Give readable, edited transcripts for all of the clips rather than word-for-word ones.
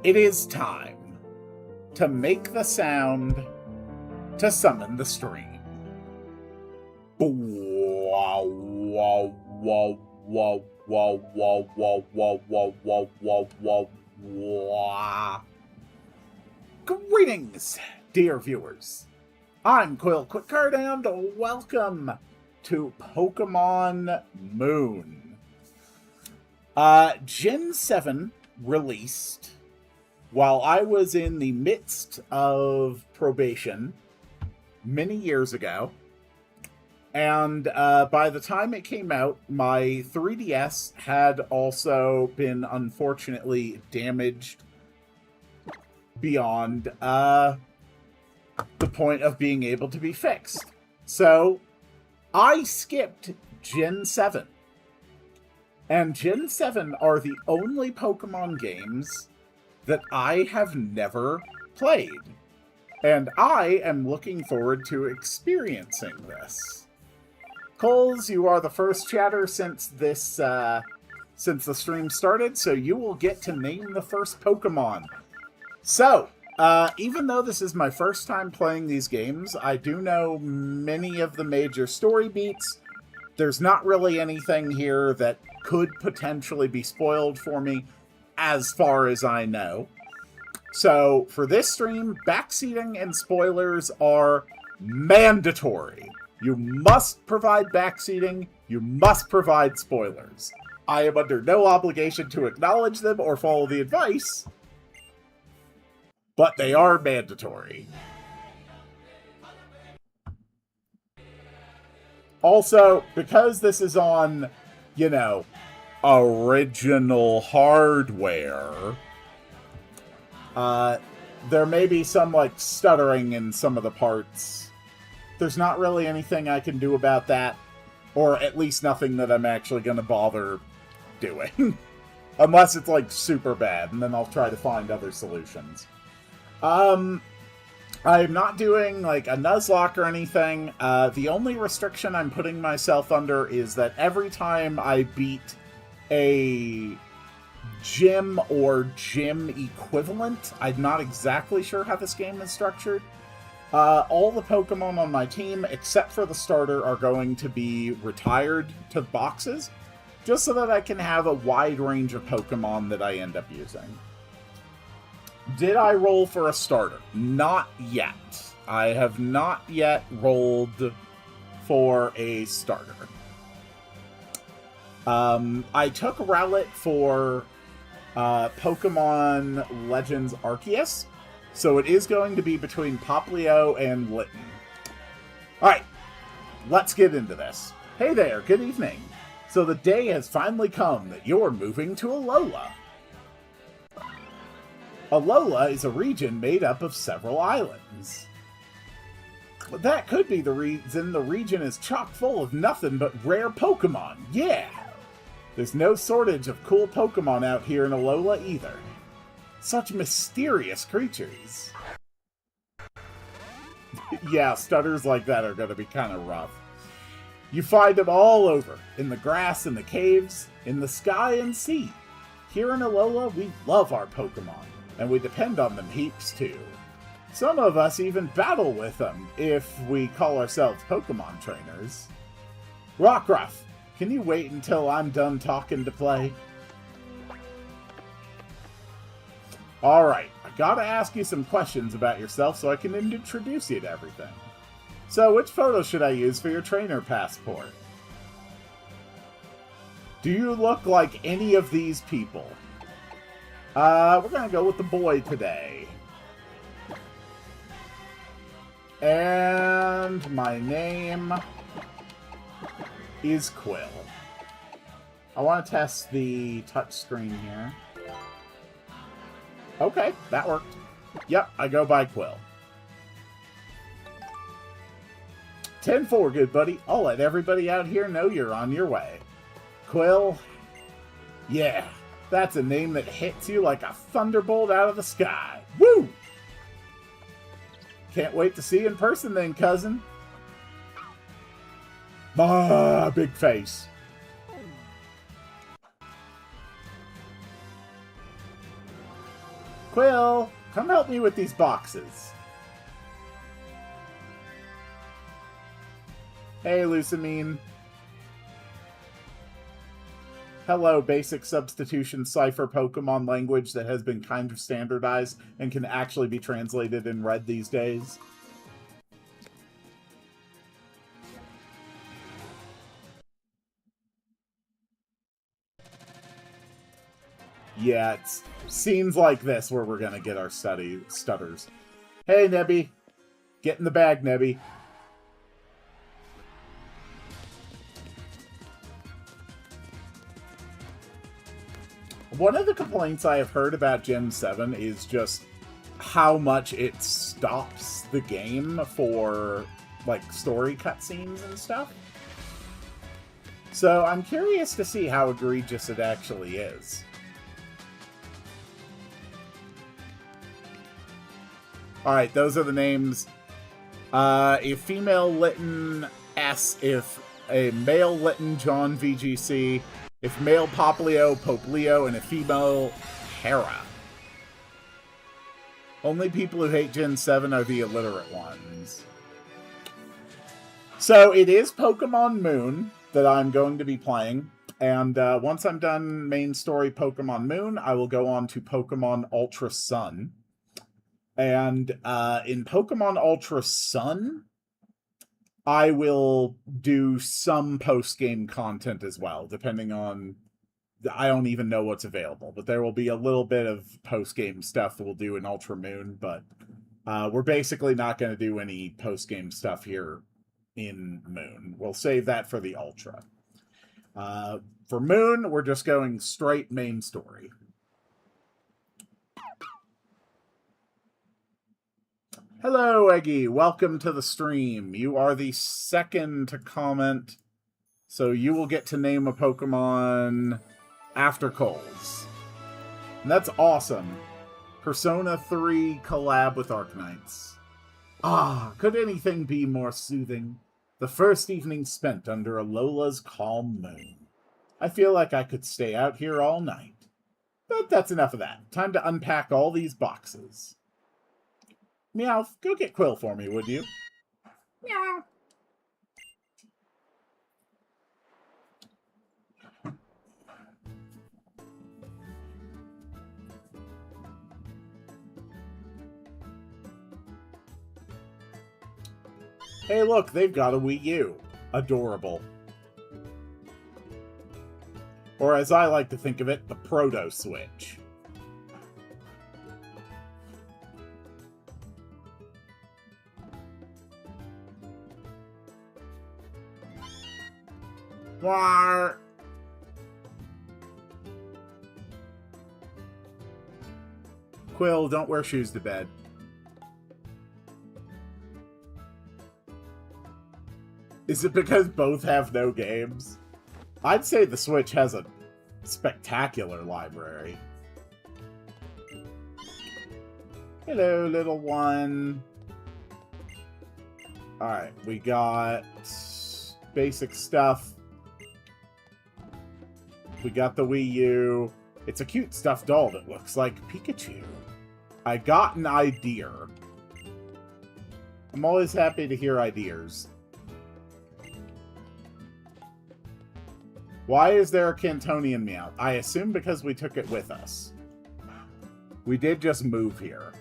It is time to make the sound to summon the stream. Wow, wow, wow, wow, wow, wow, wow, wow, wow, wow, wow, wow, wow. Greetings, dear viewers. I'm Quill Quickcard, and welcome to Pokemon Moon. Gen 7 released while I was in the midst of probation many years ago. And by the time it came out, my 3DS had also been unfortunately damaged beyond the point of being able to be fixed. So I skipped Gen 7. And Gen 7 are the only Pokemon games that I have never played. And I am looking forward to experiencing this. Coles, you are the first chatter since this since the stream started, so you will get to name the first Pokemon. So, even though this is my first time playing these games, I do know many of the major story beats. There's not really anything here that could potentially be spoiled for me, as far as I know. So, for this stream, backseating and spoilers are mandatory. You must provide backseating, you must provide spoilers. I am under no obligation to acknowledge them or follow the advice, but they are mandatory. Also, because this is on, you know, original hardware, there may be some, like, stuttering in some of the parts. There's not really anything I can do about that, or at least nothing that I'm actually going to bother doing. Unless it's, like, super bad, and then I'll try to find other solutions. I'm not doing, like, a Nuzlocke or anything. The only restriction I'm putting myself under is that every time I beat a gym or gym equivalent, I'm not exactly sure how this game is structured, all the Pokemon on my team, except for the starter, are going to be retired to boxes, just so that I can have a wide range of Pokemon that I end up using. Did I roll for a starter? Not yet. I have not yet rolled for a starter. I took Rowlet for Pokemon Legends Arceus, so it is going to be between Popplio and Litten. Alright, let's get into this. Hey there, good evening. So the day has finally come that you're moving to Alola. Alola is a region made up of several islands. But that could be the reason the region is chock full of nothing but rare Pokemon. Yeah! There's no shortage of cool Pokemon out here in Alola either. Such mysterious creatures. Yeah, stutters like that are going to be kind of rough. You find them all over, in the grass and the caves, in the sky and sea. Here in Alola, we love our Pokemon, and we depend on them heaps too. Some of us even battle with them, if we call ourselves Pokemon trainers. Rockruff, can you wait until I'm done talking to play? Alright, I gotta ask you some questions about yourself so I can introduce you to everything. So, which photo should I use for your trainer passport? Do you look like any of these people? We're gonna go with the boy today. And my name is Quill. I want to test the touchscreen here. Okay, that worked. Yep, I go by Quill. 10-4, good buddy. I'll let everybody out here know you're on your way. Quill? Yeah, that's a name that hits you like a thunderbolt out of the sky. Woo! Can't wait to see you in person then, cousin. Ah, big face. Quill, come help me with these boxes. Hey, Lucamine. Hello, basic substitution cipher Pokemon language that has been kind of standardized and can actually be translated and read these days. Yeah, it's scenes like this where we're gonna get our stutters. Hey, Nebby. Get in the bag, Nebby. One of the complaints I have heard about Gen 7 is just how much it stops the game for, like, story cutscenes and stuff. So I'm curious to see how egregious it actually is. Alright, those are the names. A female Litten S, if a male Litten John VGC, if male Poplio, Poplio, and a female Hera. Only people who hate Gen 7 are the illiterate ones. So it is Pokemon Moon that I'm going to be playing. And once I'm done main story Pokemon Moon, I will go on to Pokemon Ultra Sun. And in Pokemon Ultra Sun, I will do some post-game content as well, depending on... I don't even know what's available, but there will be a little bit of post-game stuff that we'll do in Ultra Moon, but we're basically not going to do any post-game stuff here in Moon. We'll save that for the Ultra. For Moon, we're just going straight main story. Hello, Eggy. Welcome to the stream. You are the second to comment, so you will get to name a Pokemon after Coles. And that's awesome. Persona 3 collab with Arknights. Ah, could anything be more soothing? The first evening spent under Alola's calm moon. I feel like I could stay out here all night. But that's enough of that. Time to unpack all these boxes. Meowth, go get Quill for me, would you? Meow. Hey, look, they've got a Wii U. Adorable. Or as I like to think of it, the Proto-Switch. War. Quill, don't wear shoes to bed. Is it because both have no games? I'd say the Switch has a spectacular library. Hello, little one. Alright, we got basic stuff. We got the Wii U. It's a cute stuffed doll that looks like Pikachu. I got an idea. I'm always happy to hear ideas. Why is there a Cantonian Meowth? I assume because we took it with us. We did just move here.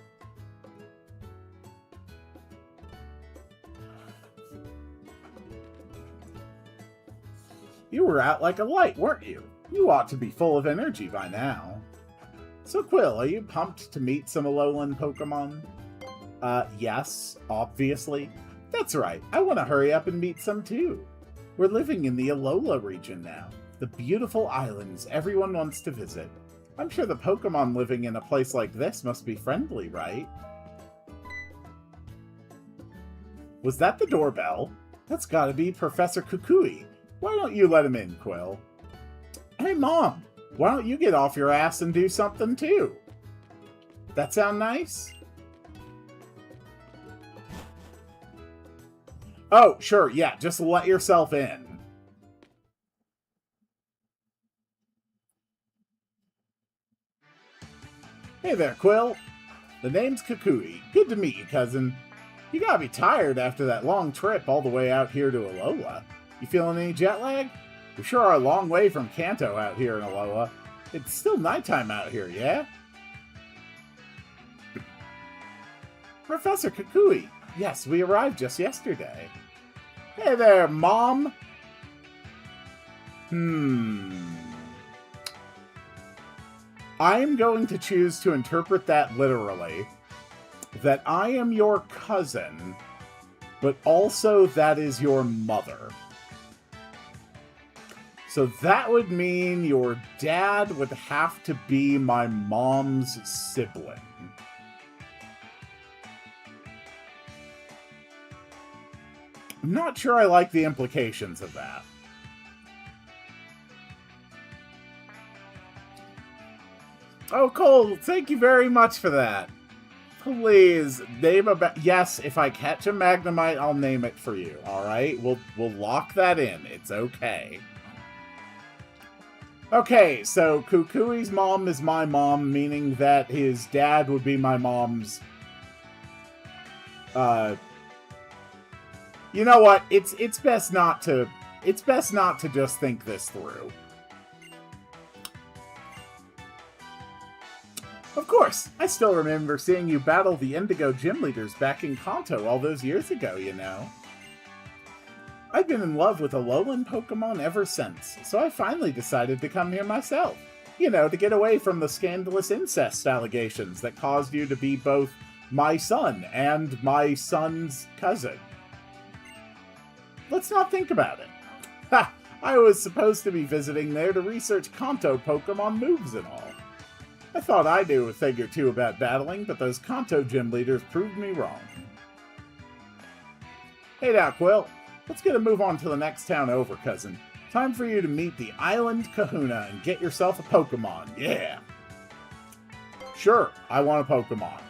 You were out like a light, weren't you? You ought to be full of energy by now. So Quill, are you pumped to meet some Alolan Pokemon? Yes, obviously. That's right, I want to hurry up and meet some too. We're living in the Alola region now, the beautiful islands everyone wants to visit. I'm sure the Pokemon living in a place like this must be friendly, right? Was that the doorbell? That's gotta be Professor Kukui. Why don't you let him in, Quill? Hey, Mom! Why don't you get off your ass and do something, too? That sound nice? Oh, sure, yeah, just let yourself in. Hey there, Quill. The name's Kukui. Good to meet you, cousin. You gotta be tired after that long trip all the way out here to Alola. You feeling any jet lag? We sure are a long way from Kanto out here in Alola. It's still nighttime out here, yeah? Professor Kukui. Yes, we arrived just yesterday. Hey there, Mom. I'm going to choose to interpret that literally. That I am your cousin, but also that is your mother. So that would mean your dad would have to be my mom's sibling. I'm not sure I like the implications of that. Oh, Cole, thank you very much for that. Please, name a... Yes, if I catch a Magnemite, I'll name it for you, alright? We'll lock that in. It's okay. Okay, so Kukui's mom is my mom, meaning that his dad would be my mom's... You know what? It's best not to just think this through. Of course, I still remember seeing you battle the Indigo gym leaders back in Kanto all those years ago, you know. I've been in love with Alolan Pokemon ever since, so I finally decided to come here myself. You know, to get away from the scandalous incest allegations that caused you to be both my son and my son's cousin. Let's not think about it. Ha! I was supposed to be visiting there to research Kanto Pokemon moves and all. I thought I knew a thing or two about battling, but those Kanto gym leaders proved me wrong. Hey now, Quill. Let's get a move on to the next town over, cousin. Time for you to meet the Island Kahuna and get yourself a Pokemon. Yeah! Sure, I want a Pokemon.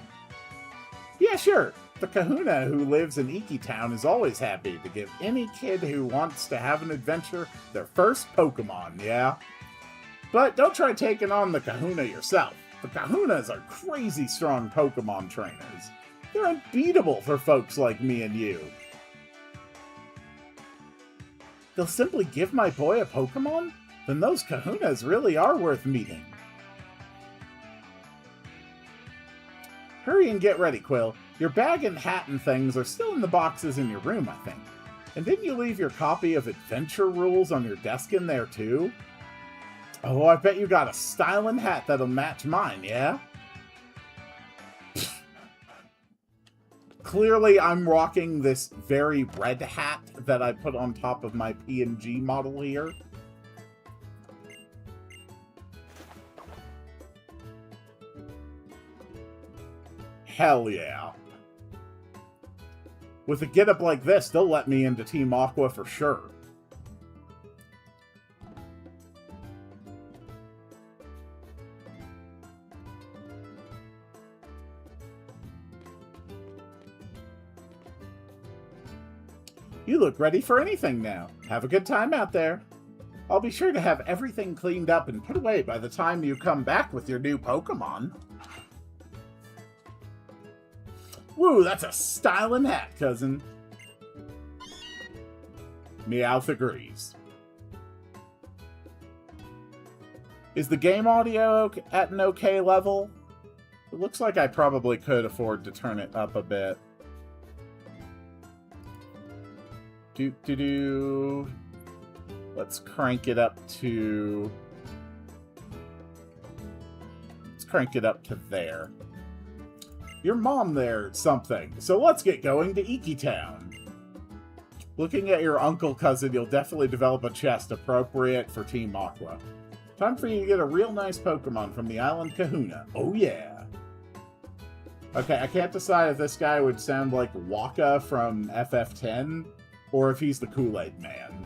Yeah, sure. The Kahuna who lives in Iki Town is always happy to give any kid who wants to have an adventure their first Pokemon, yeah? But don't try taking on the Kahuna yourself. The Kahunas are crazy strong Pokemon trainers. They're unbeatable for folks like me and you. They'll simply give my boy a Pokemon? Then those Kahunas really are worth meeting. Hurry and get ready, Quill. Your bag and hat and things are still in the boxes in your room, I think. And didn't you leave your copy of Adventure Rules on your desk in there, too? Oh, I bet you got a stylin' hat that'll match mine, yeah? Clearly, I'm rocking this very red hat that I put on top of my PNG model here. Hell yeah. With a getup like this, they'll let me into Team Aqua for sure. You look ready for anything now. Have a good time out there. I'll be sure to have everything cleaned up and put away by the time you come back with your new Pokemon. Woo, that's a stylin' hat, cousin. Meowth agrees. Is the game audio at an okay level? It looks like I probably could afford to turn it up a bit. Let's crank it up to... Let's crank it up to there. Your mom there something, so let's get going to Iki Town. Looking at your uncle cousin, you'll definitely develop a chest appropriate for Team Aqua. Time for you to get a real nice Pokemon from the Island Kahuna. Oh yeah. Okay, I can't decide if this guy would sound like Waka from FF10, or if he's the Kool-Aid Man.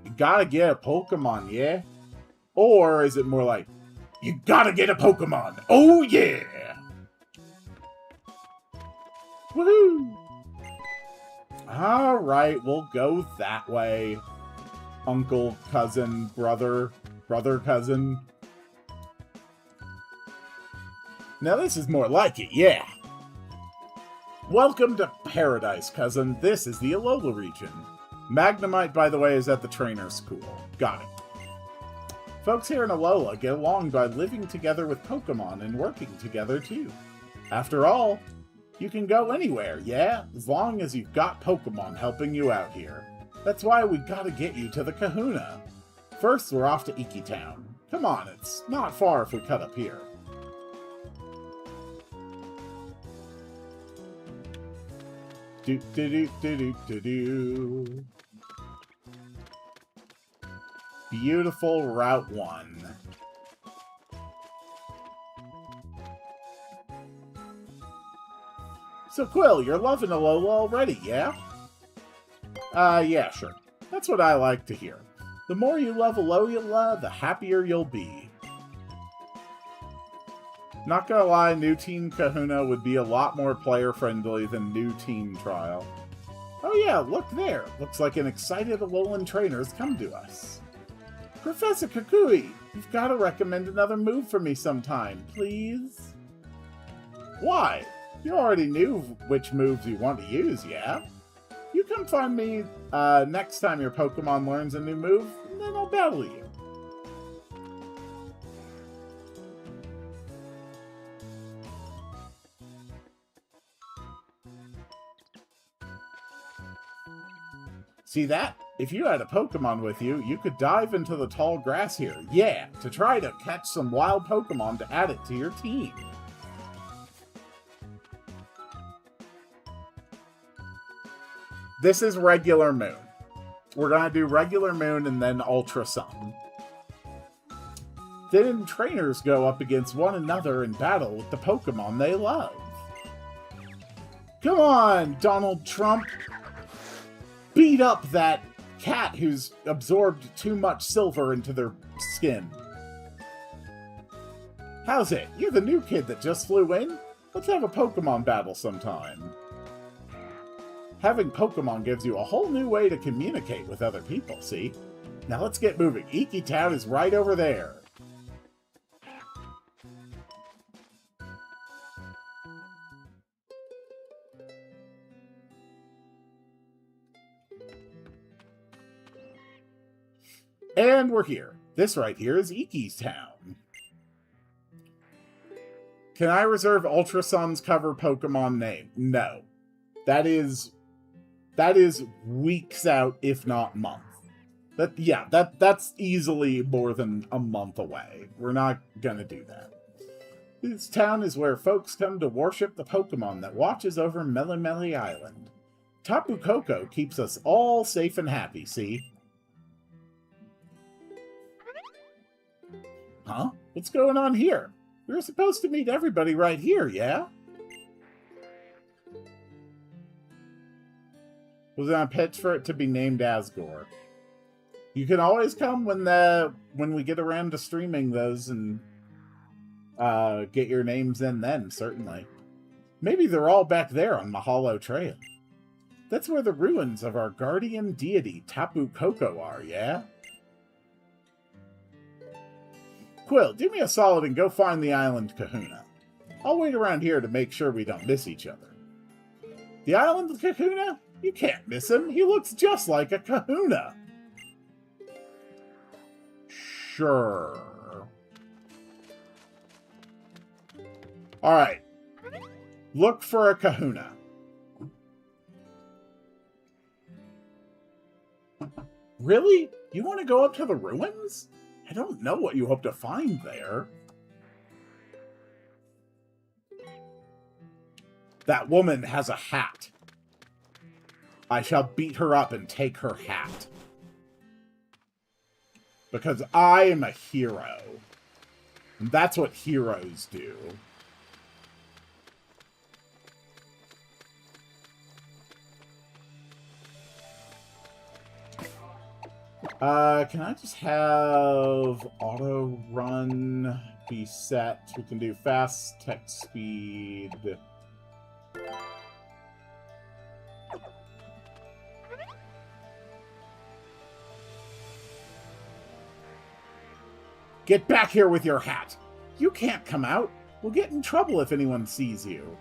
You gotta get a Pokemon, yeah? Or is it more like, you gotta get a Pokemon! Oh yeah! Woohoo! Alright, we'll go that way. Uncle, cousin, brother, cousin. Now this is more like it, yeah. Welcome to Paradise, cousin. This is the Alola region. Magnemite, by the way, is at the trainer school. Got it. Folks here in Alola get along by living together with Pokemon and working together, too. After all, you can go anywhere, yeah? As long as you've got Pokemon helping you out here. That's why we gotta get you to the Kahuna. First, we're off to Iki Town. Come on, it's not far if we cut up here. Do-do-do-do-do-do-do. Beautiful Route 1. So, Quill, you're loving Alola already, yeah? Yeah, sure. That's what I like to hear. The more you love Alola, the happier you'll be. Not gonna lie, New Team Kahuna would be a lot more player-friendly than New Team Trial. Oh yeah, look there. Looks like an excited Alolan trainer's come to us. Professor Kukui, you've got to recommend another move for me sometime, please? Why? You already knew which moves you want to use, yeah? You come find me next time your Pokemon learns a new move, and then I'll battle you. See that? If you had a Pokemon with you, you could dive into the tall grass here, yeah, to try to catch some wild Pokemon to add it to your team. This is Regular Moon. We're gonna do Regular Moon and then Ultra Sun. Then trainers go up against one another in battle with the Pokemon they love. Come on, Donald Trump! Beat up that cat who's absorbed too much silver into their skin. How's it? You're the new kid that just flew in? Let's have a Pokemon battle sometime. Having Pokemon gives you a whole new way to communicate with other people, see? Now let's get moving. Iki Town is right over there. And we're here. This right here is Iki's Town. Can I reserve Ultra Sun's cover Pokemon name? No. That is weeks out, if not months. That's easily more than a month away. We're not gonna do that. This town is where folks come to worship the Pokemon that watches over Melemele Island. Tapu Koko keeps us all safe and happy, see? Huh? What's going on here? We were supposed to meet everybody right here, yeah? Was on a pitch for it to be named Asgore. You can always come when we get around to streaming those and get your names in then, certainly. Maybe they're all back there on Mahalo Trail. That's where the ruins of our guardian deity, Tapu Koko, are, yeah? Quill, do me a solid and go find the island Kahuna. I'll wait around here to make sure we don't miss each other. The island Kahuna? You can't miss him. He looks just like a Kahuna. Sure. Alright. Look for a Kahuna. Really? You want to go up to the ruins? I don't know what you hope to find there. That woman has a hat. I shall beat her up and take her hat. Because I am a hero. And that's what heroes do. Can I just have auto run be set? We can do fast text speed. Get back here with your hat. You can't come out. We'll get in trouble if anyone sees you.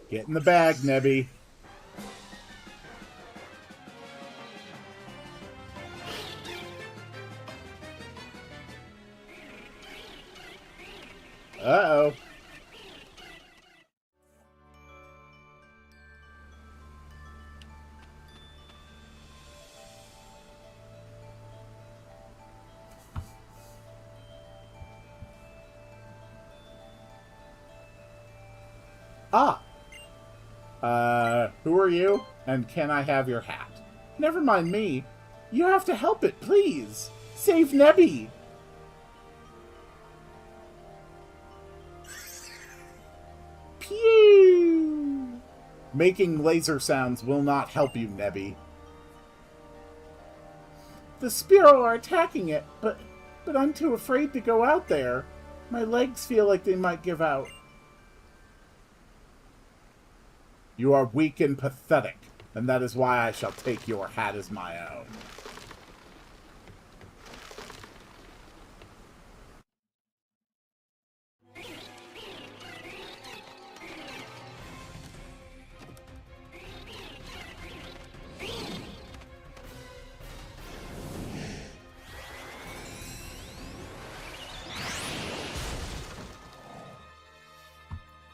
Get in the bag, Nebby. Uh-oh. Ah. Who are you? And can I have your hat? Never mind me. You have to help it, please. Save Nebby. Pew! Making laser sounds will not help you, Nebby. The Spearow are attacking it, but I'm too afraid to go out there. My legs feel like they might give out. You are weak and pathetic, and that is why I shall take your hat as my own.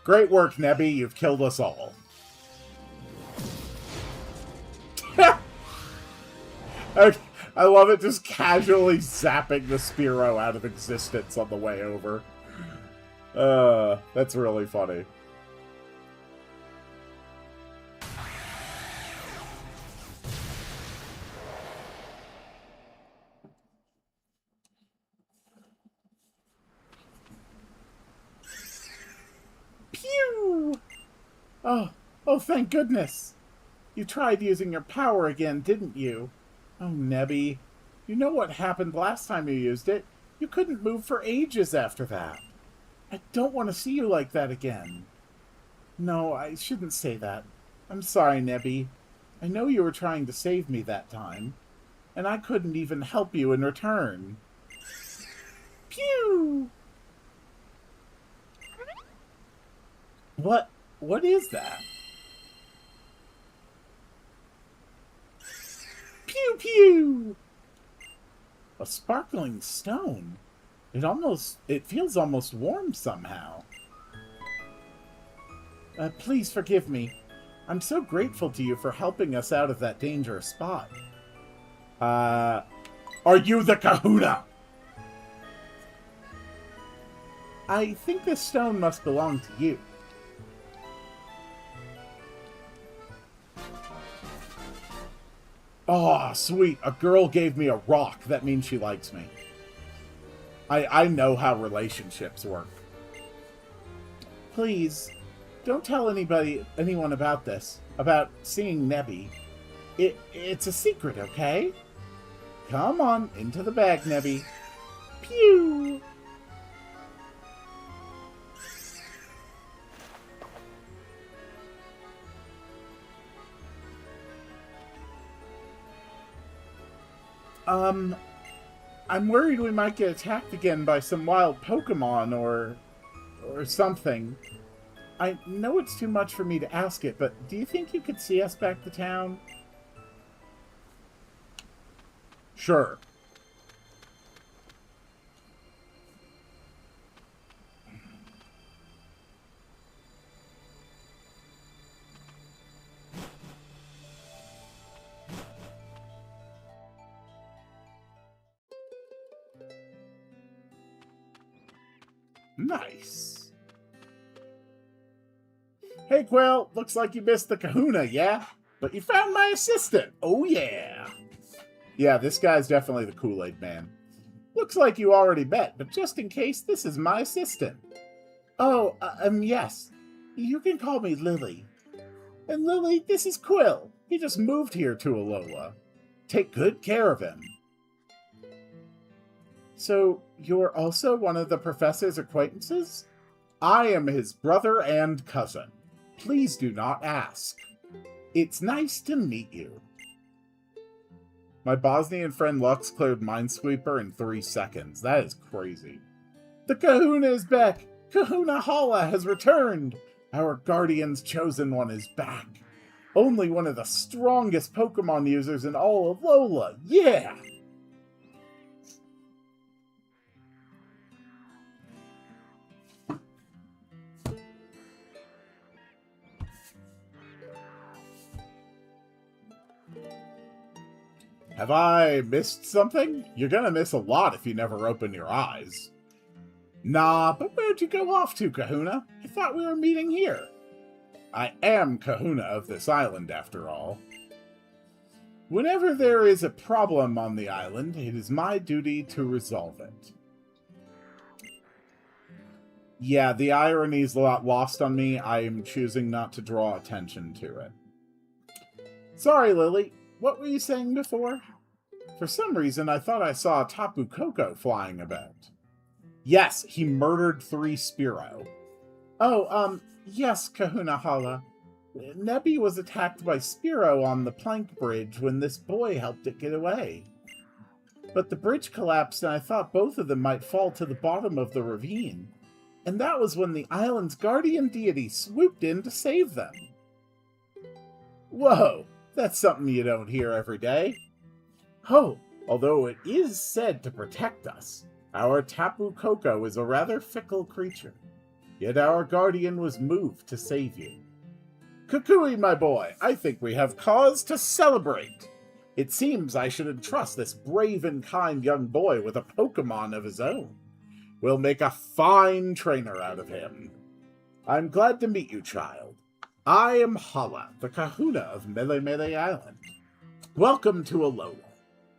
Great work, Nebby. You've killed us all. I love it, just casually zapping the Spearow out of existence on the way over. That's really funny. Pew! Oh, thank goodness. You tried using your power again, didn't you? Oh, Nebby. You know what happened last time you used it? You couldn't move for ages after that. I don't want to see you like that again. No, I shouldn't say that. I'm sorry, Nebby. I know you were trying to save me that time, and I couldn't even help you in return. Pew! What is that? Pew pew! A sparkling stone. It feels almost warm somehow. Please forgive me. I'm so grateful to you for helping us out of that dangerous spot. Are you the Kahuna? I think this stone must belong to you. Oh, sweet. A girl gave me a rock. That means she likes me. I know how relationships work. Please, don't tell anyone about this. About seeing Nebby. It's a secret, okay? Come on, into the bag, Nebby. Pew! I'm worried we might get attacked again by some wild Pokemon or something. I know it's too much for me to ask it, but do you think you could see us back to town? Sure. Nice. Hey, Quill. Looks like you missed the Kahuna, yeah? But you found my assistant. Oh, yeah. Yeah, this guy's definitely the Kool-Aid man. Looks like you already met, but just in case, this is my assistant. Oh, yes. You can call me Lily. And Lily, this is Quill. He just moved here to Alola. Take good care of him. So, you're also one of the professor's acquaintances? I am his brother and cousin. Please do not ask. It's nice to meet you. My Bosnian friend Lux cleared Minesweeper in 3 seconds. That is crazy. The Kahuna is back! Kahuna Hala has returned! Our Guardian's Chosen One is back. Only one of the strongest Pokemon users in all of Alola. Yeah! Have I missed something? You're gonna miss a lot if you never open your eyes. Nah, but where'd you go off to, Kahuna? I thought we were meeting here. I am Kahuna of this island, after all. Whenever there is a problem on the island, it is my duty to resolve it. Yeah, the irony's lost on me. I am choosing not to draw attention to it. Sorry, Lily. What were you saying before? For some reason, I thought I saw a Tapu Koko flying about. Yes, he murdered 3 Spearow. Oh, yes, Kahuna Hala. Nebby was attacked by Spearow on the plank bridge when this boy helped it get away. But the bridge collapsed and I thought both of them might fall to the bottom of the ravine. And that was when the island's guardian deity swooped in to save them. Whoa! That's something you don't hear every day. Oh, although it is said to protect us, our Tapu Koko is a rather fickle creature. Yet our guardian was moved to save you. Kukui, my boy, I think we have cause to celebrate. It seems I should entrust this brave and kind young boy with a Pokemon of his own. We'll make a fine trainer out of him. I'm glad to meet you, child. I am Hala, the Kahuna of Mele Mele Island. Welcome to Alola.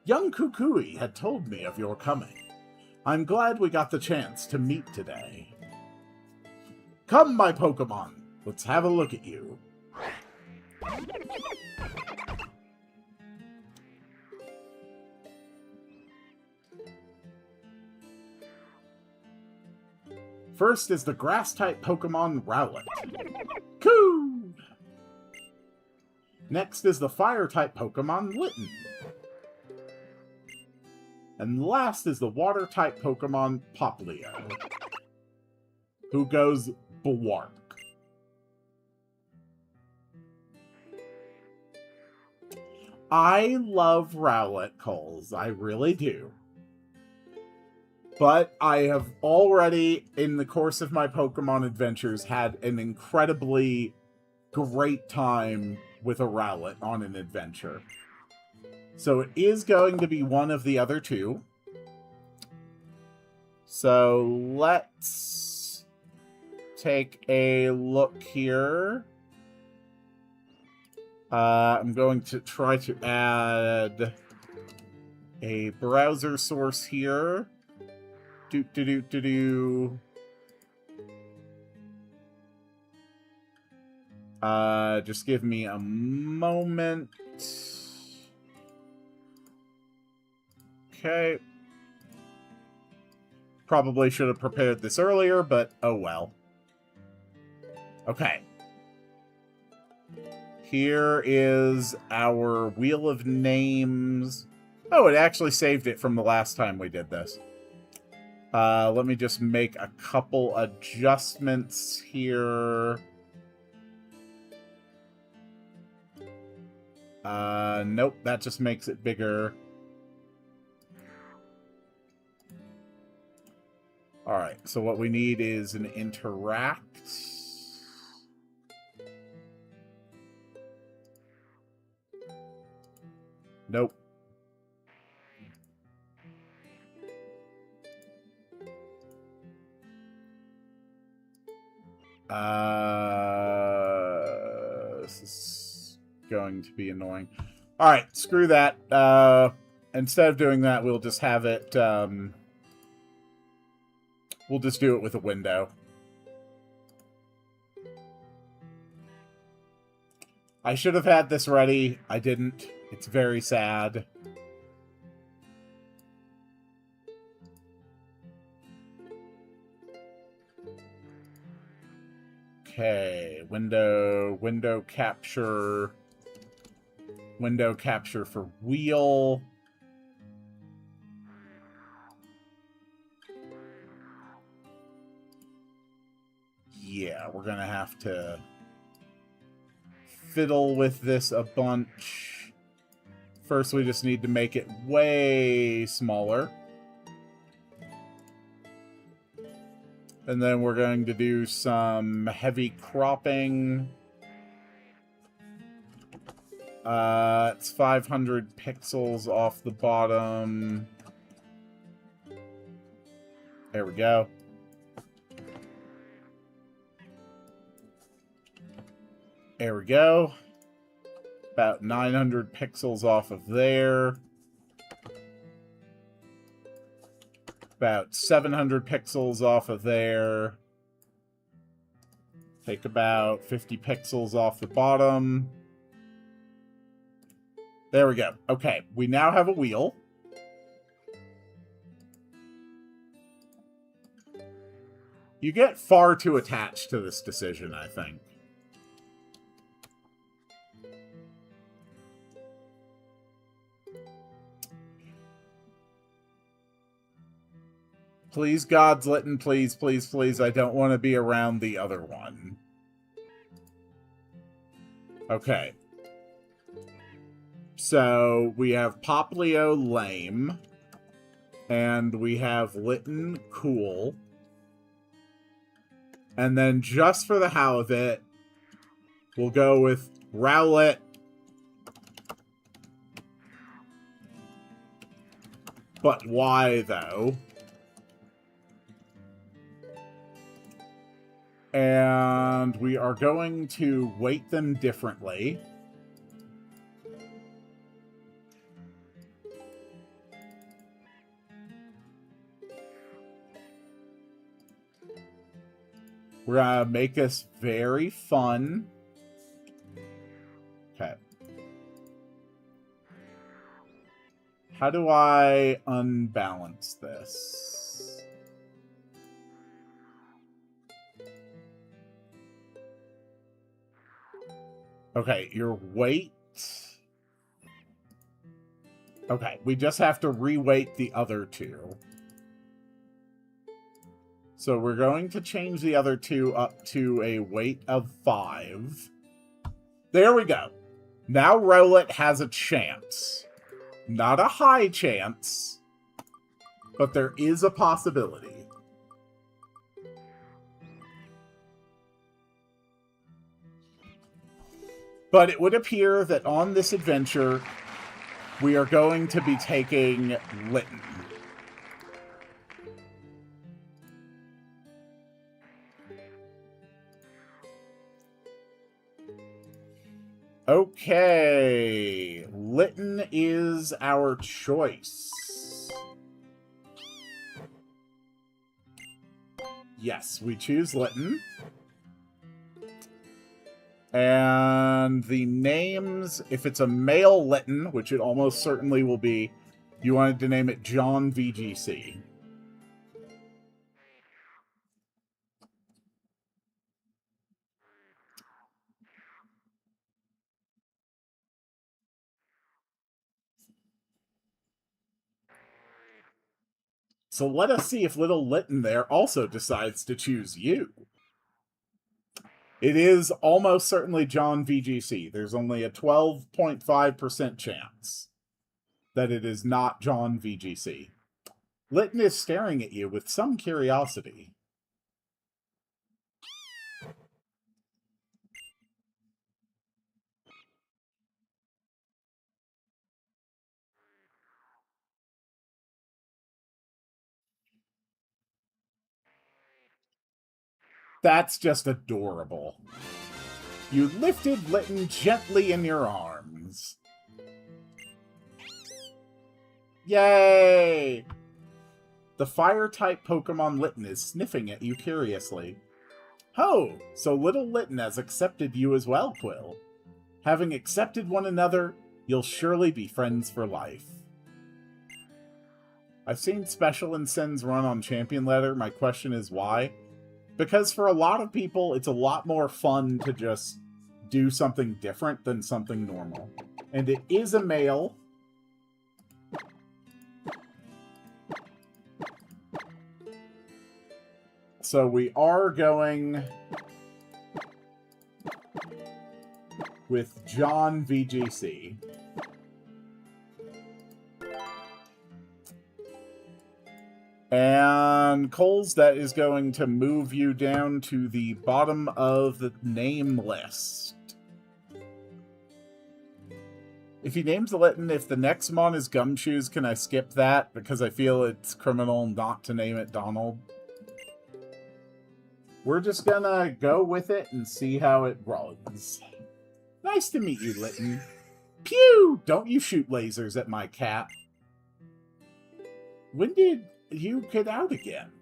Young Kukui had told me of your coming. I'm glad we got the chance to meet today. Come, my Pokemon, let's have a look at you. First is the Grass-type Pokemon Rowlet. Coo! Next is the Fire-type Pokemon Litten. And last is the Water-type Pokemon Poplio, who goes Bwark. I love Rowlet, Coles. I really do. But I have already, in the course of my Pokemon adventures, had an incredibly great time with a Rowlet on an adventure. So it is going to be one of the other two. So let's take a look here. I'm going to try to add a browser source here. Just give me a moment. Okay. Probably should have prepared this earlier, but oh well. Okay. Here is our Wheel of Names. Oh, it actually saved it from the last time we did this. Let me just make a couple adjustments here. Nope, that just makes it bigger. Alright, so what we need is an interact. Nope. This is going to be annoying. Alright, screw that. Instead of doing that, we'll just have it, we'll just do it with a window. I should have had this ready. I didn't. It's very sad. Okay, window capture for wheel. Yeah, we're gonna have to fiddle with this a bunch. First, we just need to make it way smaller. And then we're going to do some heavy cropping. It's 500 pixels off the bottom. There we go. There we go. About 900 pixels off of there. About 700 pixels off of there. Take about 50 pixels off the bottom. There we go. Okay, we now have a wheel. You get far too attached to this decision, I think. Please, God's Litten, please, please, please. I don't want to be around the other one. Okay. So, we have Poplio lame. And we have Litten cool. And then, just for the hell of it, we'll go with Rowlet. But why, though? And we are going to weight them differently. We're going to make this very fun. Okay. How do I unbalance this? Okay, your weight. Okay, we just have to reweight the other two. So we're going to change the other two up to a weight of 5. There we go. Now Rowlet has a chance. Not a high chance, but there is a possibility. But it would appear that on this adventure, we are going to be taking Litten. Okay, Litten is our choice. Yes, we choose Litten. And the names, if it's a male Litten, which it almost certainly will be, you wanted to name it John VGC. So let us see if little Litten there also decides to choose you. It is almost certainly John VGC. There's only a 12.5% chance that it is not John VGC. Litten is staring at you with some curiosity. That's just adorable. You lifted Litten gently in your arms. Yay! The fire-type Pokemon Litten is sniffing at you curiously. Oh, so little Litten has accepted you as well, Quill. Having accepted one another, You'll surely be friends for life. I've seen Special and Sins run on Champion Ladder. My question is why? Because for a lot of people, it's a lot more fun to just do something different than something normal. And it is a male. So we are going with John VGC. And Coles, that is going to move you down to the bottom of the name list. If he names Litten, if the next mon is Gumshoes, can I skip that? Because I feel it's criminal not to name it Donald. We're just gonna go with it and see how it runs. Nice to meet you, Litten. Pew! Don't you shoot lasers at my cat. When did you get out again?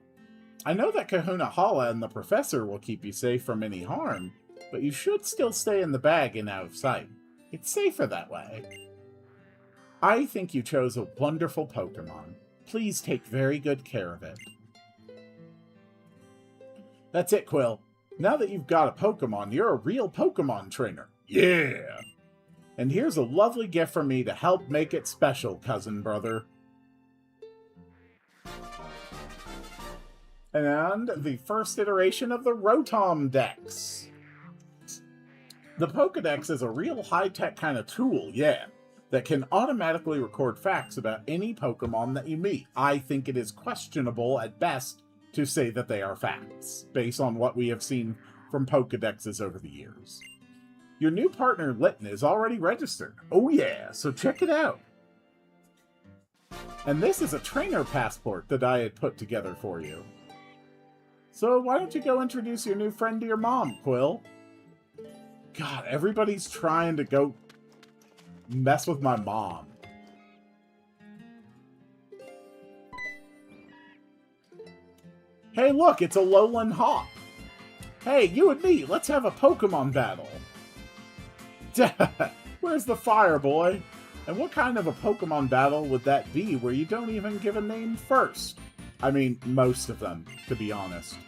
I know that Kahuna Hala and the professor will keep you safe from any harm, but you should still stay in the bag and out of sight. It's safer that way. I think you chose a wonderful Pokemon. Please take very good care of it. That's it, Quill. Now that you've got a Pokemon, you're a real Pokemon trainer. Yeah! And here's a lovely gift from me to help make it special, cousin brother. And the first iteration of the Rotom Dex. The Pokedex is a real high-tech kind of tool, yeah, that can automatically record facts about any Pokemon that you meet. I think it is questionable at best to say that they are facts, based on what we have seen from Pokedexes over the years. Your new partner, Litten, is already registered. Oh yeah, so check it out. And this is a trainer passport that I had put together for you. So why don't you go introduce your new friend to your mom, Quill? God, everybody's trying to go mess with my mom. Hey, look, it's Alolan Hop. Hey, you and me, let's have a Pokemon battle. Where's the fire, boy? And what kind of a Pokemon battle would that be where you don't even give a name first? I mean, most of them, to be honest.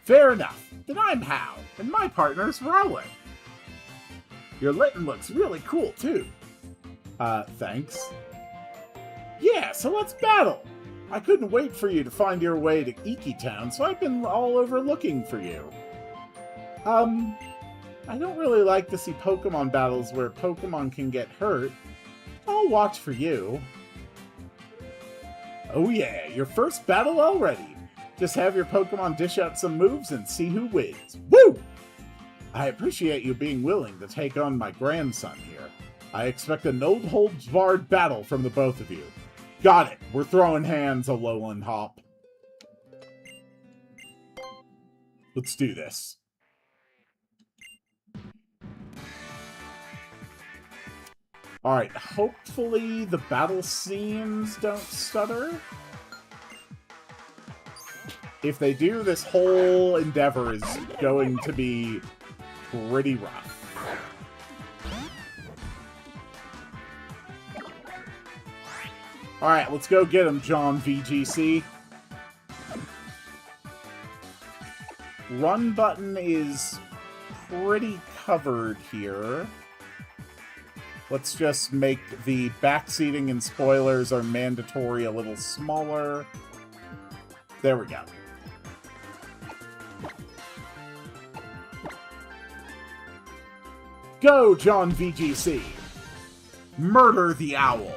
Fair enough. Then I'm Hal, and my partner's Rowan. Your Litten looks really cool, too. Thanks. Yeah, so let's battle. I couldn't wait for you to find your way to Iki Town, so I've been all over looking for you. I don't really like to see Pokemon battles where Pokemon can get hurt. I'll watch for you. Oh yeah, your first battle already. Just have your Pokemon dish out some moves and see who wins. Woo! I appreciate you being willing to take on my grandson here. I expect a no-holds-barred battle from the both of you. Got it. We're throwing hands, Alolan Hop. Let's do this. Alright, hopefully the battle scenes don't stutter. If they do, this whole endeavor is going to be pretty rough. Alright, let's go get him, John VGC. Run button is pretty covered here. Let's just make the backseating and spoilers are mandatory a little smaller. There we go. Go, John VGC! Murder the owl!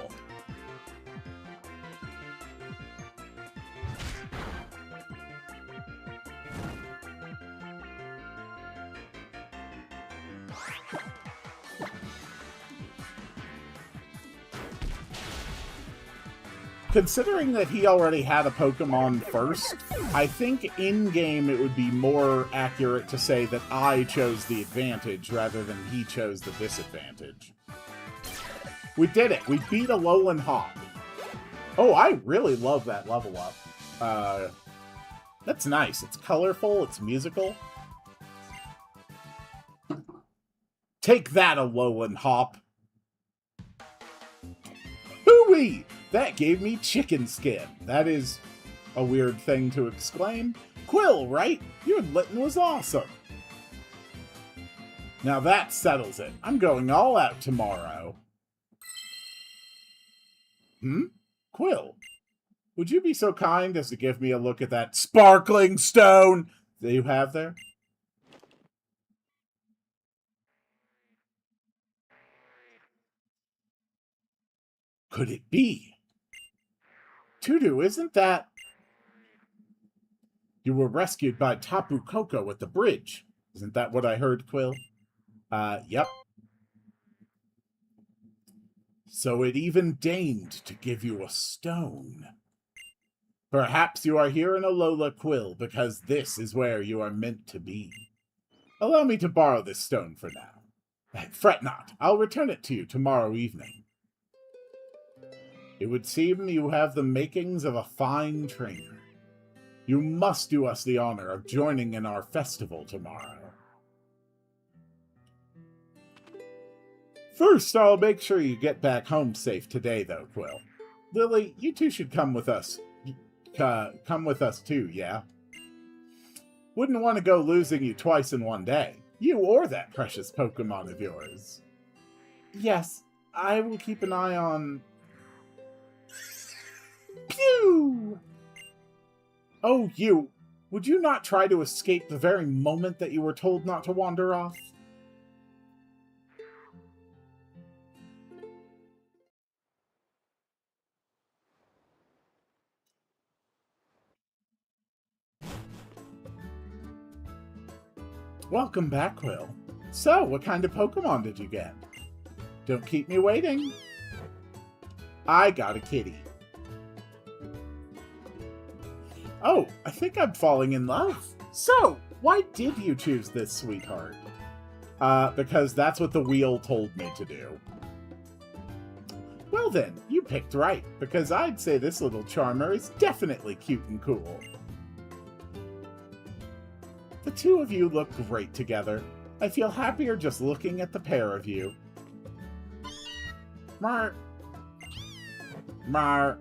Considering that he already had a Pokemon first, I think in-game it would be more accurate to say that I chose the advantage rather than he chose the disadvantage. We did it! We beat Alolan Hop. Oh, I really love that level up. That's nice. It's colorful, it's musical. Take that, Alolan Hop. Hooey! That gave me chicken skin. That is a weird thing to exclaim. Quill, right? Your Litten was awesome. Now that settles it. I'm going all out tomorrow. Quill, would you be so kind as to give me a look at that sparkling stone that you have there? Could it be? Tudu, isn't that... You were rescued by Tapu Koko at the bridge. Isn't that what I heard, Quill? Yep. So it even deigned to give you a stone. Perhaps you are here in Alola, Quill, because this is where you are meant to be. Allow me to borrow this stone for now. Fret not, I'll return it to you tomorrow evening. It would seem you have the makings of a fine trainer. You must do us the honor of joining in our festival tomorrow. First, I'll make sure you get back home safe today, though, Quill. Lily, you two should come with us. Come with us too, yeah? Wouldn't want to go losing you twice in one day. You or that precious Pokemon of yours. Yes, I will keep an eye on... Pew! Oh, you! Would you not try to escape the very moment that you were told not to wander off? Welcome back, Quill. So, what kind of Pokemon did you get? Don't keep me waiting. I got a kitty. Oh, I think I'm falling in love. So, why did you choose this, sweetheart? Because that's what the wheel told me to do. Well then, you picked right, because I'd say this little charmer is definitely cute and cool. The two of you look great together. I feel happier just looking at the pair of you. Mar. Mar.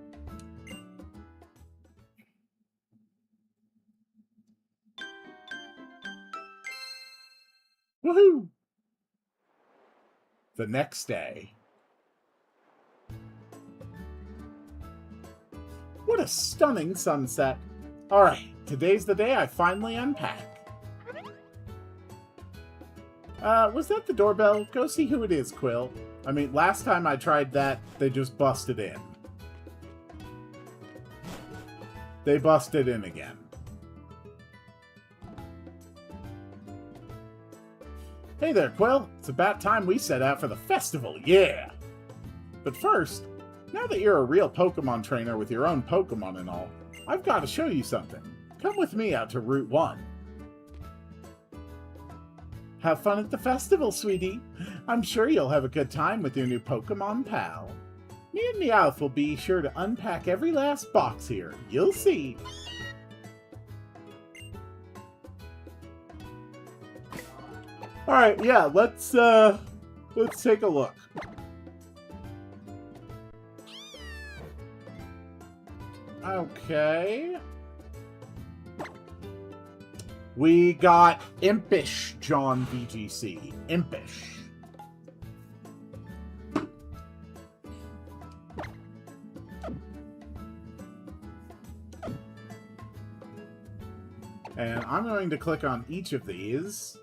Woohoo! The next day. What a stunning sunset. Alright, today's the day I finally unpack. Was that the doorbell? Go see who it is, Quill. I mean, last time I tried that, they just busted in. They busted in again. Hey there, Quill. It's about time we set out for the festival, yeah! But first, now that you're a real Pokemon trainer with your own Pokemon and all, I've got to show you something. Come with me out to Route 1. Have fun at the festival, sweetie. I'm sure you'll have a good time with your new Pokemon pal. Me and Meowth will be sure to unpack every last box here. You'll see. Alright, yeah, let's take a look. Okay. We got Impish John VGC. Impish. And I'm going to click on each of these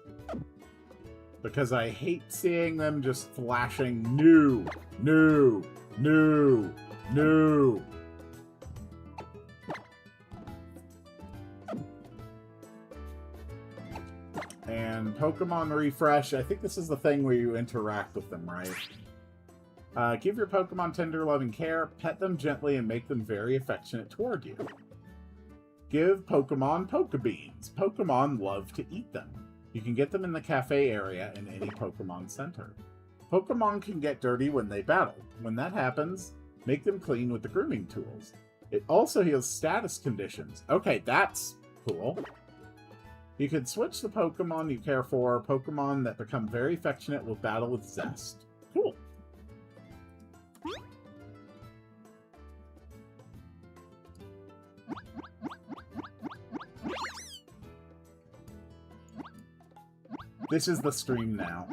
because I hate seeing them just flashing new, new, new, new. And Pokemon Refresh, I think this is the thing where you interact with them, right? Give your Pokemon tender loving care, pet them gently, and make them very affectionate toward you. Give Pokemon Pokebeans. Pokemon love to eat them. You can get them in the cafe area in any Pokemon Center. Pokemon can get dirty when they battle. When that happens, make them clean with the grooming tools. It also heals status conditions. Okay, that's cool. You can switch the Pokemon you care for. Pokemon that become very affectionate will battle with zest. Cool. This is the stream now.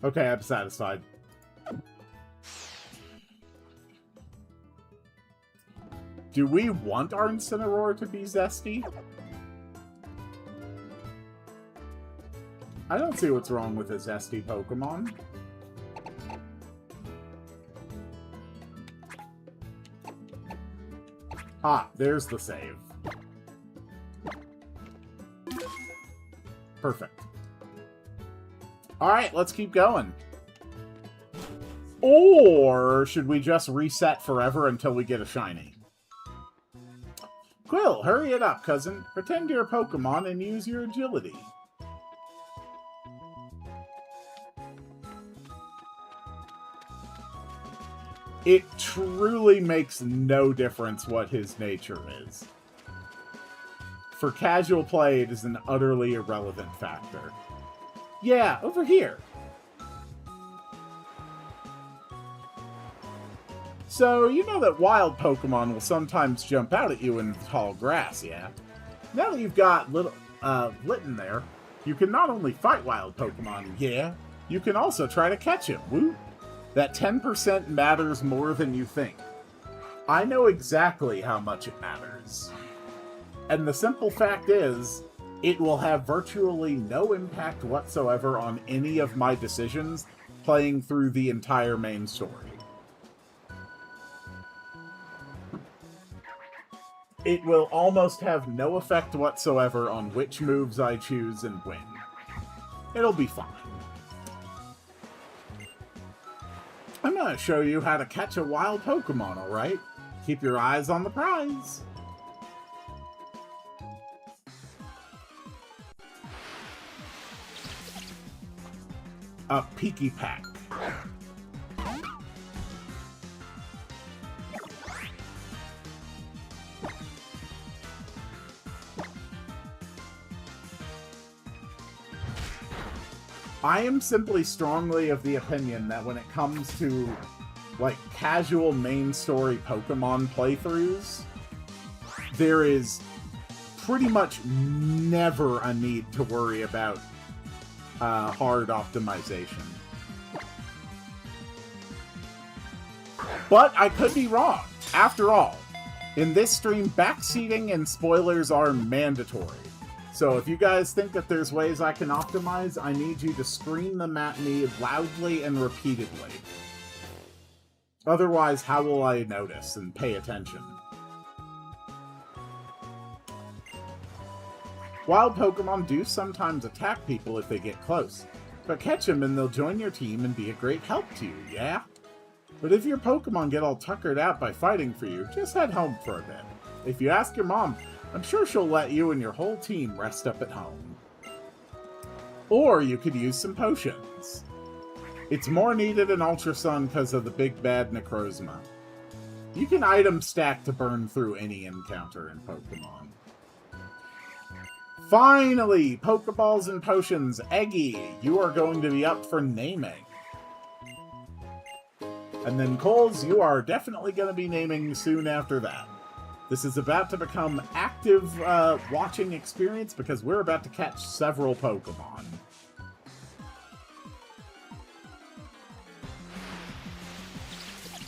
Okay, I'm satisfied. Do we want our Incineroar to be zesty? I don't see what's wrong with a zesty Pokemon. Ah, there's the save. Perfect. Alright, let's keep going. Or should we just reset forever until we get a shiny? Quill, hurry it up, cousin. Pretend you're a Pokemon and use your agility. It truly makes no difference what his nature is. For casual play, it is an utterly irrelevant factor. Yeah, over here. So, you know that wild Pokemon will sometimes jump out at you in the tall grass, yeah? Now that you've got Litten there, you can not only fight wild Pokemon, yeah, you can also try to catch him, woo! That 10% matters more than you think. I know exactly how much it matters. And the simple fact is, it will have virtually no impact whatsoever on any of my decisions playing through the entire main story. It will almost have no effect whatsoever on which moves I choose and when. It'll be fine. I'm gonna show you how to catch a wild Pokemon, alright? Keep your eyes on the prize. A Peaky Pack. I am simply strongly of the opinion that when it comes to, like, casual main story Pokemon playthroughs, there is pretty much never a need to worry about hard optimization. But I could be wrong. After all, in this stream, backseating and spoilers are mandatory. So if you guys think that there's ways I can optimize, I need you to scream them at me loudly and repeatedly. Otherwise, how will I notice and pay attention? Wild Pokemon do sometimes attack people if they get close, but catch them and they'll join your team and be a great help to you, yeah? But if your Pokemon get all tuckered out by fighting for you, just head home for a bit. If you ask your mom, I'm sure she'll let you and your whole team rest up at home. Or you could use some potions. It's more needed in Ultra Sun because of the big bad Necrozma. You can item stack to burn through any encounter in Pokemon. Finally! Pokeballs and potions. Eggy, you are going to be up for naming. And then Coles, you are definitely going to be naming soon after that. This is about to become active watching experience because we're about to catch several Pokemon.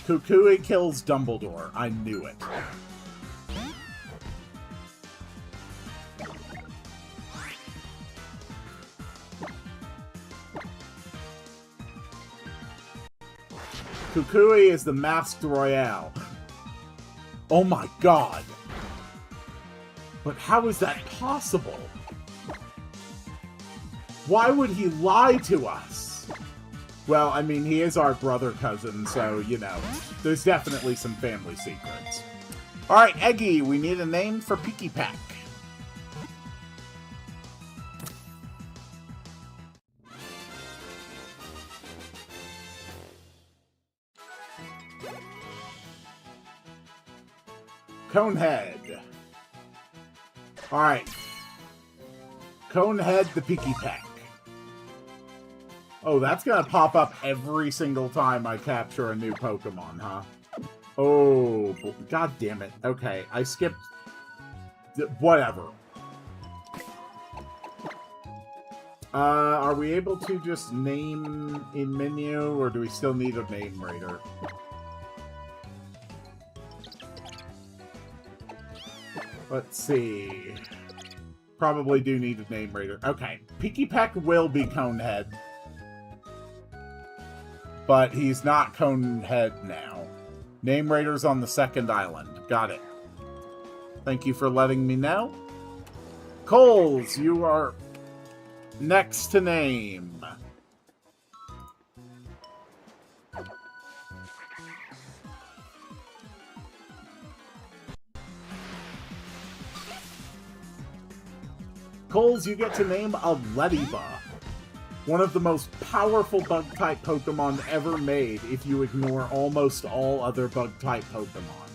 Kukui kills Dumbledore. I knew it. Kukui is the Masked Royale. Oh my god. But how is that possible? Why would he lie to us? Well, I mean, he is our brother cousin, so, you know, there's definitely some family secrets. Alright, Eggy, we need a name for Peaky Pack. Conehead. Alright. Conehead the Pikipek. Oh, that's gonna pop up every single time I capture a new Pokemon, huh? Oh, god damn it. Okay, I skipped... Whatever. Are we able to just name in menu, or do we still need a name rater? Let's see. Probably do need a name rater. Okay, Pikipek will be Conehead. But he's not Conehead now. Name rater's on the second island. Got it. Thank you for letting me know. Coles, you are next to name. Coles, you get to name a Ladybug. One of the most powerful Bug-type Pokemon ever made if you ignore almost all other Bug-type Pokemon.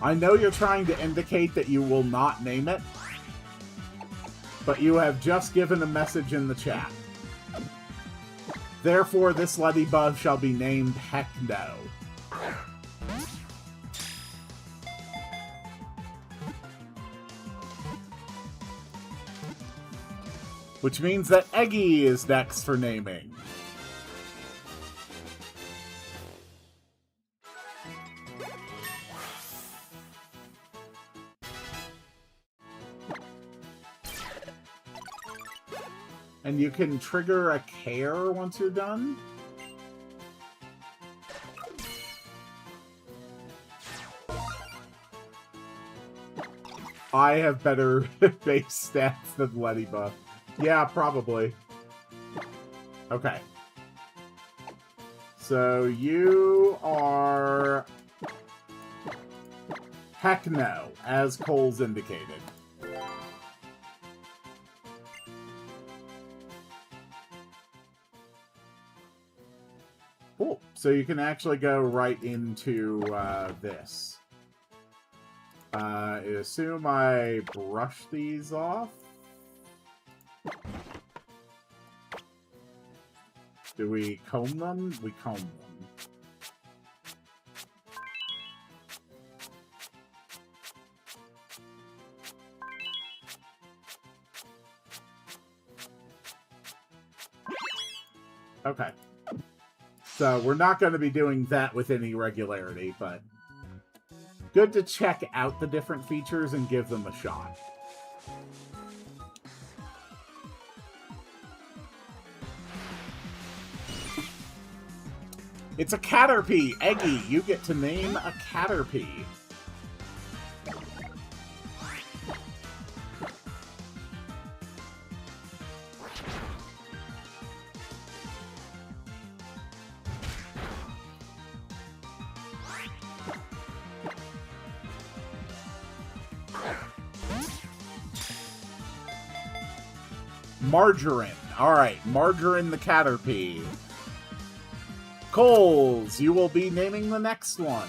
I know you're trying to indicate that you will not name it, but you have just given a message in the chat. Therefore, this Ladybug shall be named Heckno. Which means that Eggy is next for naming. And you can trigger a care once you're done? I have better base stats than Ladybug. Yeah, probably. Okay. So you are... Heckno, as Cole's indicated. Cool. So you can actually go right into this. I assume I brush these off. Do we comb them? We comb them. Okay. So we're not going to be doing that with any regularity, but good to check out the different features and give them a shot. It's a Caterpie! Eggy, you get to name a Caterpie. Margarine. Alright, Margarine the Caterpie. Coles, you will be naming the next one.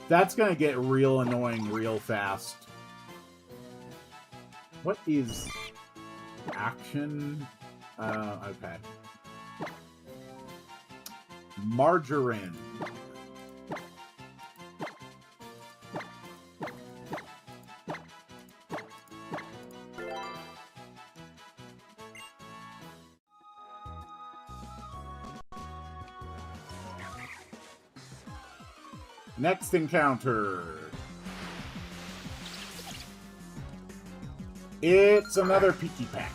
That's gonna get real annoying real fast. What is action? Okay. Margarine. Next encounter. It's another Pikipek.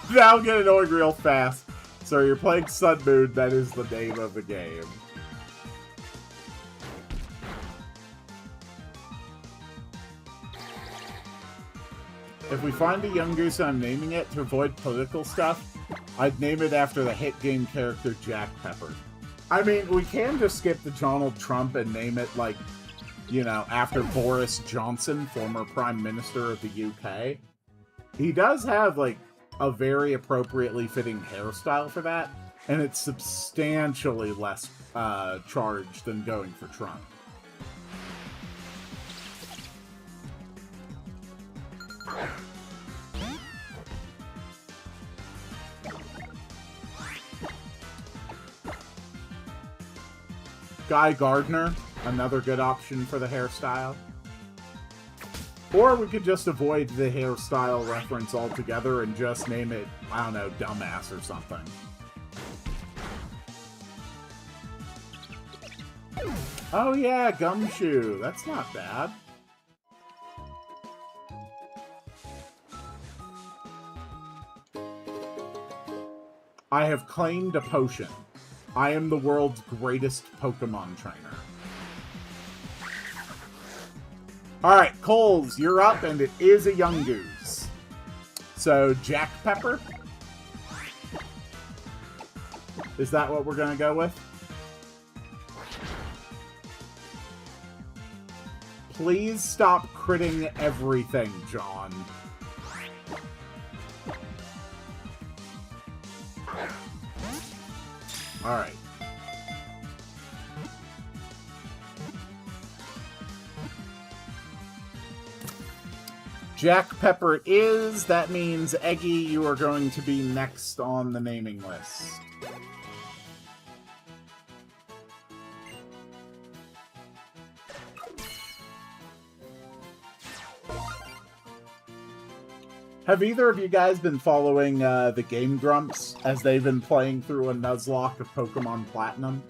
That'll get annoying real fast. So you're playing Sun Moon, that is the name of the game. If we find a young goose and I'm naming it to avoid political stuff, I'd name it after the hit game character Jack Pepper. I mean, we can just skip the Donald Trump and name it, like, you know, after Boris Johnson, former Prime Minister of the UK. He does have, like, a very appropriately fitting hairstyle for that, and it's substantially less charged than going for Trump. Guy Gardner, another good option for the hairstyle. Or we could just avoid the hairstyle reference altogether and just name it, I don't know, Dumbass or something. Oh yeah, Gumshoe. That's not bad. I have claimed a potion. I am the world's greatest Pokemon trainer. Alright, Coles, you're up, and it is a young goose. So, Jack Pepper? Is that what we're going to go with? Please stop critting everything, John. Alright. Jack Pepper it is. That means, Eggy, you are going to be next on the naming list. Have either of you guys been following the Game Grumps as they've been playing through a Nuzlocke of Pokemon Platinum?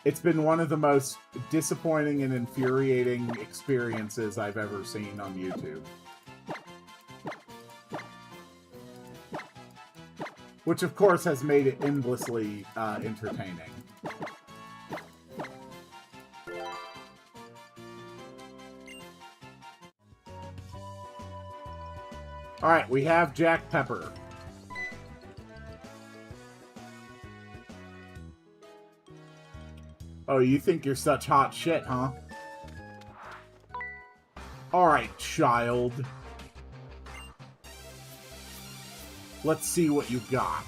It's been one of the most disappointing and infuriating experiences I've ever seen on YouTube. Which, of course, has made it endlessly entertaining. Alright, we have Jack Pepper. Oh, you think you're such hot shit, huh? Alright, child. Let's see what you got.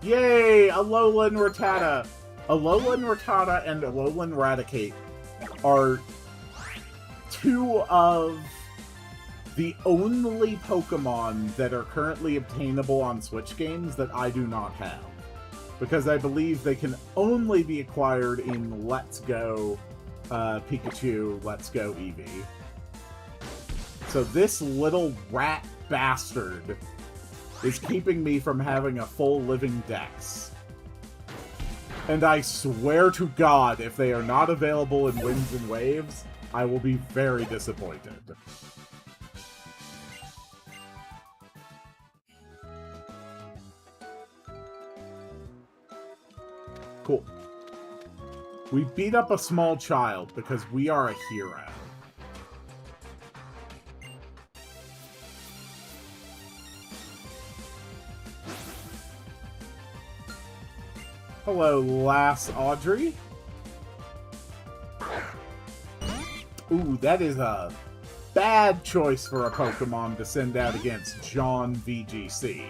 Yay! Alola and Rattata! Alola and Rattata and Alola and Raticate are two of the only Pokemon that are currently obtainable on Switch games that I do not have. Because I believe they can only be acquired in Let's Go Pikachu, Let's Go Eevee. So this little rat bastard is keeping me from having a full living dex. And I swear to God, if they are not available in Winds and Waves, I will be very disappointed. Cool. We beat up a small child because we are a hero. Hello, lass Audrey. Ooh, that is a bad choice for a Pokemon to send out against John VGC.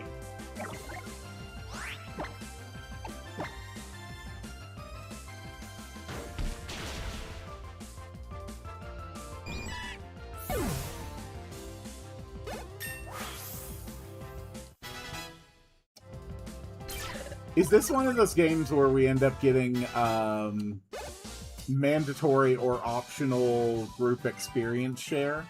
Is this one of those games where we end up getting mandatory or optional group experience share?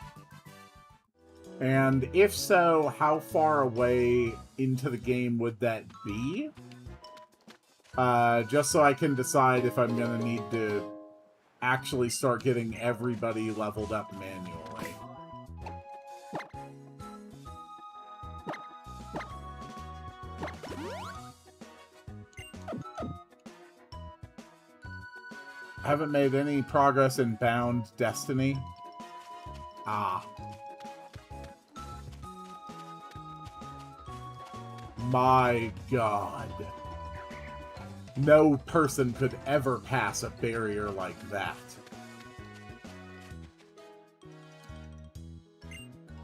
And if so, how far away into the game would that be? Just so I can decide if I'm going to need to actually start getting everybody leveled up manually. Haven't made any progress in Bound Destiny. Ah. My God. No person could ever pass a barrier like that.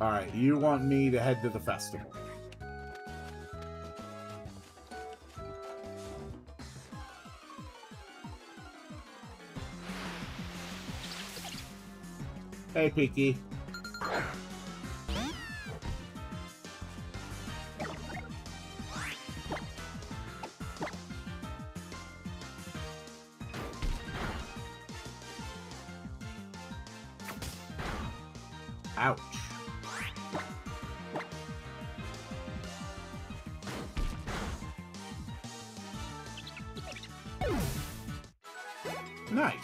Alright, you want me to head to the festival. Hey, Peaky. Ouch. Nice.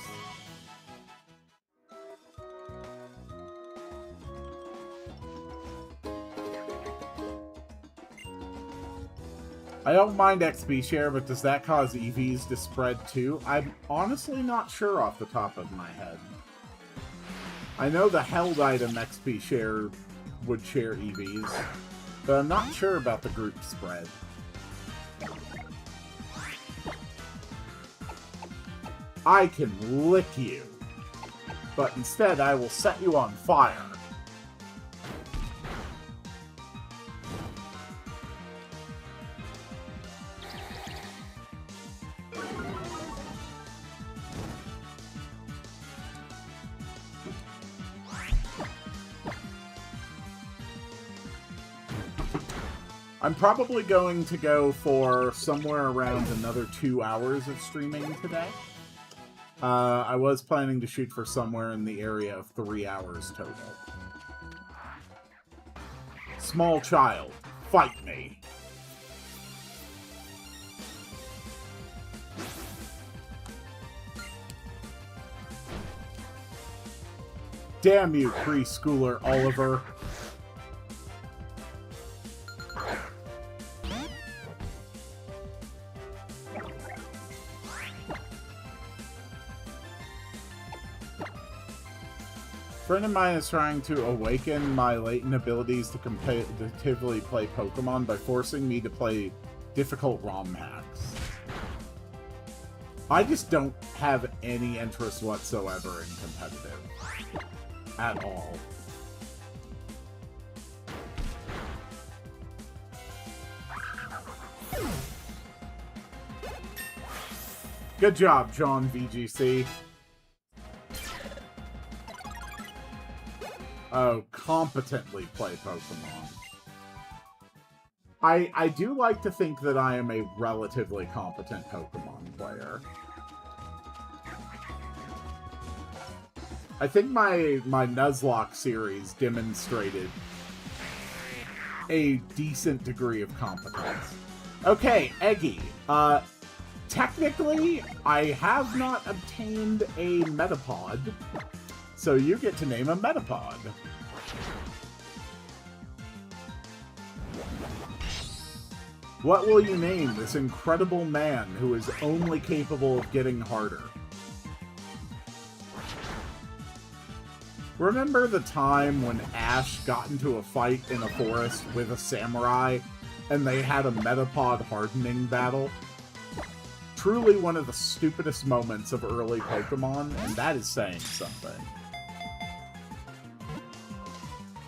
I don't mind XP share, but does that cause EVs to spread too? I'm honestly not sure off the top of my head. I know the held item XP share would share EVs, but I'm not sure about the group spread. I can lick you, but instead I will set you on fire. I'm probably going to go for somewhere around another 2 hours of streaming today. I was planning to shoot for somewhere in the area of 3 hours total. Small child, fight me. Damn you, preschooler Oliver. A friend of mine is trying to awaken my latent abilities to competitively play Pokemon by forcing me to play difficult ROM hacks. I just don't have any interest whatsoever in competitive. At all. Good job, John VGC. Oh, competently play Pokemon. I do like to think that I am a relatively competent Pokemon player. I think my Nuzlocke series demonstrated a decent degree of competence. Okay, Eggy. Technically, I have not obtained a Metapod, so you get to name a Metapod. What will you name this incredible man who is only capable of getting harder? Remember the time when Ash got into a fight in a forest with a samurai and they had a Metapod hardening battle? Truly one of the stupidest moments of early Pokemon, and that is saying something.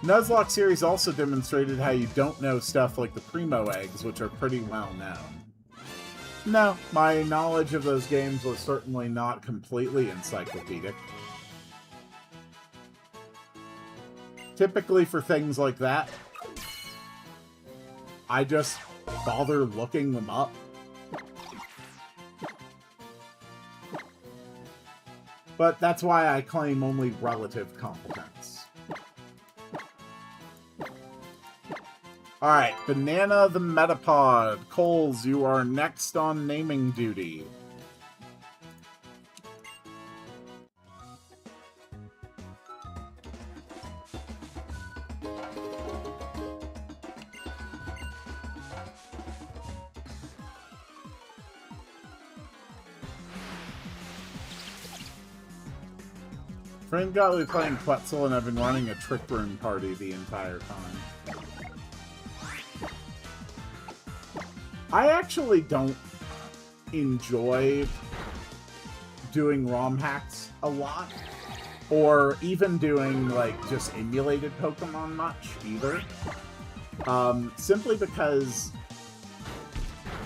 Nuzlocke series also demonstrated how you don't know stuff like the Primo eggs, which are pretty well known. No, my knowledge of those games was certainly not completely encyclopedic. Typically for things like that, I just bother looking them up. But that's why I claim only relative competence. Alright, Banana the Metapod. Coles, you are next on naming duty. Friend got me playing Quetzal, and I've been running a Trick Room party the entire time. I actually don't enjoy doing ROM hacks a lot, or even doing, like, just emulated Pokemon much, either. Simply because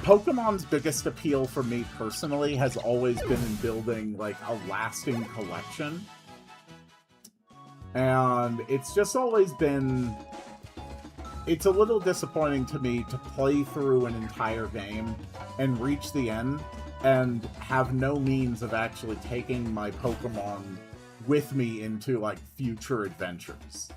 Pokemon's biggest appeal for me personally has always been in building, like, a lasting collection. And it's just always been... It's a little disappointing to me to play through an entire game and reach the end and have no means of actually taking my Pokemon with me into, like, future adventures.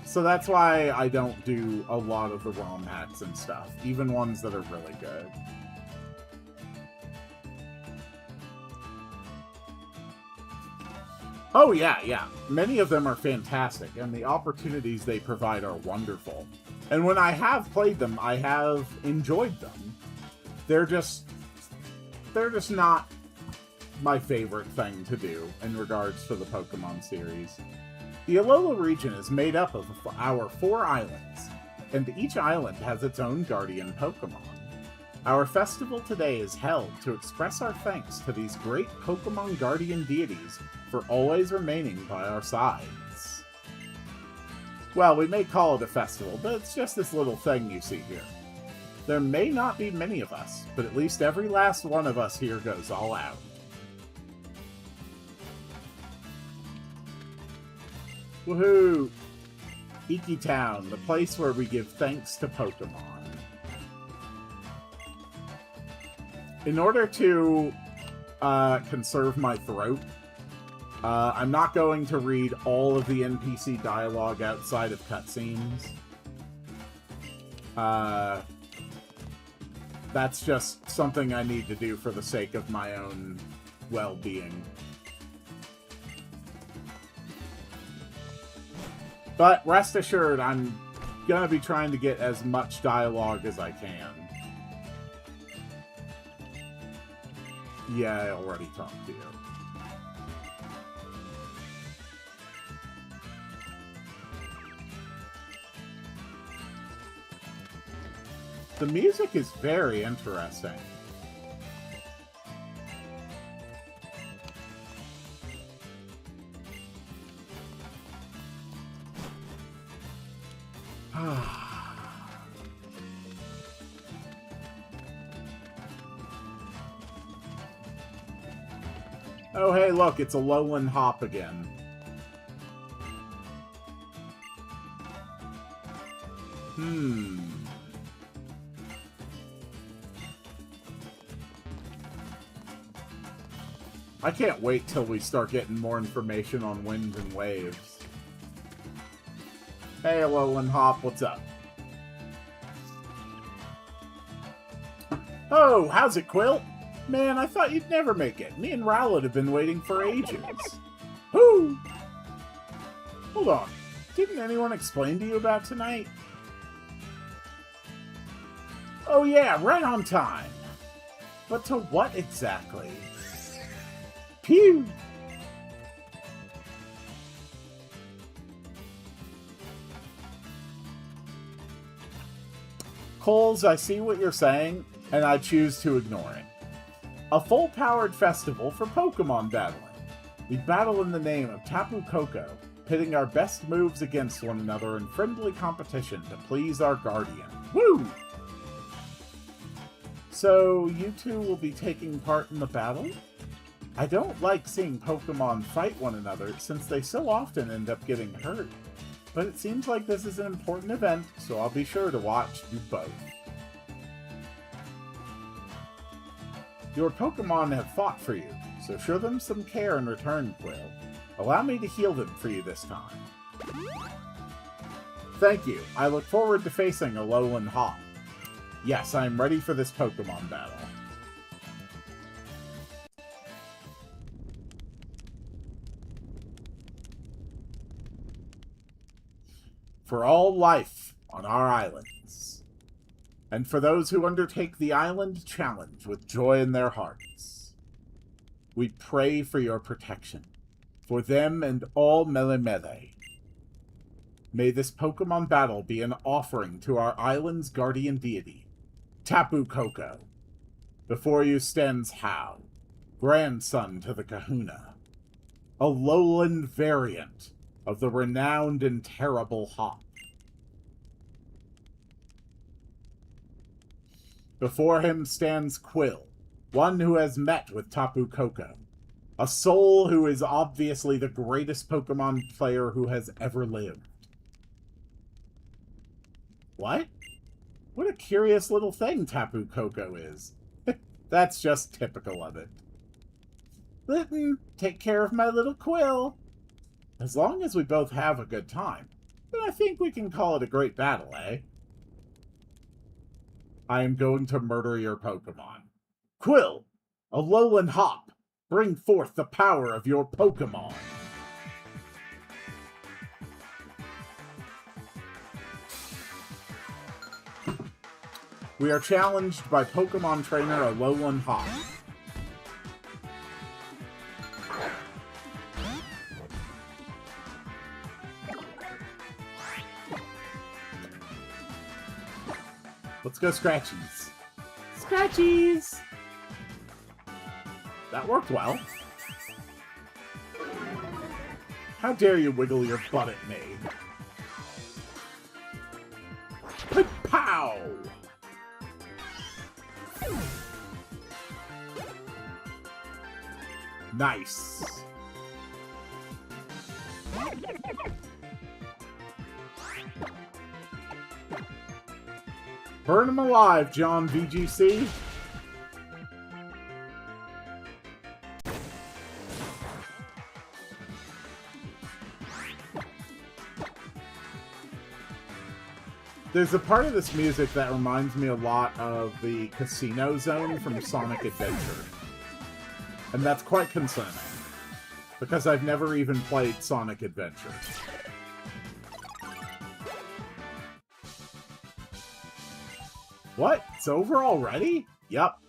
So that's why I don't do a lot of the ROM hacks and stuff, even ones that are really good. Oh, yeah. Many of them are fantastic, and the opportunities they provide are wonderful. And when I have played them, I have enjoyed them. They're just not my favorite thing to do in regards to the Pokemon series. The Alola region is made up of our 4 islands, and each island has its own guardian Pokemon. Our festival today is held to express our thanks to these great Pokemon guardian deities for always remaining by our sides. Well, we may call it a festival, but it's just this little thing you see here. There may not be many of us, but at least every last one of us here goes all out. Woohoo! Iki Town, the place where we give thanks to Pokemon. In order to conserve my throat, I'm not going to read all of the NPC dialogue outside of cutscenes. That's just something I need to do for the sake of my own well-being. But rest assured, I'm gonna be trying to get as much dialogue as I can. Yeah, I already talked to you. The music is very interesting. Oh, hey, look, it's a Alolan Hop again. I can't wait till we start getting more information on winds and waves. Hey, Alolan Hop, what's up? Oh, how's it, Quill? Man, I thought you'd never make it. Me and Rowlet have been waiting for ages. Whoo! Hold on. Didn't anyone explain to you about tonight? Oh yeah, right on time. But to what exactly? Pew! Coles, I see what you're saying, and I choose to ignore it. A full-powered festival for Pokemon battling. We battle in the name of Tapu Koko, pitting our best moves against one another in friendly competition to please our guardian. Woo! So, you two will be taking part in the battle? I don't like seeing Pokemon fight one another since they so often end up getting hurt. But it seems like this is an important event, so I'll be sure to watch you both. Your Pokemon have fought for you, so show them some care in return, Quill. Allow me to heal them for you this time. Thank you. I look forward to facing Alolan Hop. Yes, I am ready for this Pokemon battle. For all life on our islands, and for those who undertake the island challenge with joy in their hearts. we pray for your protection, for them and all Melemele. May this Pokemon battle be an offering to our island's guardian deity, Tapu Koko. Before you stands Hao, grandson to the Kahuna, a lowland variant of the renowned and terrible Hop. Before him stands Quill, one who has met with Tapu Koko, a soul who is obviously the greatest Pokemon player who has ever lived. What? What a curious little thing Tapu Koko is. That's just typical of it. Litten, take care of my little Quill. As long as we both have a good time, then I think we can call it a great battle, eh? I am going to murder your Pokemon. Quill, Alolan Hop, bring forth the power of your Pokemon. We are challenged by Pokemon trainer Alolan Hop. Let's go Scratchies. Scratchies! That worked well. How dare you wiggle your butt at me? Pow! Nice. Burn him alive, John VGC. There's a part of this music that reminds me a lot of the casino zone from Sonic Adventure. And that's quite concerning, because I've never even played Sonic Adventure. What? It's over already? Yup.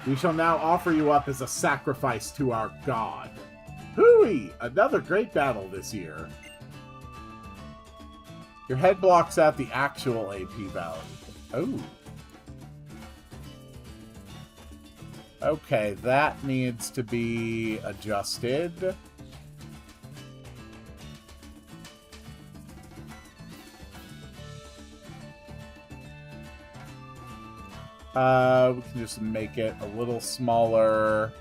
We shall now offer you up as a sacrifice to our god. Hooey! Another great battle this year. Your head blocks out the actual AP value. Oh. Okay, that needs to be adjusted. We can just make it a little smaller.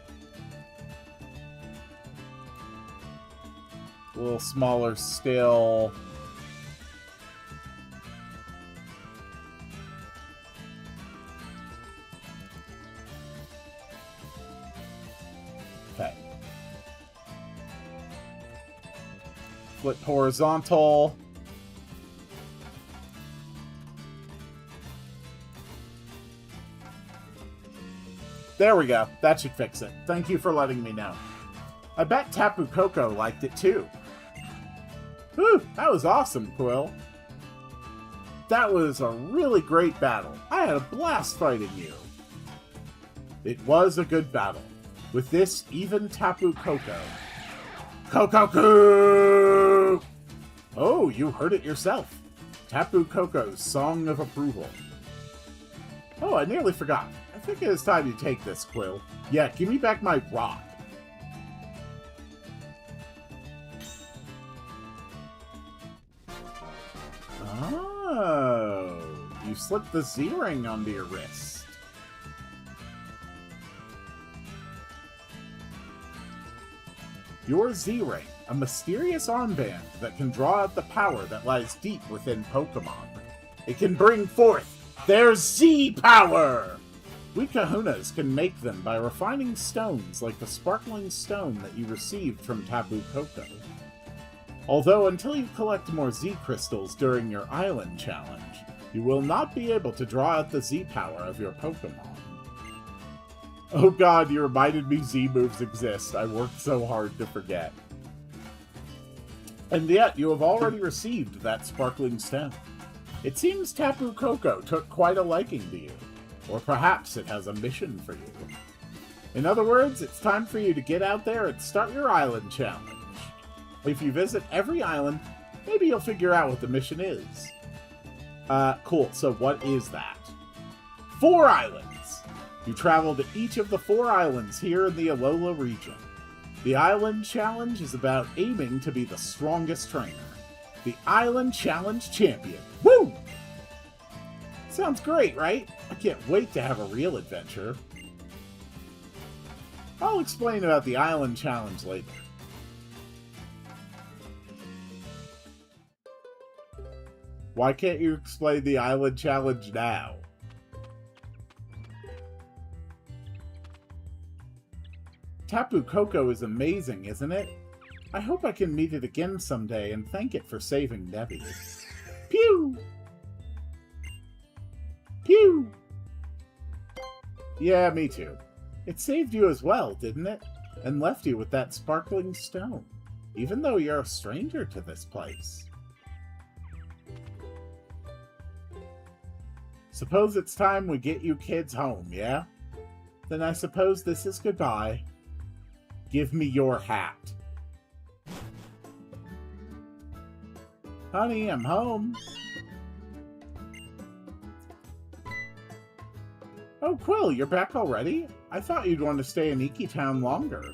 A little smaller still. Okay. Flip horizontal. There we go. That should fix it. Thank you for letting me know. I bet Tapu Koko liked it too. Whew, that was awesome, Quill. That was a really great battle. I had a blast fighting you. It was a good battle. With this, even Tapu Koko. Kokoku! Oh, you heard it yourself. Tapu Koko's Song of Approval. Oh, I nearly forgot. I think it is time you take this, Quill. Yeah, give me back my rock. Oh, you slipped the Z-ring onto your wrist. Your Z-ring, a mysterious armband that can draw out the power that lies deep within Pokemon. It can bring forth their Z-power! We Kahunas can make them by refining stones like the sparkling stone that you received from Tapu Koko. Although until you collect more Z-crystals during your island challenge, you will not be able to draw out the Z-power of your Pokemon. Oh god, you reminded me Z-moves exist. I worked so hard to forget. And yet, you have already received that sparkling stone. It seems Tapu Koko took quite a liking to you. Or perhaps it has a mission for you. In other words, it's time for you to get out there and start your island challenge. If you visit every island, maybe you'll figure out what the mission is. Cool. So what is that? 4 islands! You travel to each of the 4 islands here in the Alola region. The Island Challenge is about aiming to be the strongest trainer. The Island Challenge Champion. Woo! Sounds great, right? I can't wait to have a real adventure. I'll explain about the Island Challenge later. Why can't you explain the Island Challenge now? Tapu Koko is amazing, isn't it? I hope I can meet it again someday and thank it for saving Nebby. Pew! Pew! Yeah, me too. It saved you as well, didn't it? And left you with that sparkling stone, even though you're a stranger to this place. Suppose it's time we get you kids home, yeah? Then I suppose this is goodbye. Give me your hat. Honey, I'm home. Oh, Quill, you're back already? I thought you'd want to stay in Iki Town longer.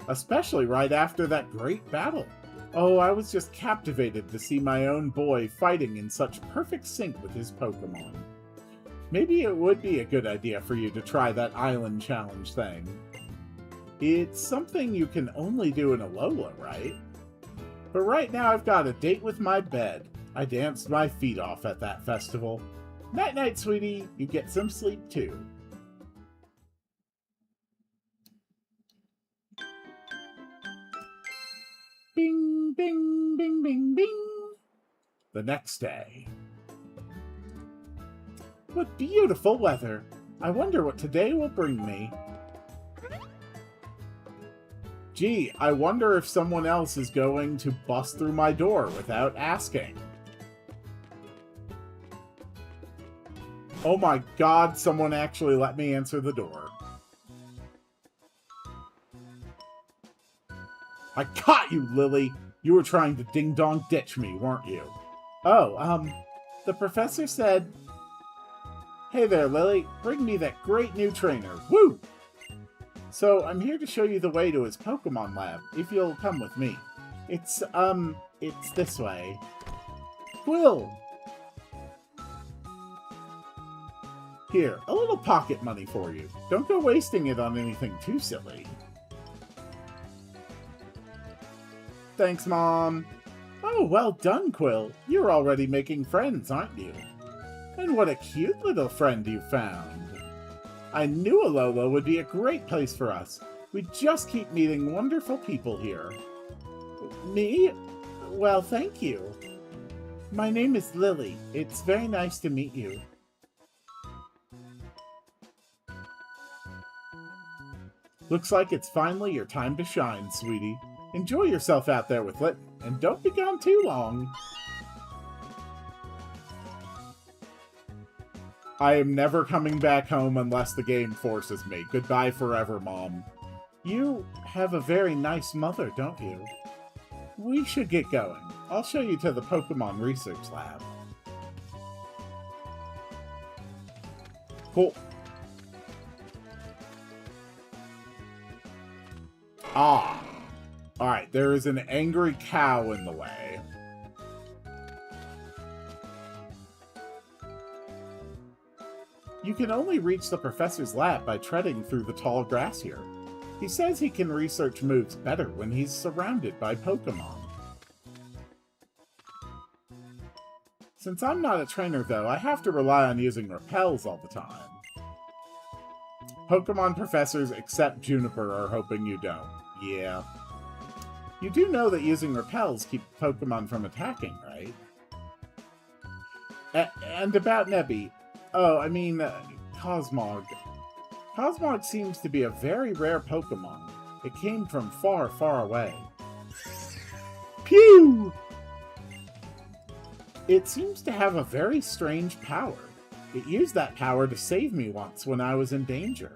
Especially right after that great battle. Oh, I was just captivated to see my own boy fighting in such perfect sync with his Pokemon. Maybe it would be a good idea for you to try that Island Challenge thing. It's something you can only do in Alola, right? But right now I've got a date with my bed. I danced my feet off at that festival. Night-night, sweetie. You get some sleep, too. Bing, bing, bing, bing, bing. The next day. What beautiful weather! I wonder what today will bring me. Gee, I wonder if someone else is going to bust through my door without asking. Oh my god, someone actually let me answer the door. I caught you, Lily! You were trying to ding-dong ditch me, weren't you? Oh, the professor said... Hey there, Lily. Bring me that great new trainer. Woo! So, I'm here to show you the way to his Pokemon lab, if you'll come with me. It's this way. Quill! Here, a little pocket money for you. Don't go wasting it on anything too silly. Thanks, Mom. Oh, well done, Quill. You're already making friends, aren't you? And what a cute little friend you found. I knew Alola would be a great place for us. We just keep meeting wonderful people here. Me? Well, thank you. My name is Lily. It's very nice to meet you. Looks like it's finally your time to shine, sweetie. Enjoy yourself out there with Lit, and don't be gone too long. I am never coming back home unless the game forces me. Goodbye forever, Mom. You have a very nice mother, don't you? We should get going. I'll show you to the Pokemon Research Lab. Cool. Ah. Alright, there is an angry cow in the way. You can only reach the professor's lab by treading through the tall grass here. He says he can research moves better when he's surrounded by Pokemon. Since I'm not a trainer, though, I have to rely on using repels all the time. Pokemon professors except Juniper are hoping you don't. Yeah. You do know that using repels keeps Pokemon from attacking, right? And about Nebby. Oh, I mean, Cosmog. Cosmog seems to be a very rare Pokemon. It came from far, far away. Pew! It seems to have a very strange power. It used that power to save me once when I was in danger.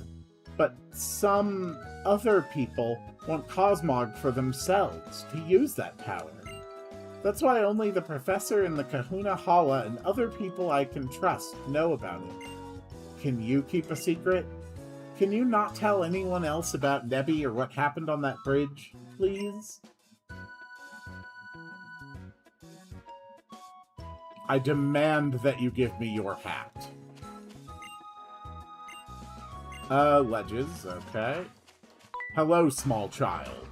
But some other people want Cosmog for themselves to use that power. That's why only the professor and the Kahuna Hala and other people I can trust know about it. Can you keep a secret? Can you not tell anyone else about Nebby or what happened on that bridge, please? I demand that you give me your hat. Ledges, okay. Hello, small child.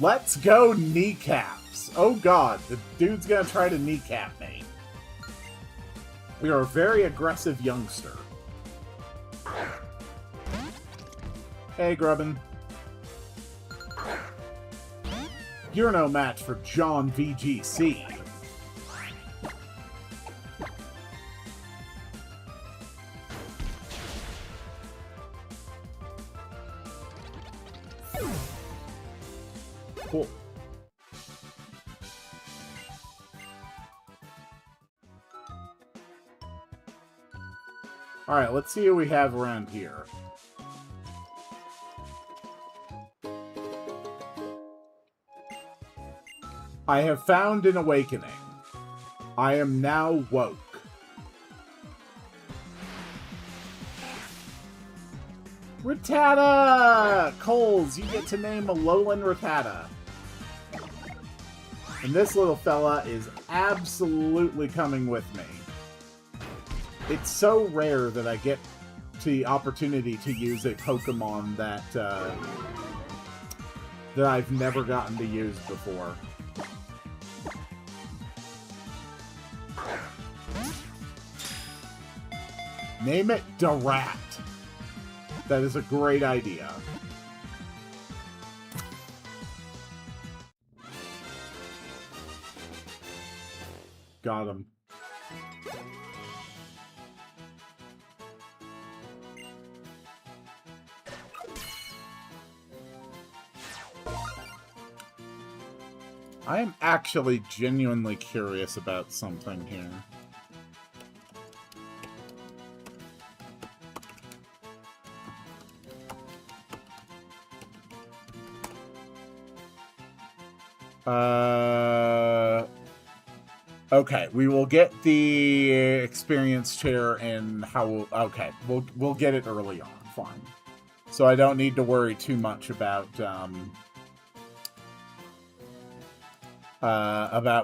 Let's go kneecaps. Oh god, the dude's gonna try to kneecap me. You're a very aggressive youngster. Hey, Grubbin. You're no match for John VGC. Cool. Alright, let's see what we have around here. I have found an awakening. I am now woke. Rattata! Coles, you get to name Alolan Rattata. And this little fella is absolutely coming with me. It's so rare that I get the opportunity to use a Pokemon that that I've never gotten to use before. Name it Darat. That is a great idea. Got him. I am actually genuinely curious about something here. Okay, we will get the experience chair and how okay, we'll get it early on, fine. So I don't need to worry too much about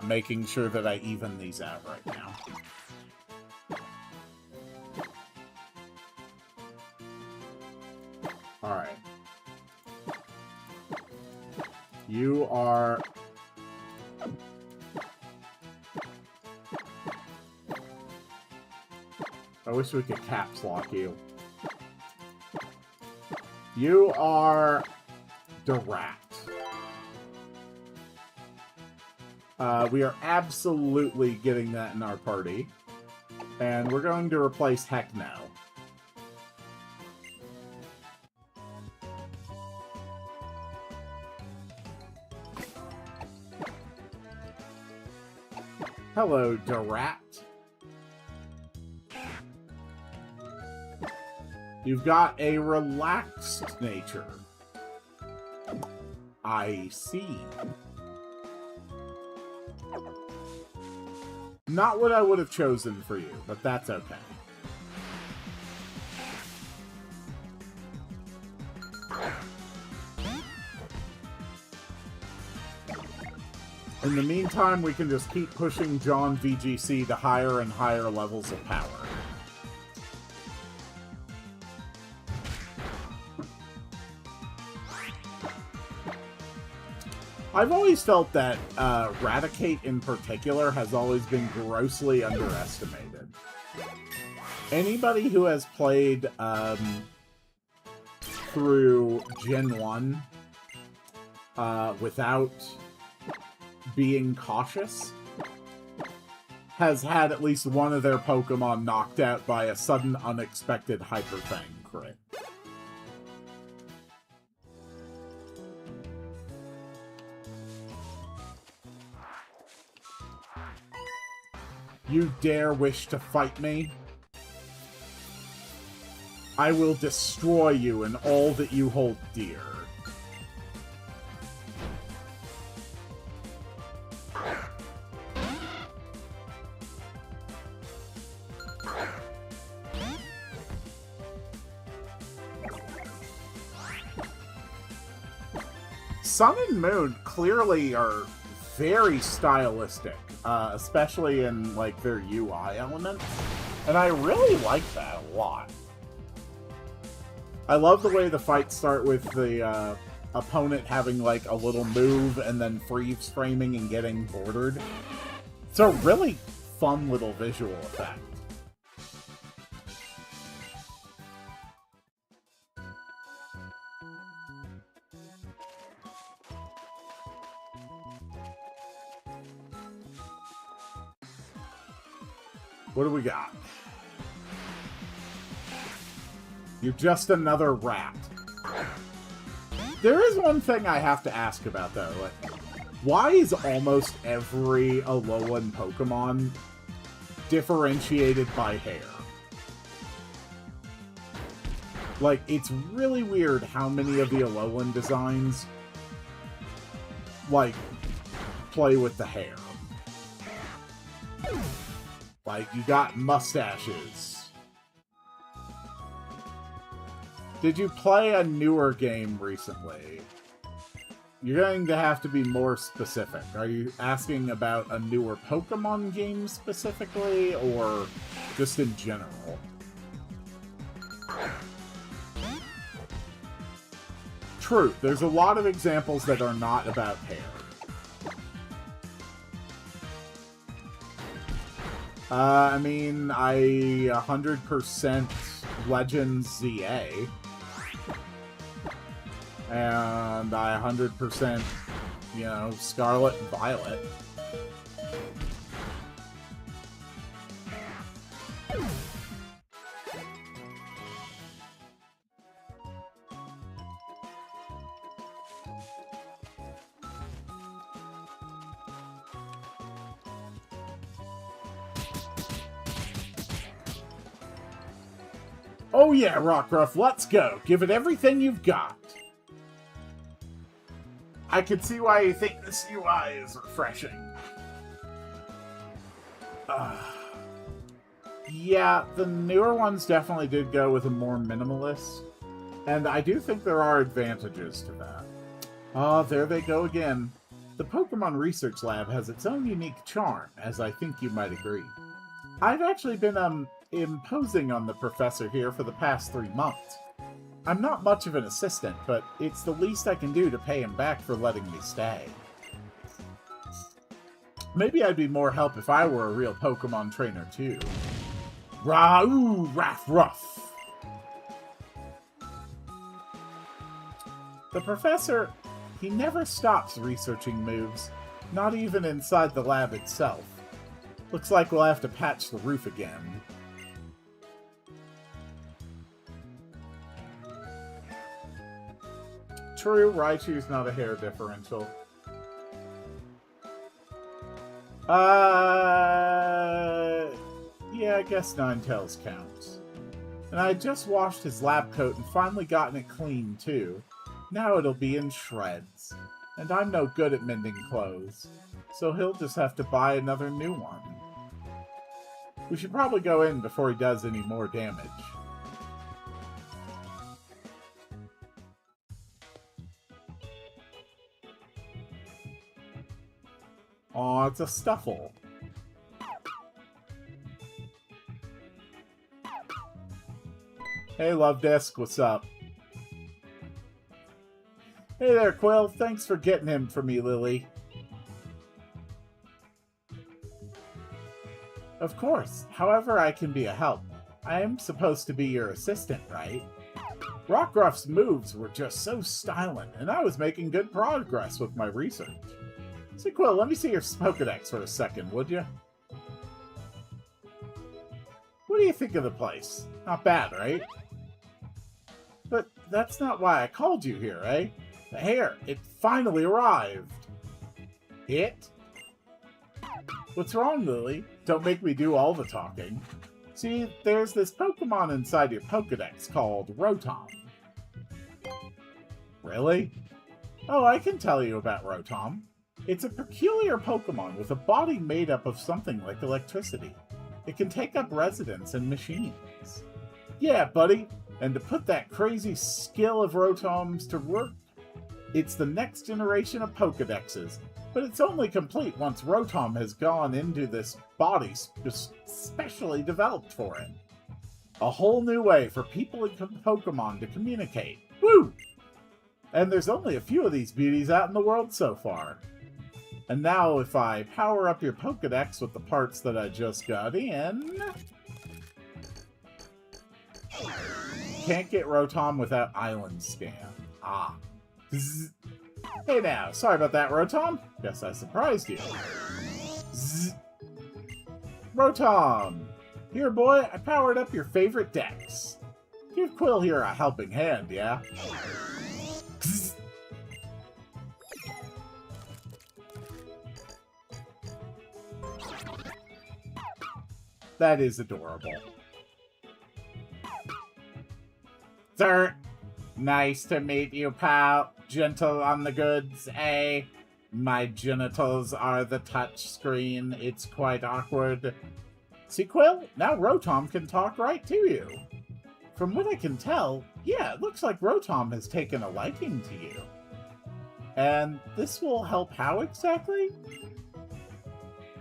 making sure that I even these out right now. Alright. You are... I wish we could caps lock you. You are... Darat. We are absolutely getting that in our party. And we're going to replace Heckno. Hello, Darat. You've got a relaxed nature. I see. Not what I would have chosen for you, but that's okay. In the meantime, we can just keep pushing John VGC to higher and higher levels of power. I've always felt that Raticate in particular has always been grossly underestimated. Anybody who has played through Gen 1 without being cautious has had at least one of their Pokemon knocked out by a sudden unexpected Hyper Fang crit. You dare wish to fight me? I will destroy you and all that you hold dear. Sun and Moon clearly are very stylistic, especially in like their UI elements, and I really like that a lot. I love the way the fights start with the opponent having like a little move and then freeze framing and getting bordered. It's a really fun little visual effect. What do we got? You're just another rat. There is one thing I have to ask about, though. Like, why is almost every Alolan Pokemon differentiated by hair? Like, it's really weird how many of the Alolan designs, like, play with the hair. Like, you got mustaches. Did you play a newer game recently? You're going to have to be more specific. Are you asking about a newer Pokemon game specifically, or just in general? True, there's a lot of examples that are not about hair. I mean, I 100% Legends ZA. And I 100%, you know, Scarlet and Violet. Oh yeah, Rockruff, let's go. Give it everything you've got. I can see why you think this UI is refreshing. Yeah, the newer ones definitely did go with a more minimalist. And I do think there are advantages to that. Ah, there they go again. The Pokemon Research Lab has its own unique charm, as I think you might agree. I've actually been, imposing on the professor here for the past 3 months. I'm not much of an assistant, but it's the least I can do to pay him back for letting me stay. Maybe I'd be more help if I were a real Pokemon trainer, too. Rah-oo, raff-ruff! The professor, he never stops researching moves, not even inside the lab itself. Looks like we'll have to patch the roof again. True, Raichu's not a hair differential. Yeah, I guess Ninetales counts. And I just washed his lab coat and finally gotten it clean, too. Now it'll be in shreds. And I'm no good at mending clothes, so he'll just have to buy another new one. We should probably go in before he does any more damage. Aw, it's a Stuffle. Hey, Love Disc, what's up? Hey there, Quill. Thanks for getting him for me, Lily. Of course. However I can be a help. I am supposed to be your assistant, right? Rockruff's moves were just so styling, and I was making good progress with my research. Say, Quill, let me see your Pokedex for a second, would you? What do you think of the place? Not bad, right? But that's not why I called you here, eh? The hair, it finally arrived. It? What's wrong, Lily? don't make me do all the talking. See, there's this Pokemon inside your Pokedex called Rotom. Really? Oh, I can tell you about Rotom. It's a peculiar Pokemon with a body made up of something like electricity. It can take up residence in machines. Yeah, buddy, and to put that crazy skill of Rotom's to work, it's the next generation of Pokedexes, but it's only complete once Rotom has gone into this body specially developed for it. A whole new way for people and Pokemon to communicate. Woo! And there's only a few of these beauties out in the world so far. And now if I power up your Pokedex with the parts that I just got in... Can't get Rotom without Island Scan. Ah. Zzz. Hey now, sorry about that, Rotom. Guess I surprised you. Zzz. Rotom! Here, boy, I powered up your favorite dex. Give Quill here a helping hand, yeah? Zzz. That is adorable. Sir, nice to meet you, pal. Gentle on the goods, eh? My genitals are the touch screen. It's quite awkward. See, Quill? Now Rotom can talk right to you. From what I can tell, yeah, it looks like Rotom has taken a liking to you. And this will help how exactly?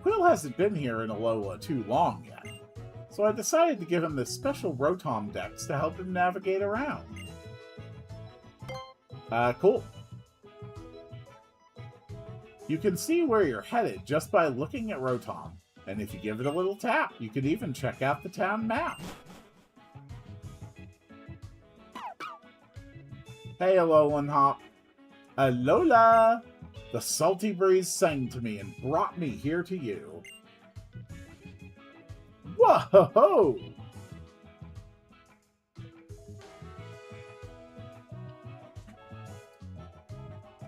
Quill hasn't been here in Alola too long yet, so I decided to give him this special Rotom Dex to help him navigate around. Cool. You can see where you're headed just by looking at Rotom, and if you give it a little tap, you can even check out the town map. Hey, Alolan Hop. Alola! The salty breeze sang to me and brought me here to you. Whoa!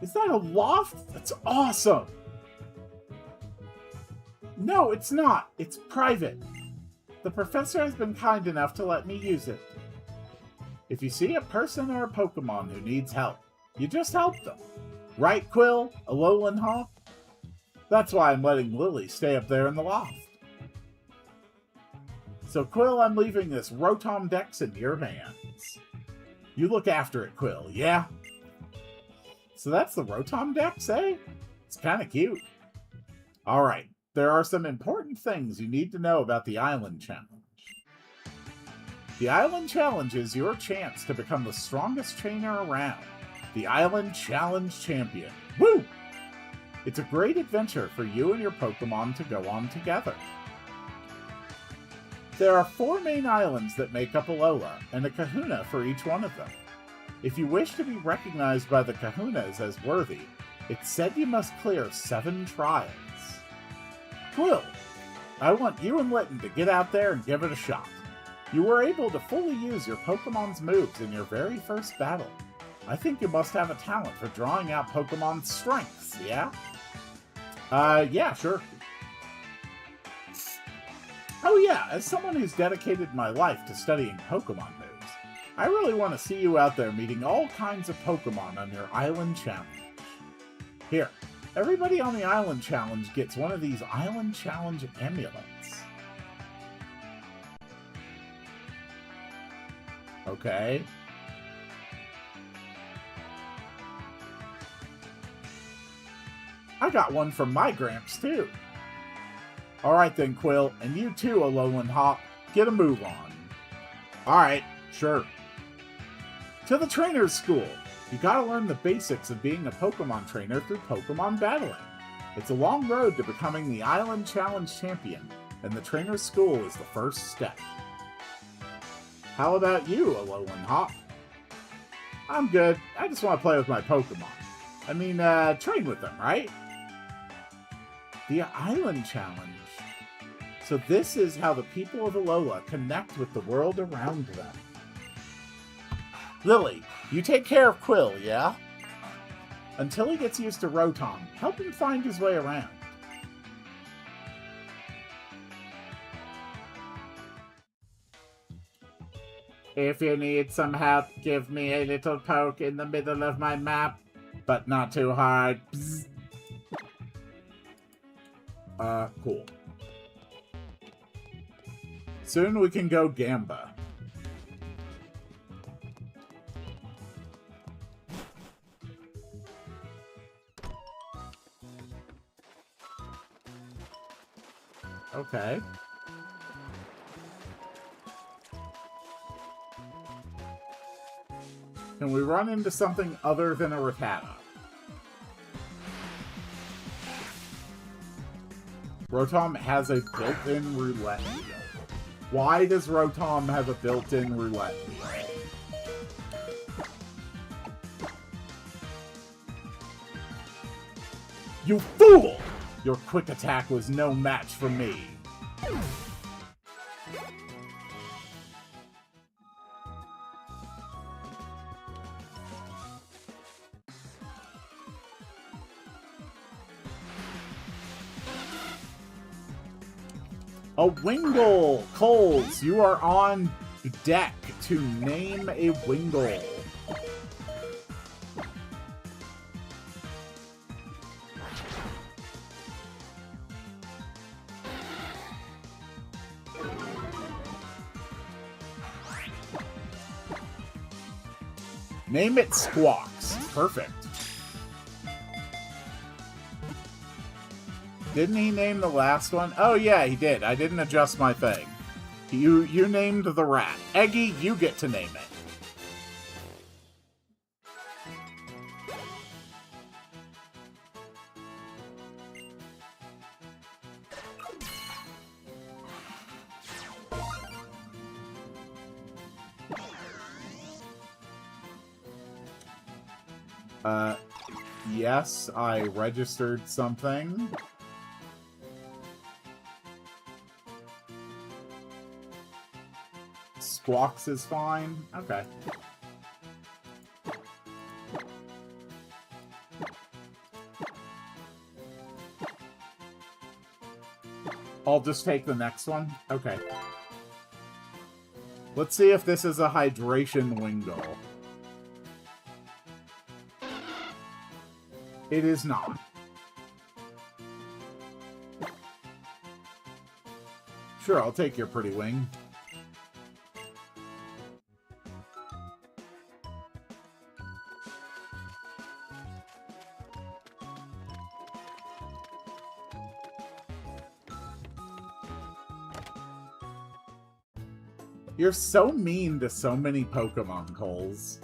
Is that a loft? That's awesome! No, it's not. It's private. The professor has been kind enough to let me use it. If you see a person or a Pokemon who needs help, you just help them. Right, Quill? Alolan Hop? That's why I'm letting Lily stay up there in the loft. So, Quill, I'm leaving this Rotom Dex in your hands. You look after it, Quill, yeah? So that's the Rotom Dex, eh? It's kind of cute. Alright, there are some important things you need to know about the Island Challenge. The Island Challenge is your chance to become the strongest trainer around. The Island Challenge Champion. Woo! It's a great adventure for you and your Pokemon to go on together. There are 4 main islands that make up Alola, and a kahuna for each one of them. If you wish to be recognized by the kahunas as worthy, it's said you must clear 7 trials. Quill, I want you and Litten to get out there and give it a shot. You were able to fully use your Pokemon's moves in your very first battle. I think you must have a talent for drawing out Pokemon's strengths, yeah? Yeah, sure. Oh yeah, as someone who's dedicated my life to studying Pokemon moves, I really want to see you out there meeting all kinds of Pokemon on your Island Challenge. Here, everybody on the Island Challenge gets one of these Island Challenge amulets. Okay. I got one from my Gramps, too. Alright then, Quill, and you too, Alolan Hop. Get a move on. Alright, sure. To the trainer's school. You gotta learn the basics of being a Pokemon trainer through Pokemon battling. It's a long road to becoming the Island Challenge champion, and the trainer's school is the first step. How about you, Alolan Hop? I'm good. I just want to play with my Pokemon. I mean, train with them, right? The Island Challenge. So this is how the people of Alola connect with the world around them. Lily, you take care of Quill, yeah? Until he gets used to Rotom, help him find his way around. If you need some help, give me a little poke in the middle of my map, but not too hard. Bzz. Cool. Soon we can go Gamba. Okay. Can we run into something other than a Rattata? Rotom has a built-in roulette wheel. Why does Rotom have a built-in roulette wheel? You fool! Your quick attack was no match for me. A Wingull! Coles, you are on deck to name a Wingull. Name it Squawks. Perfect. Didn't he name the last one? Oh yeah, he did. I didn't adjust my thing. You named the rat. Eggy, you get to name it. Yes, I registered something. Squawks is fine. Okay. I'll just take the next one. Okay. Let's see if this is a hydration Wingull. It is not. Sure, I'll take your pretty wing. You're so mean to so many Pokemon, Coles.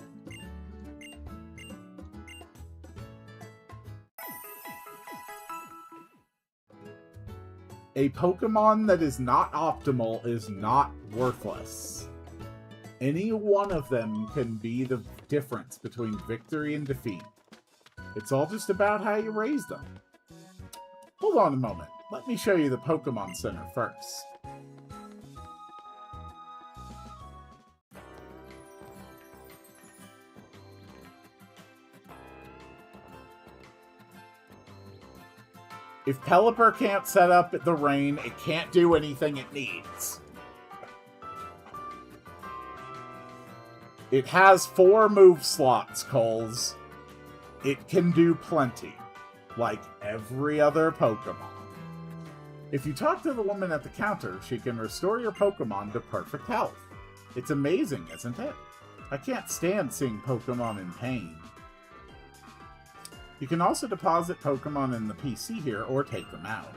A Pokemon that is not optimal is not worthless. Any one of them can be the difference between victory and defeat. It's all just about how you raise them. Hold on a moment. Let me show you the Pokemon Center first. If Pelipper can't set up the rain, it can't do anything it needs. It has 4 move slots, Coles. It can do plenty, like every other Pokemon. If you talk to the woman at the counter, she can restore your Pokemon to perfect health. It's amazing, isn't it? I can't stand seeing Pokemon in pain. You can also deposit Pokemon in the PC here, or take them out.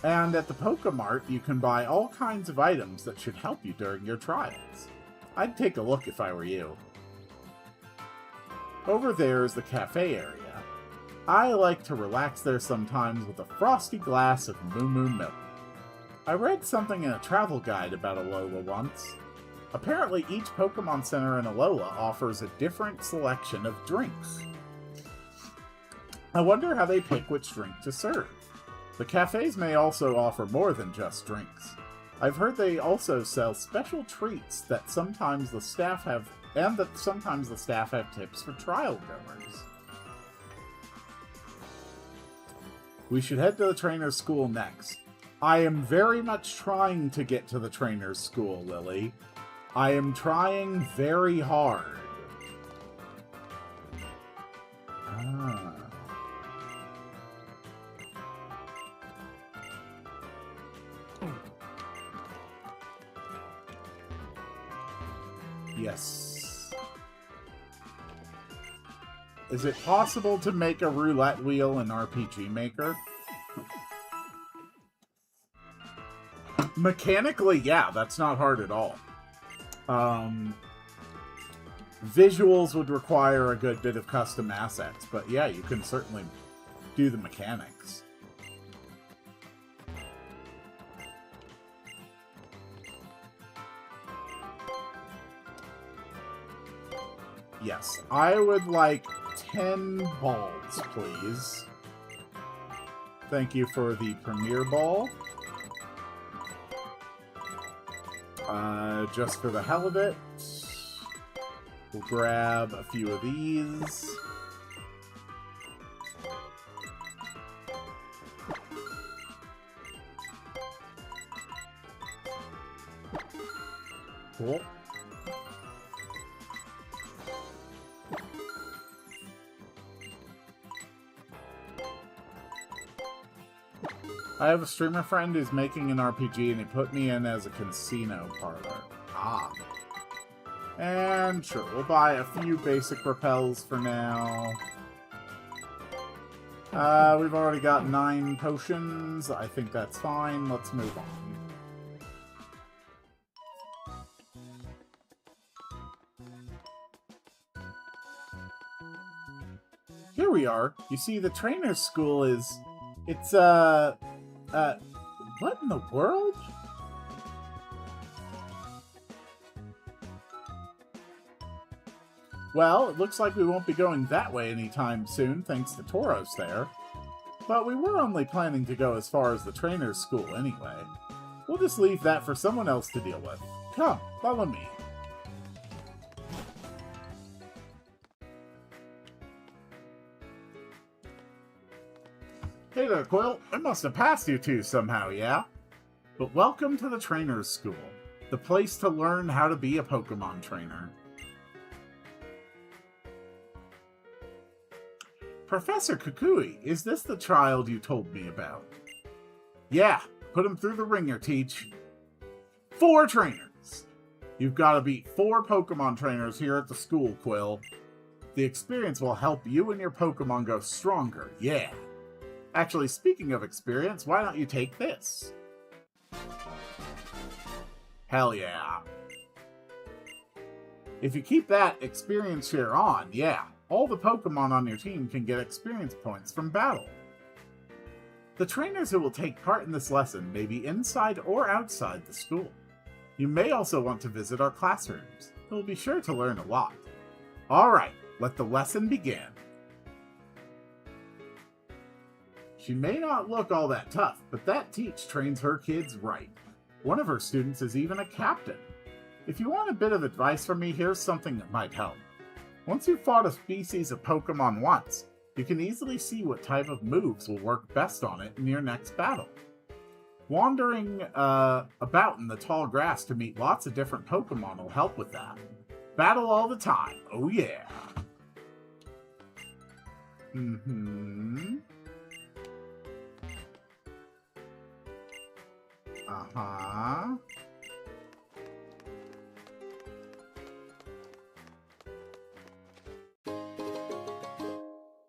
And at the Pokemart, you can buy all kinds of items that should help you during your trials. I'd take a look if I were you. Over there is the cafe area. I like to relax there sometimes with a frosty glass of Moo Moo milk. I read something in a travel guide about Alola once. Apparently, each Pokemon Center in Alola offers a different selection of drinks. I wonder how they pick which drink to serve. The cafes may also offer more than just drinks. I've heard they also sell special treats that sometimes the staff have, and that sometimes the staff have tips for trial goers. We should head to the trainer's school next. I am very much trying to get to the trainer's school, Lily. I am trying very hard. Ah. Yes. Is it possible to make a roulette wheel in RPG Maker? Mechanically, yeah, that's not hard at all. Visuals would require a good bit of custom assets, but yeah, you can certainly do the mechanics. Yes, I would like 10 balls, please. Thank you for the premier ball. Just for the hell of it, we'll grab a few of these. Cool. I have a streamer friend who's making an RPG, and he put me in as a casino parlor. Ah. And sure, we'll buy a few basic repels for now. We've already got 9 potions. I think that's fine. Let's move on. Here we are. You see, the trainer's school is... It's, what in the world? Well, it looks like we won't be going that way anytime soon, thanks to Tauros there. But we were only planning to go as far as the trainer's school anyway. We'll just leave that for someone else to deal with. Come, follow me. Hey there, Quill. I must have passed you two somehow, yeah? But welcome to the trainer's school, the place to learn how to be a Pokemon trainer. Professor Kukui, is this the child you told me about? Yeah, put him through the ringer, Teach. 4 trainers! You've got to beat 4 Pokemon trainers here at the school, Quill. The experience will help you and your Pokemon go stronger, yeah. Actually, speaking of experience, why don't you take this? Hell yeah. If you keep that experience share on, yeah, all the Pokemon on your team can get experience points from battle. The trainers who will take part in this lesson may be inside or outside the school. You may also want to visit our classrooms. You'll be sure to learn a lot. Alright, let the lesson begin. She may not look all that tough, but that Teach trains her kids right. One of her students is even a captain. If you want a bit of advice from me, here's something that might help. Once you've fought a species of Pokemon once, you can easily see what type of moves will work best on it in your next battle. Wandering about in the tall grass to meet lots of different Pokemon will help with that. Battle all the time, oh yeah! Uh-huh.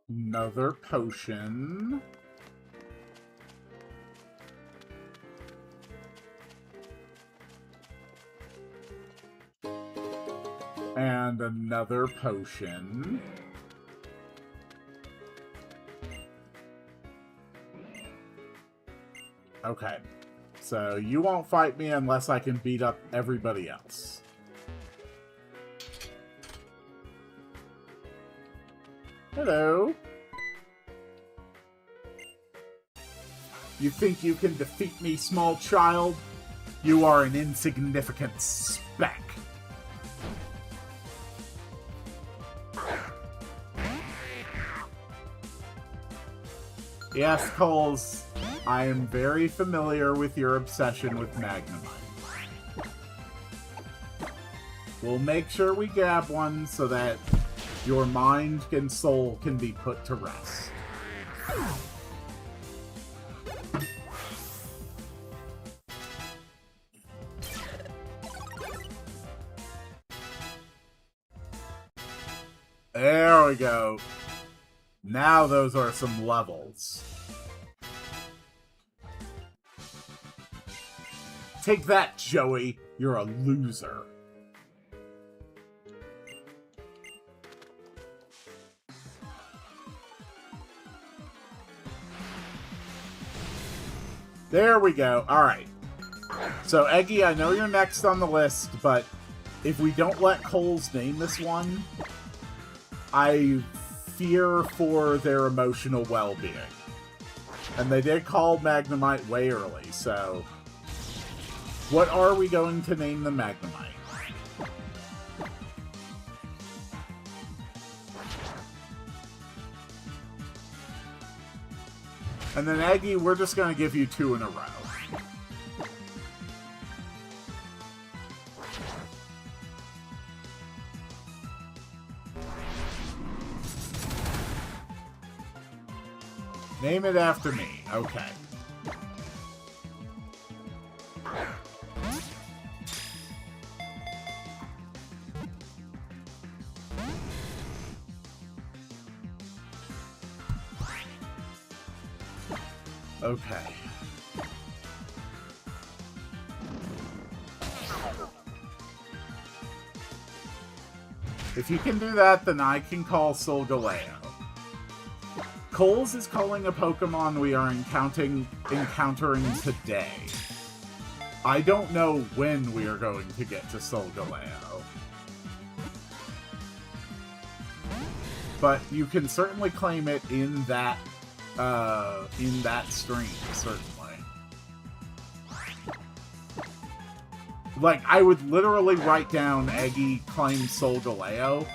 Another potion. And another potion. Okay. So you won't fight me unless I can beat up everybody else. Hello. You think you can defeat me, small child? You are an insignificant speck. Yes, Coles. I am very familiar with your obsession with Magnemite. We'll make sure we grab one so that your mind and soul can be put to rest. There we go. Now those are some levels. Take that, Joey. You're a loser. There we go. Alright. So, Eggy, I know you're next on the list, but if we don't let Coles name this one, I fear for their emotional well-being. And they did call Magnemite way early, so... What are we going to name the Magnemite? And then, Eggy, we're just going to give you 2 in a row. Name it after me. Okay. Okay. If you can do that, then I can call Solgaleo. Coles is calling a Pokemon we are encountering today. I don't know when we are going to get to Solgaleo. But you can certainly claim it in that stream, certainly. Like, I would literally write down Eggy claims Solgaleo.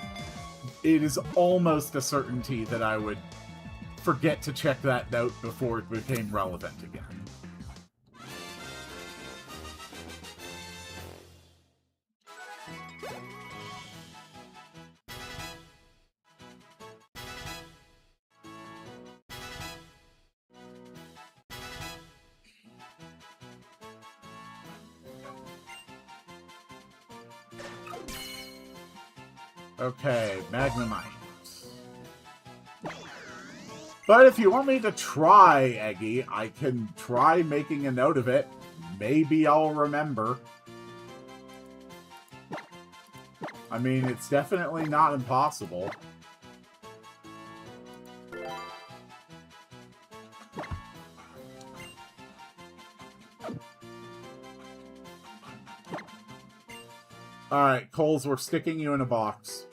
It is almost a certainty that I would forget to check that note before it became relevant again. Okay, Magnemite. But if you want me to try, Eggy, I can try making a note of it. Maybe I'll remember. I mean, it's definitely not impossible. Alright, Coles, we're sticking you in a box.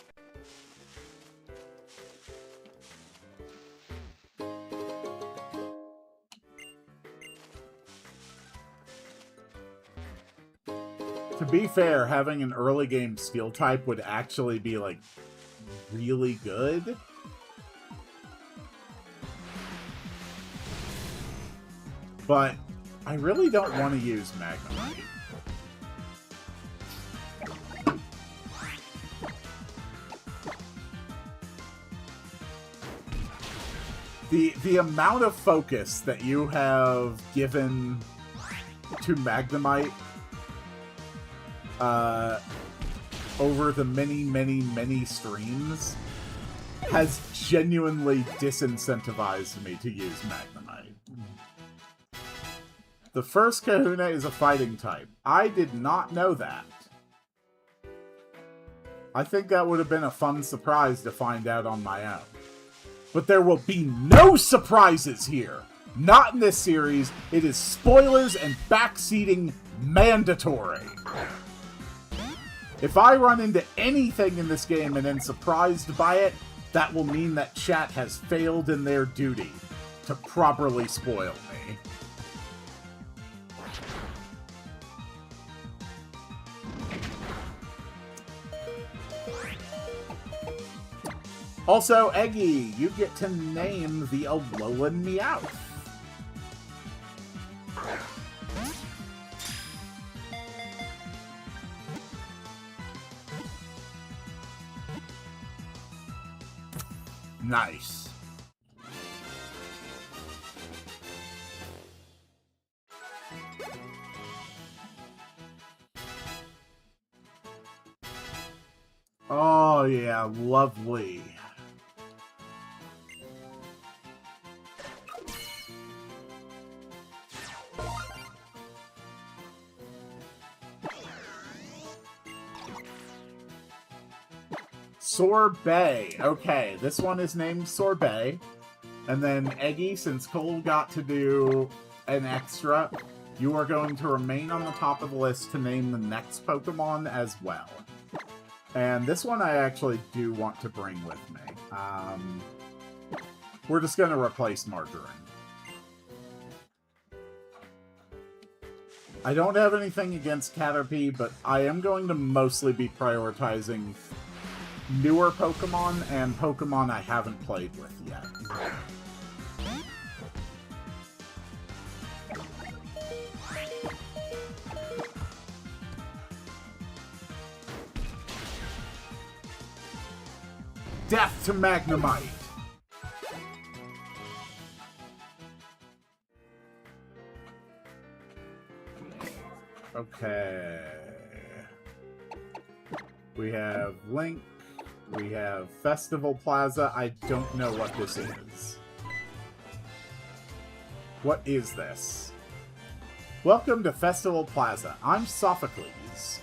To be fair, having an early game Steel type would actually be, like, really good. But I really don't want to use Magnemite. The amount of focus that you have given to Magnemite over the many streams has genuinely disincentivized me to use Magnemite. The first Kahuna is a fighting type. I did not know that. I think that would have been a fun surprise to find out on my own. But there will be no surprises here! Not in this series. It is spoilers and backseating mandatory. If I run into anything in this game and am surprised by it, that will mean that chat has failed in their duty to properly spoil me. Also, Eggy, you get to name the Alolan Meowth. Nice. Oh, yeah, lovely. Sorbet. Okay, this one is named Sorbet. And then Eggy, since Cole got to do an extra, you are going to remain on the top of the list to name the next Pokemon as well. And this one I actually do want to bring with me. We're just going to replace Margarine. I don't have anything against Caterpie, but I am going to mostly be prioritizing newer Pokemon and Pokemon I haven't played with yet. Death to Magnemite! Okay. We have Link. We have Festival Plaza. I don't know what this is. What is this? Welcome to Festival Plaza. I'm Sophocles.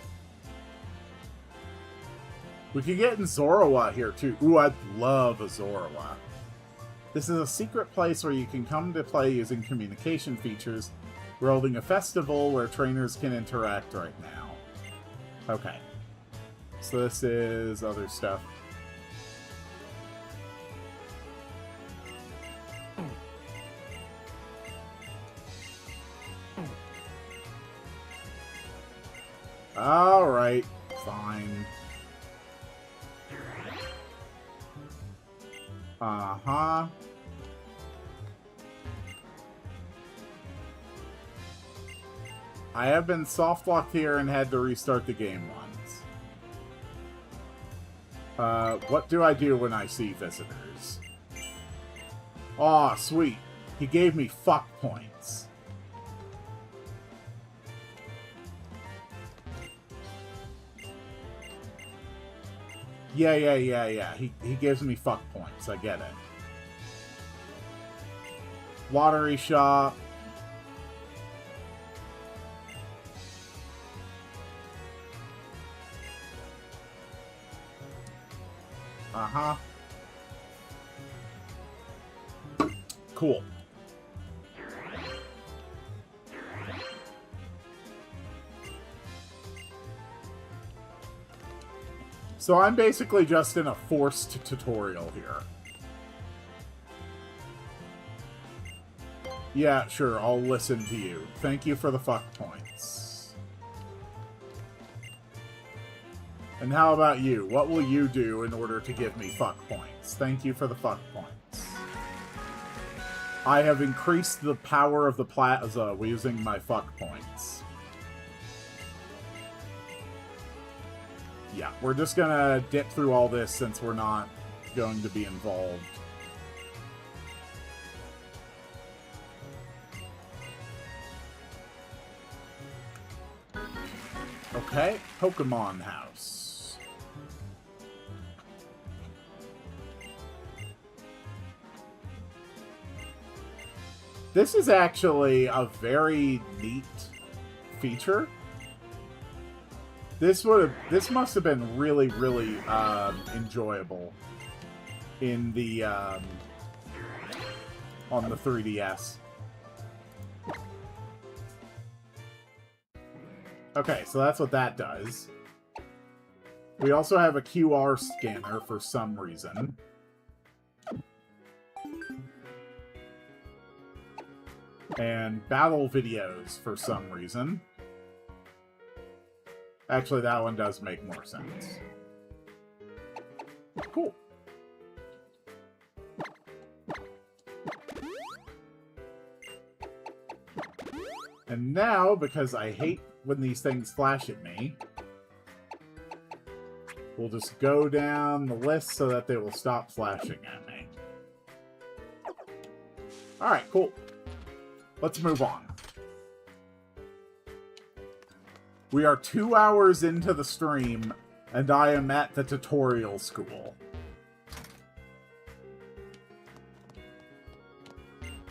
We can get in Zorua here, too. Ooh, I'd love a Zorua. This is a secret place where you can come to play using communication features. We're holding a festival where trainers can interact right now. Okay. So this is other stuff. Alright, fine. Uh-huh. I have been soft-locked here and had to restart the game once. What do I do when I see visitors? Aw, sweet. He gave me fuck points. Yeah. He gives me fuck points. I get it. Lottery shop. Uh-huh. Cool. So I'm basically just in a forced tutorial here. Yeah, sure, I'll listen to you. Thank you for the fuck points. And how about you? What will you do in order to give me fuck points? Thank you for the fuck points. I have increased the power of the plaza using my fuck points. Yeah, we're just gonna dip through all this since we're not going to be involved. Okay, Pokemon House. This is actually a very neat feature. This must have been really, really enjoyable in the on the 3DS. Okay, so that's what that does. We also have a QR scanner for some reason. And battle videos for some reason. Actually, that one does make more sense. Cool. And now, because I hate when these things flash at me, we'll just go down the list so that they will stop flashing at me. Alright, cool. Let's move on. We are 2 hours into the stream, and I am at the tutorial school.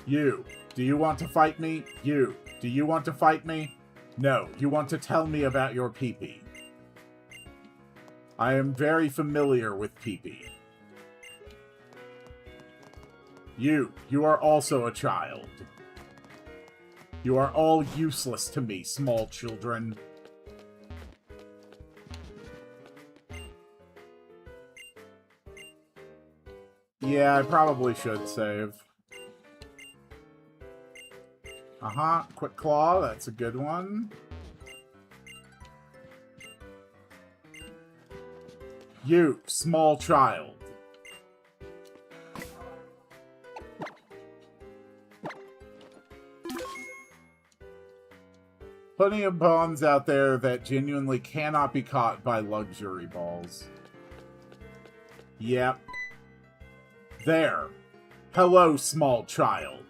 You, do you want to fight me? You, do you want to fight me? No, you want to tell me about your pee-pee. I am very familiar with pee-pee. You are also a child. You are all useless to me, small children. Yeah, I probably should save. Quick Claw, that's a good one. You, small child. Plenty of pawns out there that genuinely cannot be caught by luxury balls. Yep. There. Hello, small child.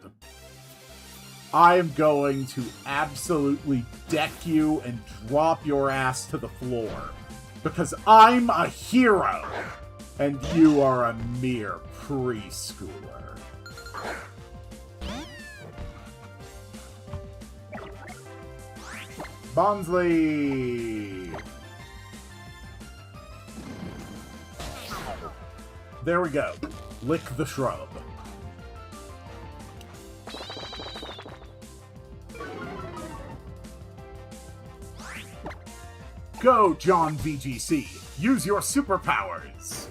I am going to absolutely deck you and drop your ass to the floor. Because I'm a hero! And you are a mere preschooler. Bonsley! There we go. Lick the shrub. Go, John VGC! Use your superpowers!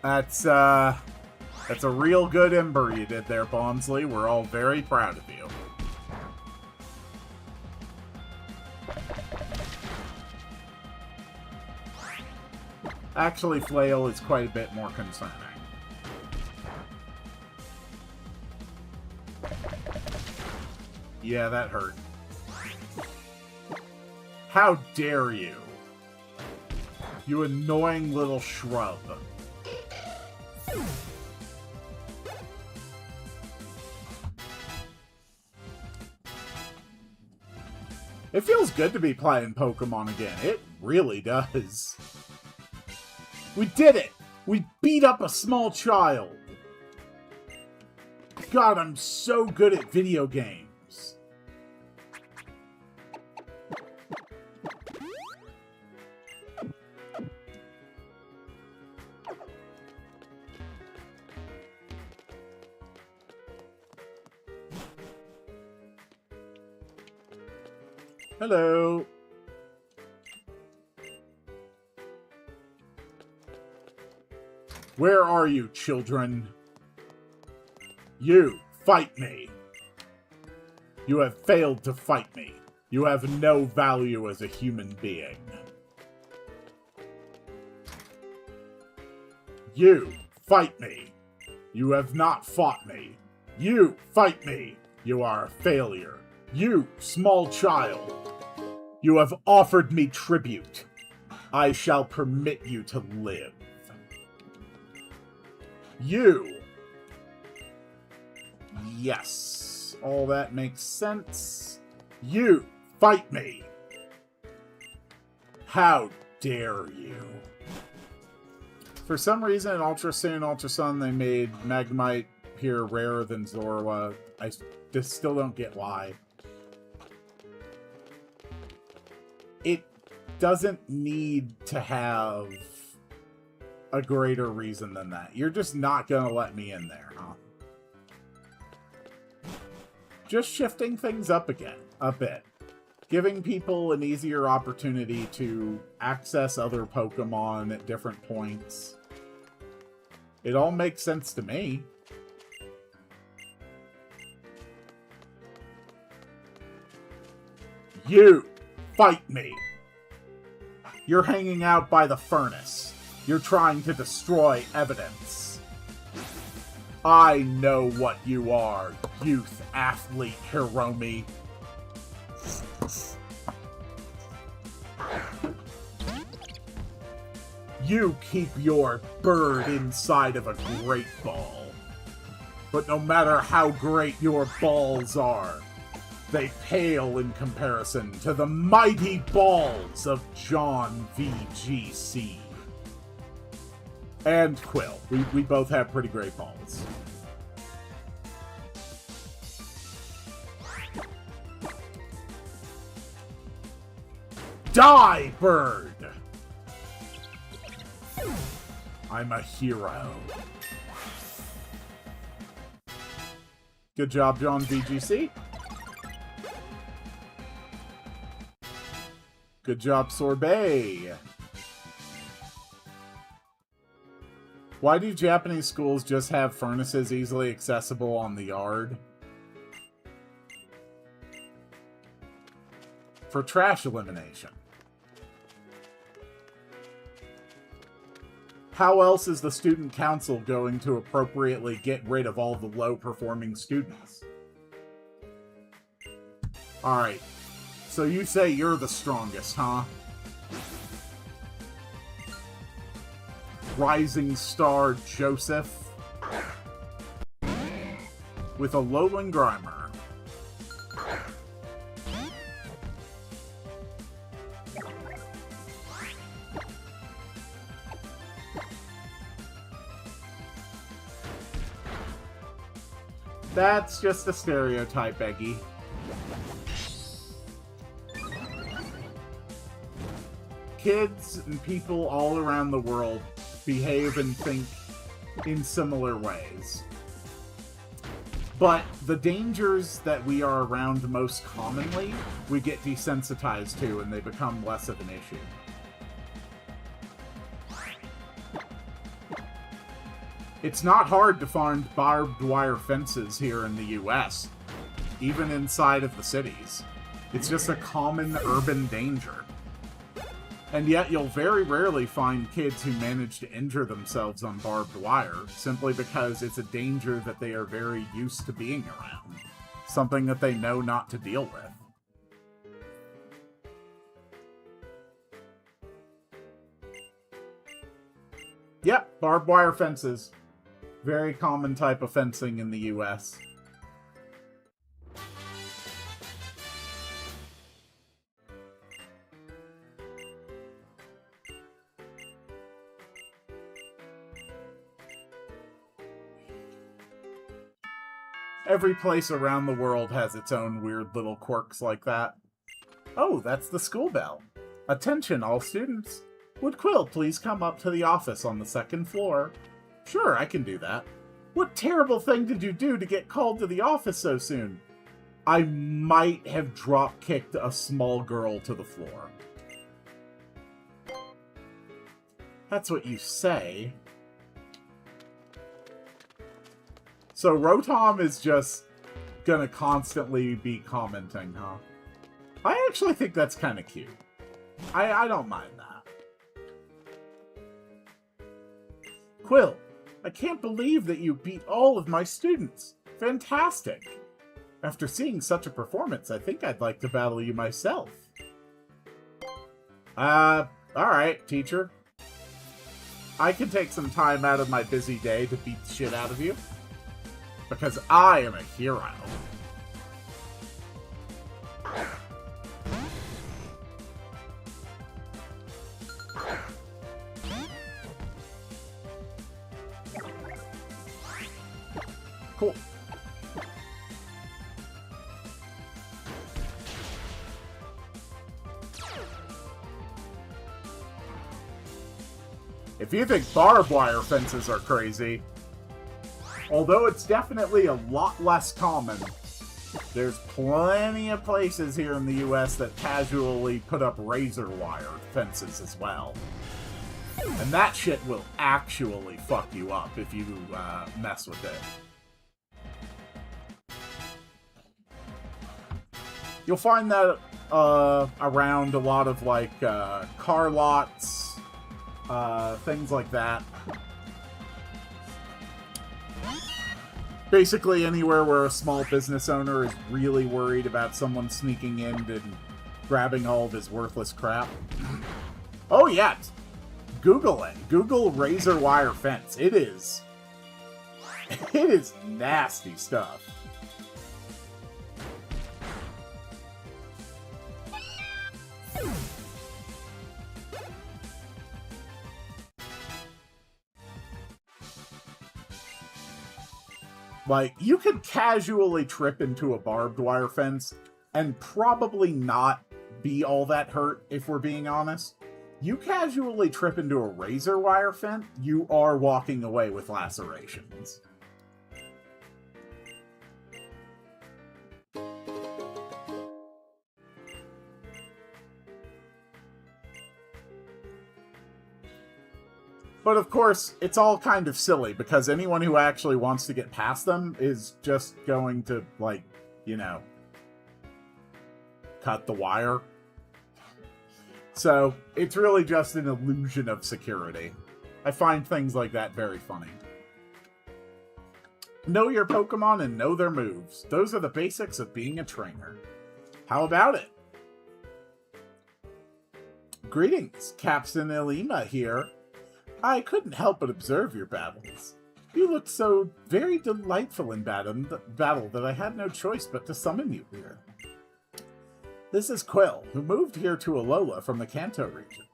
That's a real good Ember you did there, Bonsley. We're all very proud of you. Actually, Flail is quite a bit more concerning. Yeah, that hurt. How dare you? You annoying little shrub. It feels good to be playing Pokemon again. It really does. We did it! We beat up a small child! God, I'm so good at video games. Hello. Where are you, children? You, fight me. You have failed to fight me. You have no value as a human being. You, fight me. You have not fought me. You, fight me. You are a failure. You, small child. You have offered me tribute. I shall permit you to live. You. Yes. All that makes sense. You, fight me. How dare you? For some reason in Ultra Sun, Ultra Sun, they made Magnemite appear rarer than Zorua. I just still don't get why. It doesn't need to have a greater reason than that. You're just not gonna let me in there, huh? Just shifting things up again, a bit. Giving people an easier opportunity to access other Pokemon at different points. It all makes sense to me. You! Fight me! You're hanging out by the furnace. You're trying to destroy evidence. I know what you are, youth athlete Hiromi. You keep your bird inside of a great ball. But no matter how great your balls are, they pale in comparison to the mighty balls of John VGC. And Quill. We both have pretty great balls. Die, bird! I'm a hero. Good job, John VGC. Good job, Sorbet. Why do Japanese schools just have furnaces easily accessible on the yard? For trash elimination. How else is the student council going to appropriately get rid of all the low-performing students? Alright, so you say you're the strongest, huh? Rising Star Joseph with a Alolan Grimer. That's just a stereotype, Eggy. Kids and people all around the world behave and think in similar ways. But the dangers that we are around most commonly, we get desensitized to, and they become less of an issue. It's not hard to find barbed wire fences here in the US, even inside of the cities. It's just a common urban danger. And yet you'll very rarely find kids who manage to injure themselves on barbed wire, simply because it's a danger that they are very used to being around. Something that they know not to deal with. Yep, barbed wire fences. Very common type of fencing in the US. Every place around the world has its own weird little quirks like that. Oh, that's the school bell. Attention, all students. Would Quill please come up to the office on the second floor? Sure, I can do that. What terrible thing did you do to get called to the office so soon? I might have drop-kicked a small girl to the floor. That's what you say. So Rotom is just gonna constantly be commenting, huh? I actually think that's kind of cute. I don't mind that. Quill, I can't believe that you beat all of my students. Fantastic. After seeing such a performance, I think I'd like to battle you myself. Alright, teacher. I can take some time out of my busy day to beat the shit out of you. Because I am a hero. Cool. If you think barbed wire fences are crazy, although it's definitely a lot less common, there's plenty of places here in the US that casually put up razor wire fences as well. And that shit will actually fuck you up if you mess with it. You'll find that around a lot of, like, car lots, things like that. Basically anywhere where a small business owner is really worried about someone sneaking in and grabbing all of his worthless crap. Oh yeah, Google it. Google razor wire fence. It is nasty stuff. Like, you could casually trip into a barbed wire fence and probably not be all that hurt, if we're being honest. You casually trip into a razor wire fence, you are walking away with lacerations. But of course, it's all kind of silly, because anyone who actually wants to get past them is just going to, like, you know, cut the wire. So, it's really just an illusion of security. I find things like that very funny. Know your Pokemon and know their moves. Those are the basics of being a trainer. How about it? Greetings, Captain Alola here. I couldn't help but observe your battles. You looked so very delightful in battle that I had no choice but to summon you here. This is Quill, who moved here to Alola from the Kanto region.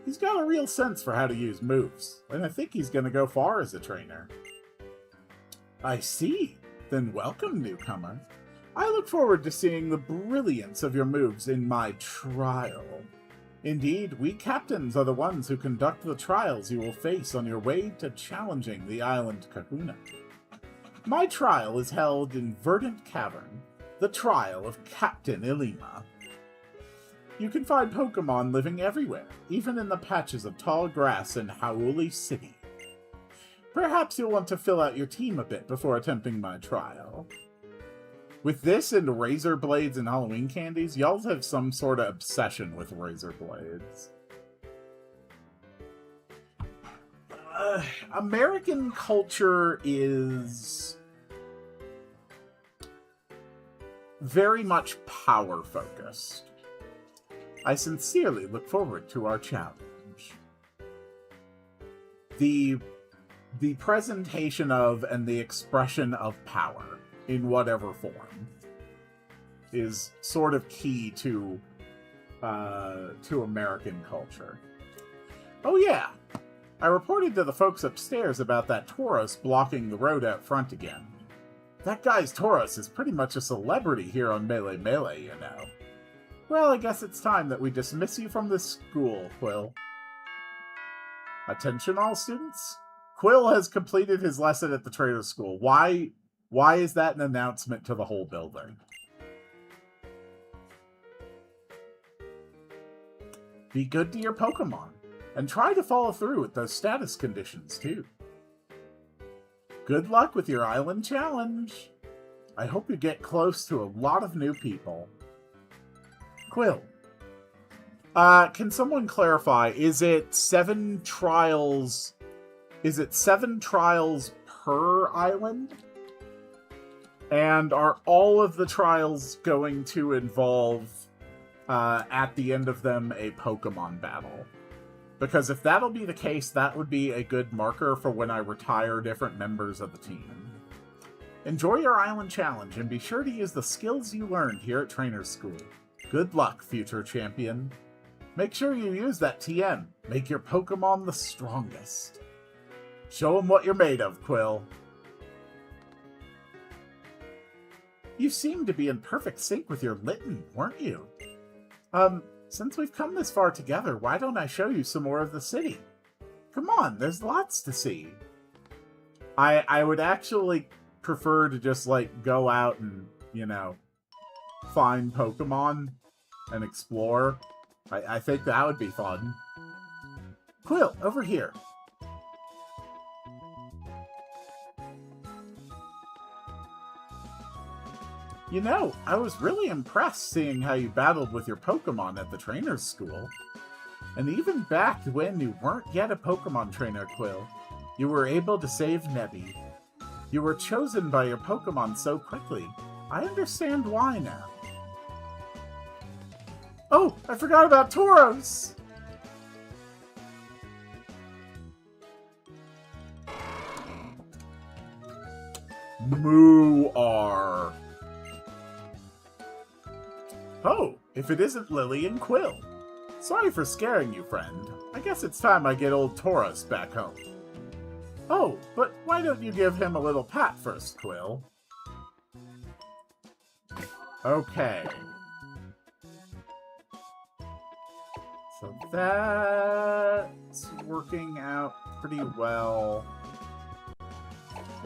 He's got a real sense for how to use moves, and I think he's going to go far as a trainer. I see. Then welcome, newcomer. I look forward to seeing the brilliance of your moves in my trial. Indeed, we captains are the ones who conduct the trials you will face on your way to challenging the island Kahuna. My trial is held in Verdant Cavern, the trial of Captain Alola. You can find Pokemon living everywhere, even in the patches of tall grass in Hau'oli City. Perhaps you'll want to fill out your team a bit before attempting my trial. With this and razor blades and Halloween candies, y'all have some sort of obsession with razor blades. American culture is very much power-focused. I sincerely look forward to our challenge. The presentation of and the expression of power, in whatever form, is sort of key to American culture. Oh yeah, I reported to the folks upstairs about that Tauros blocking the road out front again. That guy's Tauros is pretty much a celebrity here on Melee Melee, you know. Well, I guess it's time that we dismiss you from this school, Quill. Attention all students. Quill has completed his lesson at the Trader School. Why is that an announcement to the whole building? Be good to your Pokemon, and try to follow through with those status conditions, too. Good luck with your island challenge. I hope you get close to a lot of new people. Quill. Can someone clarify, is it 7 trials... Is it 7 trials per island? And are all of the trials going to involve, at the end of them, a Pokemon battle? Because if that'll be the case, that would be a good marker for when I retire different members of the team. Enjoy your island challenge, and be sure to use the skills you learned here at Trainer School. Good luck, future champion. Make sure you use that TM. Make your Pokemon the strongest. Show them what you're made of, Quill. You seemed to be in perfect sync with your Litten, weren't you? Since we've come this far together, why don't I show you some more of the city? Come on, there's lots to see. I would actually prefer to just, like, go out and, you know, find Pokemon and explore. I think that would be fun. Quill, over here. You know, I was really impressed seeing how you battled with your Pokemon at the Trainer's School. And even back when you weren't yet a Pokemon trainer, Quill, you were able to save Nebby. You were chosen by your Pokemon so quickly. I understand why now. Oh, I forgot about Tauros! Moo-R. Oh, if it isn't Lily and Quill. Sorry for scaring you, friend. I guess it's time I get old Taurus back home. Oh, but why don't you give him a little pat first, Quill? Okay. So that's working out pretty well.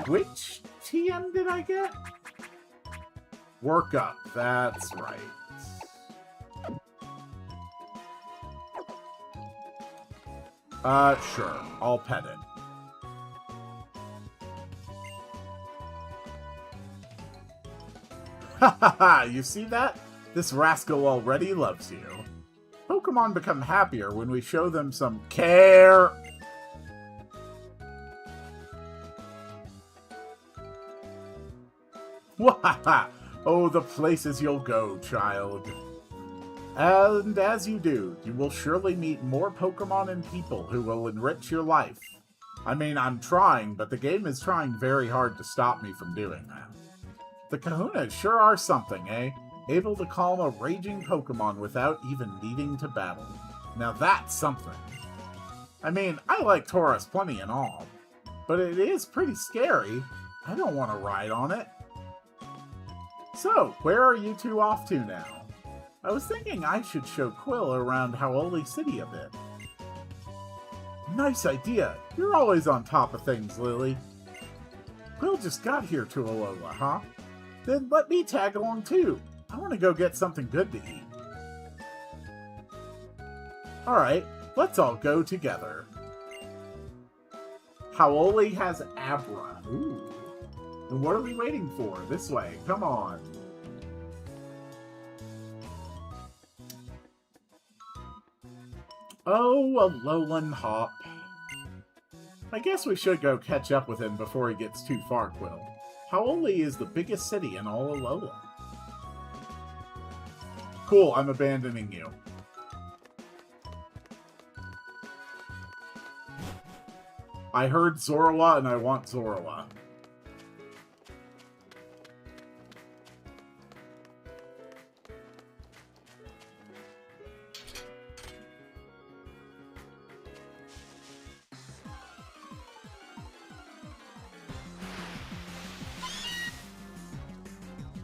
Which TM did I get? Work up, that's right. Sure, I'll pet it. Ha ha ha, you see that? This rascal already loves you. Pokemon become happier when we show them some care. Wahaha! Oh, the places you'll go, child. And as you do, you will surely meet more Pokemon and people who will enrich your life. I mean, I'm trying, but the game is trying very hard to stop me from doing that. The Kahunas sure are something, eh? Able to calm a raging Pokemon without even needing to battle. Now that's something. I mean, I like Taurus plenty and all, but it is pretty scary. I don't want to ride on it. So, where are you two off to now? I was thinking I should show Quill around Howoli City a bit. Nice idea. You're always on top of things, Lily. Quill just got here to Alola, huh? Then let me tag along too. I want to go get something good to eat. Alright, let's all go together. Howoli has Abra. Ooh. And what are we waiting for? This way, come on. Oh, Alolan Hop. I guess we should go catch up with him before he gets too far, Quill. Howoli is the biggest city in all Alola. Cool, I'm abandoning you. I heard Zorua and I want Zorua.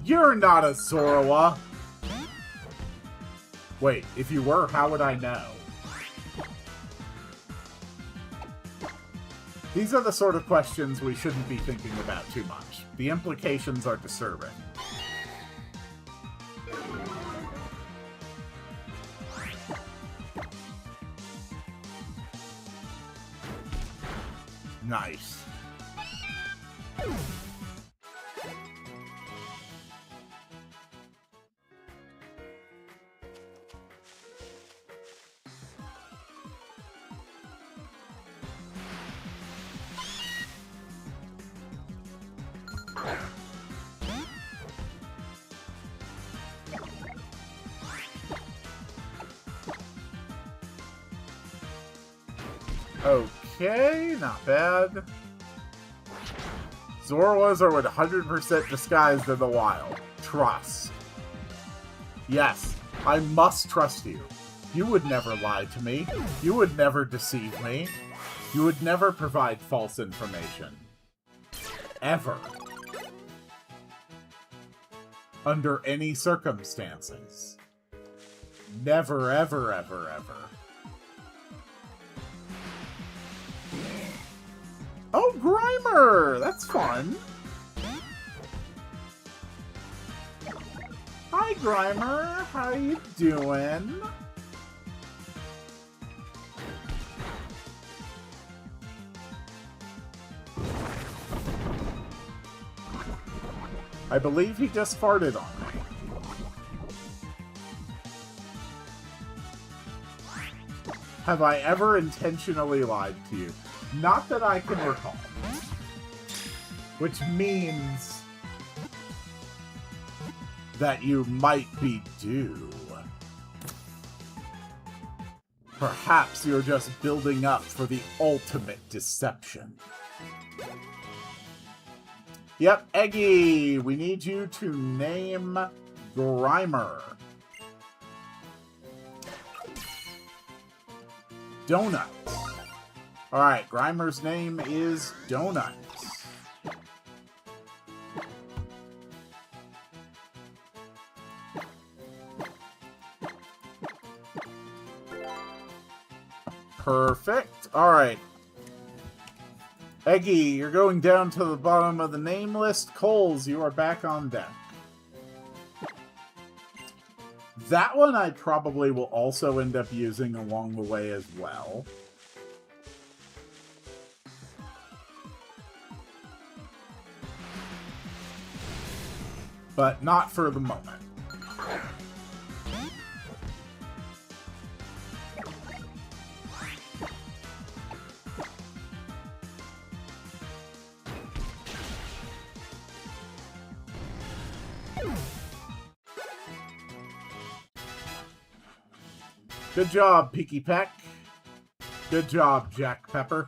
You're not a Zorua! Wait, if you were, how would I know? These are the sort of questions we shouldn't be thinking about too much. The implications are disturbing. Nice. Okay, not bad. Zoruas are 100% disguised in the wild. Trust. Yes, I must trust you. You would never lie to me. You would never deceive me. You would never provide false information. Ever. Under any circumstances. Never, ever, ever, ever. Oh, Grimer! That's fun! Hi, Grimer! How you doing? I believe he just farted on me. Have I ever intentionally lied to you? Not that I can recall. Which means that you might be due. Perhaps you're just building up for the ultimate deception. Yep, Eggy, we need you to name Grimer. Donuts. Alright, Grimer's name is Donuts. Perfect. Alright. Eggy, you're going down to the bottom of the name list. Coles, you are back on deck. That one I probably will also end up using along the way as well. But not for the moment. Good job, Peaky Peck. Good job, Jack Pepper.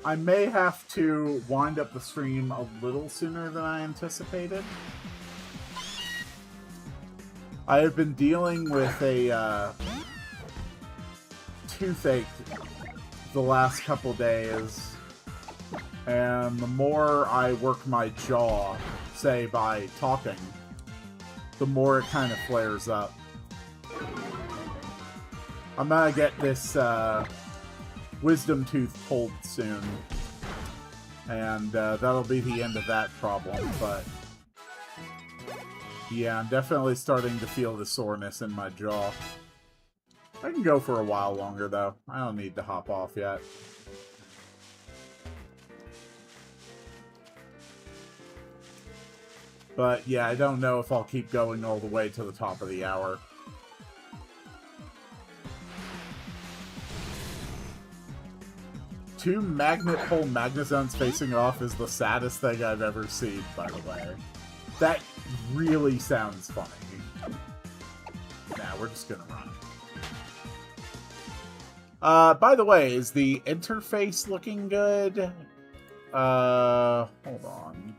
I may have to wind up the stream a little sooner than I anticipated. I have been dealing with a toothache the last couple days, and the more I work my jaw, say by talking, the more it kind of flares up. I'm gonna get this wisdom tooth pulled soon, and that'll be the end of that problem, but yeah, I'm definitely starting to feel the soreness in my jaw. I can go for a while longer, though. I don't need to hop off yet. But yeah, I don't know if I'll keep going all the way to the top of the hour. Two magnet pole magnezones facing off is the saddest thing I've ever seen, by the way. That really sounds funny. Nah, we're just gonna run. By the way, is the interface looking good? Hold on.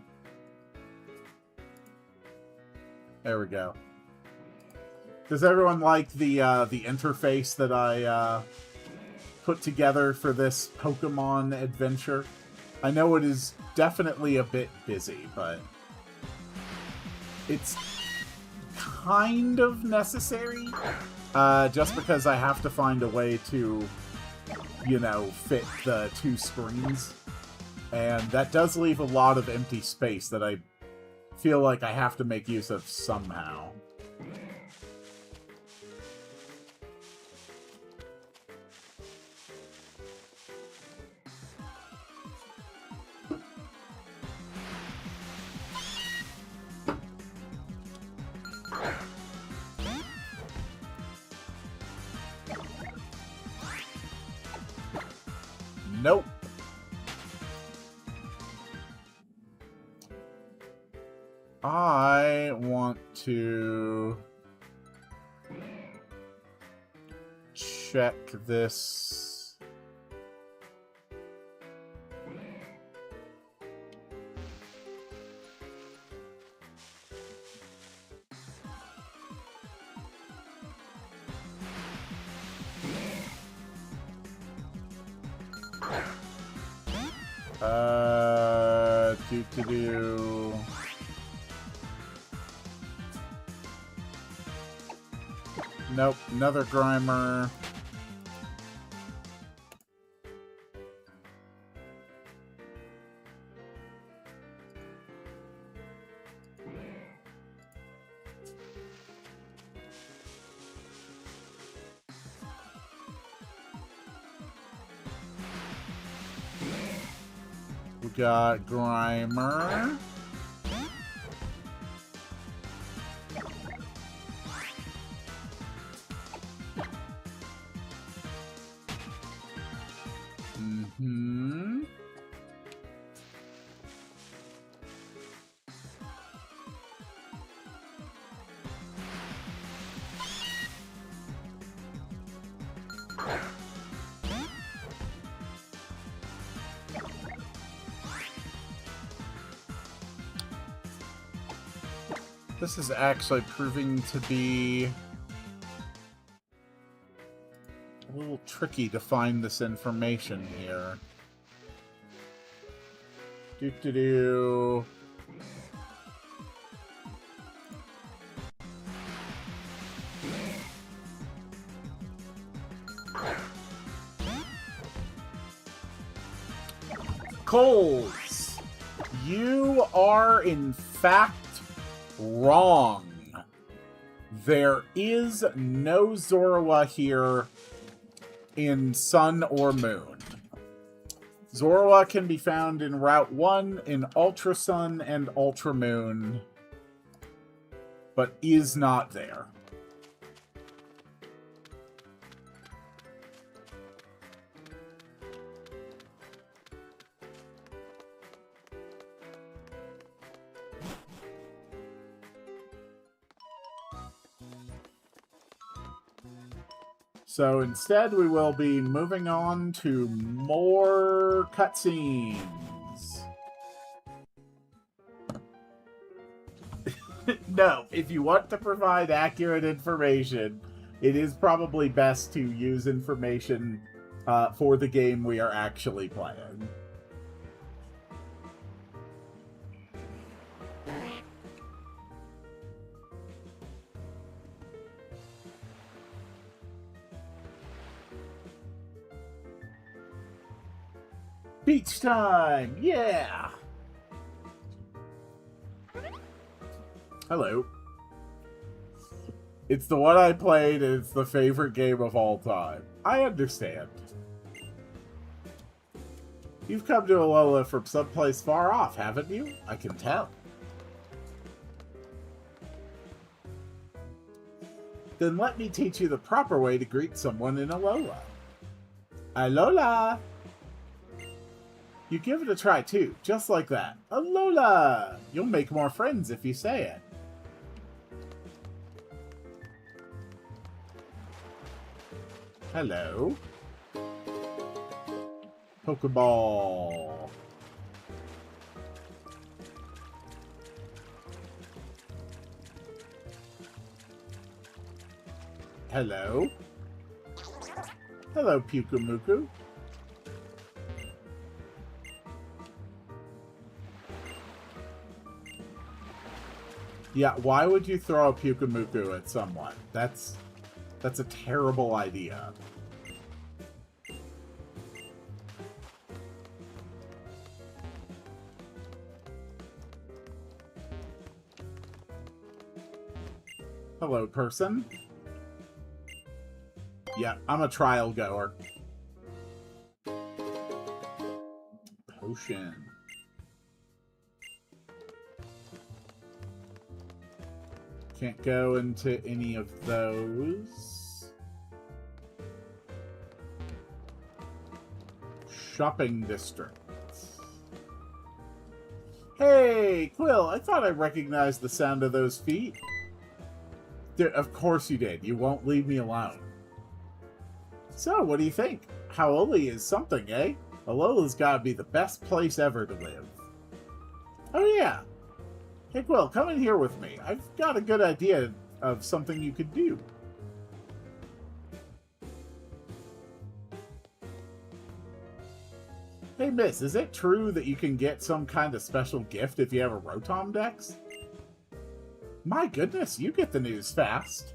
There we go. Does everyone like the interface that I put together for this Pokemon adventure? I know it is definitely a bit busy, but it's kind of necessary, just because I have to find a way to, you know, fit the two screens. And that does leave a lot of empty space that I feel like I have to make use of somehow. Nope. I want to check this. Do. Nope, another Grimer. We got Grimer. This is actually proving to be a little tricky to find this information here. Doo-doo-doo. Coles, you are in fact wrong. There is no Zorua here in Sun or Moon. Zorua can be found in Route 1 in Ultra Sun and Ultra Moon, but is not there. So instead, we will be moving on to more cutscenes. No, if you want to provide accurate information, it is probably best to use information for the game we are actually playing. Beach time! Yeah! Hello. It's the one I played, and it's the favorite game of all time. I understand. You've come to Alola from someplace far off, haven't you? I can tell. Then let me teach you the proper way to greet someone in Alola. Alola! You give it a try too, just like that. Alola! You'll make more friends if you say it. Hello. Pokeball. Hello. Hello, Pukumuku. Yeah, why would you throw a Pukumuku at someone? That's a terrible idea. Hello, person. Yeah, I'm a trial goer. Potion. Can't go into any of those. Shopping district. Hey, Quill, I thought I recognized the sound of those feet. Of course you did. You won't leave me alone. So, what do you think? Hau'oli is something, eh? Alola's gotta be the best place ever to live. Oh yeah. Hey, Quill, come in here with me. I've got a good idea of something you could do. Hey, miss, is it true that you can get some kind of special gift if you have a Rotom Dex? My goodness, you get the news fast.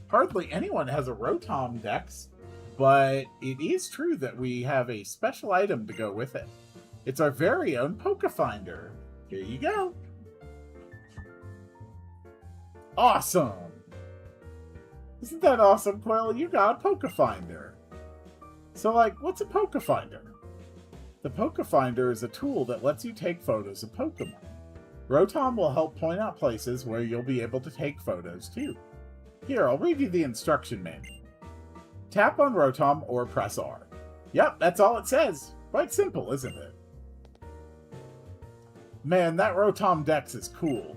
Hardly anyone has a Rotom Dex, but it is true that we have a special item to go with it. It's our very own Pokefinder. Here you go. Awesome! Isn't that awesome, Quill? You got a Pokefinder. So, like, what's a Pokefinder? The Pokefinder is a tool that lets you take photos of Pokemon. Rotom will help point out places where you'll be able to take photos, too. Here, I'll read you the instruction manual. Tap on Rotom or press R. Yep, that's all it says. Quite simple, isn't it? Man, that Rotom Dex is cool.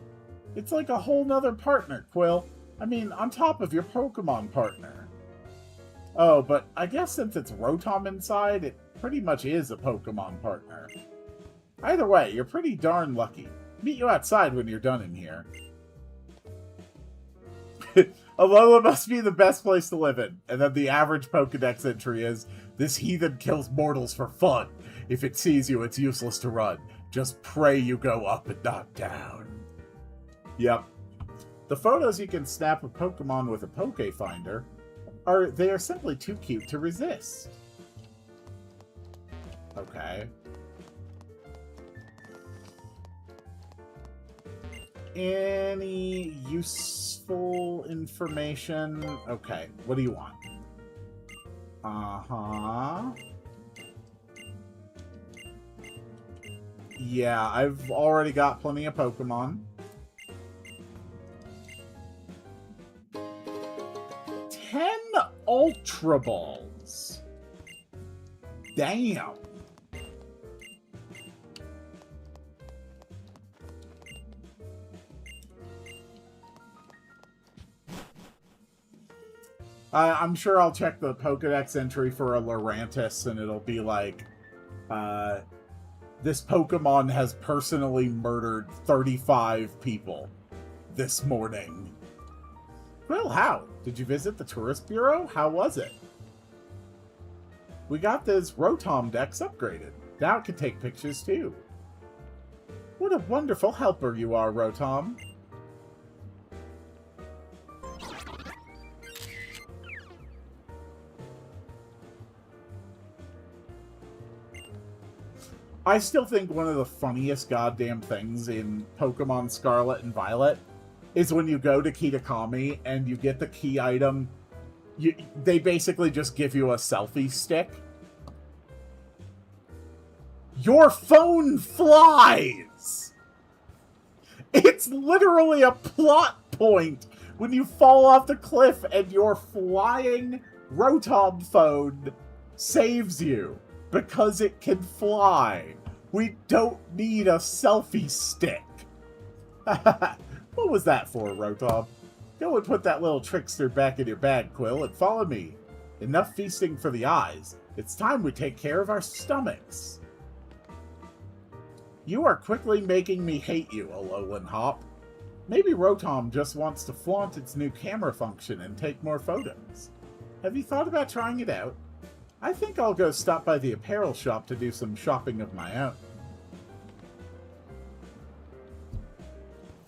It's like a whole nother partner, Quill. I mean, on top of your Pokemon partner. Oh, but I guess since it's Rotom inside, it pretty much is a Pokemon partner. Either way, you're pretty darn lucky. Meet you outside when you're done in here. Alola must be the best place to live in. And then the average Pokedex entry is, this heathen kills mortals for fun. If it sees you, it's useless to run. Just pray you go up and not down. Yep. The photos you can snap of Pokemon with a Poke Finder they are simply too cute to resist. Okay. Any useful information? Okay, what do you want? Uh-huh. Yeah, I've already got plenty of Pokemon. 10 Ultra Balls. Damn. I'm sure I'll check the Pokedex entry for a Lurantis, and it'll be like, this Pokemon has personally murdered 35 people this morning. Well, how? Did you visit the Tourist Bureau? How was it? We got this Rotom Dex upgraded. Now it can take pictures, too. What a wonderful helper you are, Rotom. I still think one of the funniest goddamn things in Pokemon Scarlet and Violet is when you go to Kitakami and you get the key item, they basically just give you a selfie stick. Your phone flies! It's literally a plot point when you fall off the cliff and your flying Rotom phone saves you because it can fly. We don't need a selfie stick. What was that for, Rotom? Go and put that little trickster back in your bag, Quill, and follow me. Enough feasting for the eyes. It's time we take care of our stomachs. You are quickly making me hate you, Alolan Hop. Maybe Rotom just wants to flaunt its new camera function and take more photos. Have you thought about trying it out? I think I'll go stop by the apparel shop to do some shopping of my own.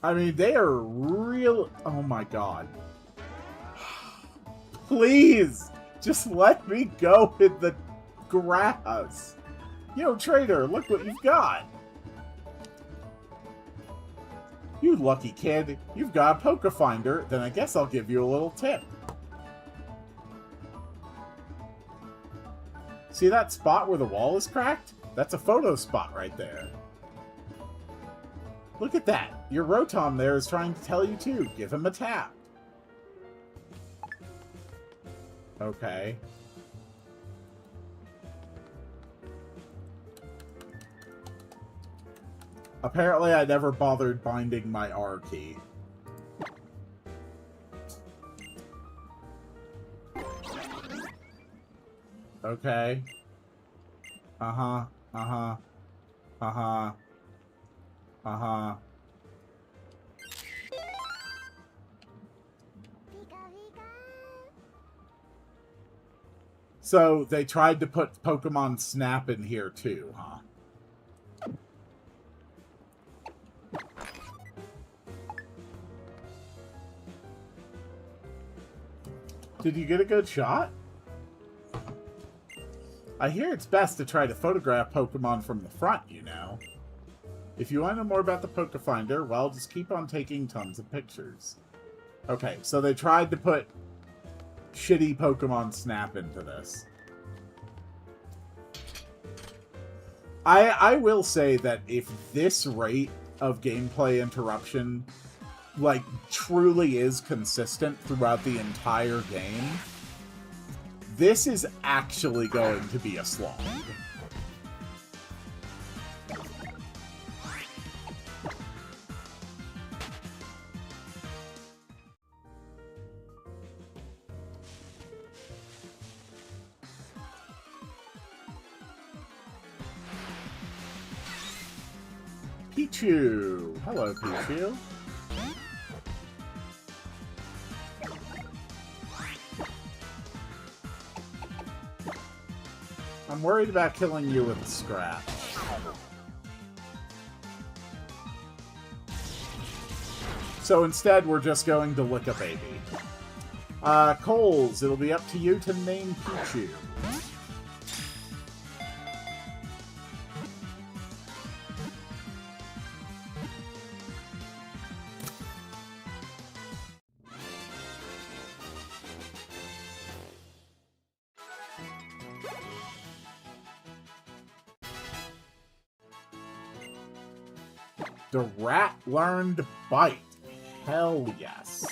I mean, they are real... Oh my god. Please! Just let me go in the grass. Yo, trader, look what you've got. You lucky kid. You've got a Poke Finder, then I guess I'll give you a little tip. See that spot where the wall is cracked? That's a photo spot right there. Look at that. Your Rotom there is trying to tell you too. Give him a tap. Okay. Apparently I never bothered binding my R key. Okay. Uh-huh. Uh-huh. Uh-huh. Uh-huh. So, they tried to put Pokemon Snap in here too, huh? Did you get a good shot? I hear it's best to try to photograph Pokemon from the front, you know. If you want to know more about the Poke Finder, well, just keep on taking tons of pictures. Okay, so they tried to put shitty Pokemon Snap into this. I will say that if this rate of gameplay interruption, like, truly is consistent throughout the entire game, this is actually going to be a slog. Pichu! Hello, Pichu. I'm worried about killing you with a scratch. So instead, we're just going to lick a baby. Coles, it'll be up to you to name Pichu. The rat learned bite. Hell yes.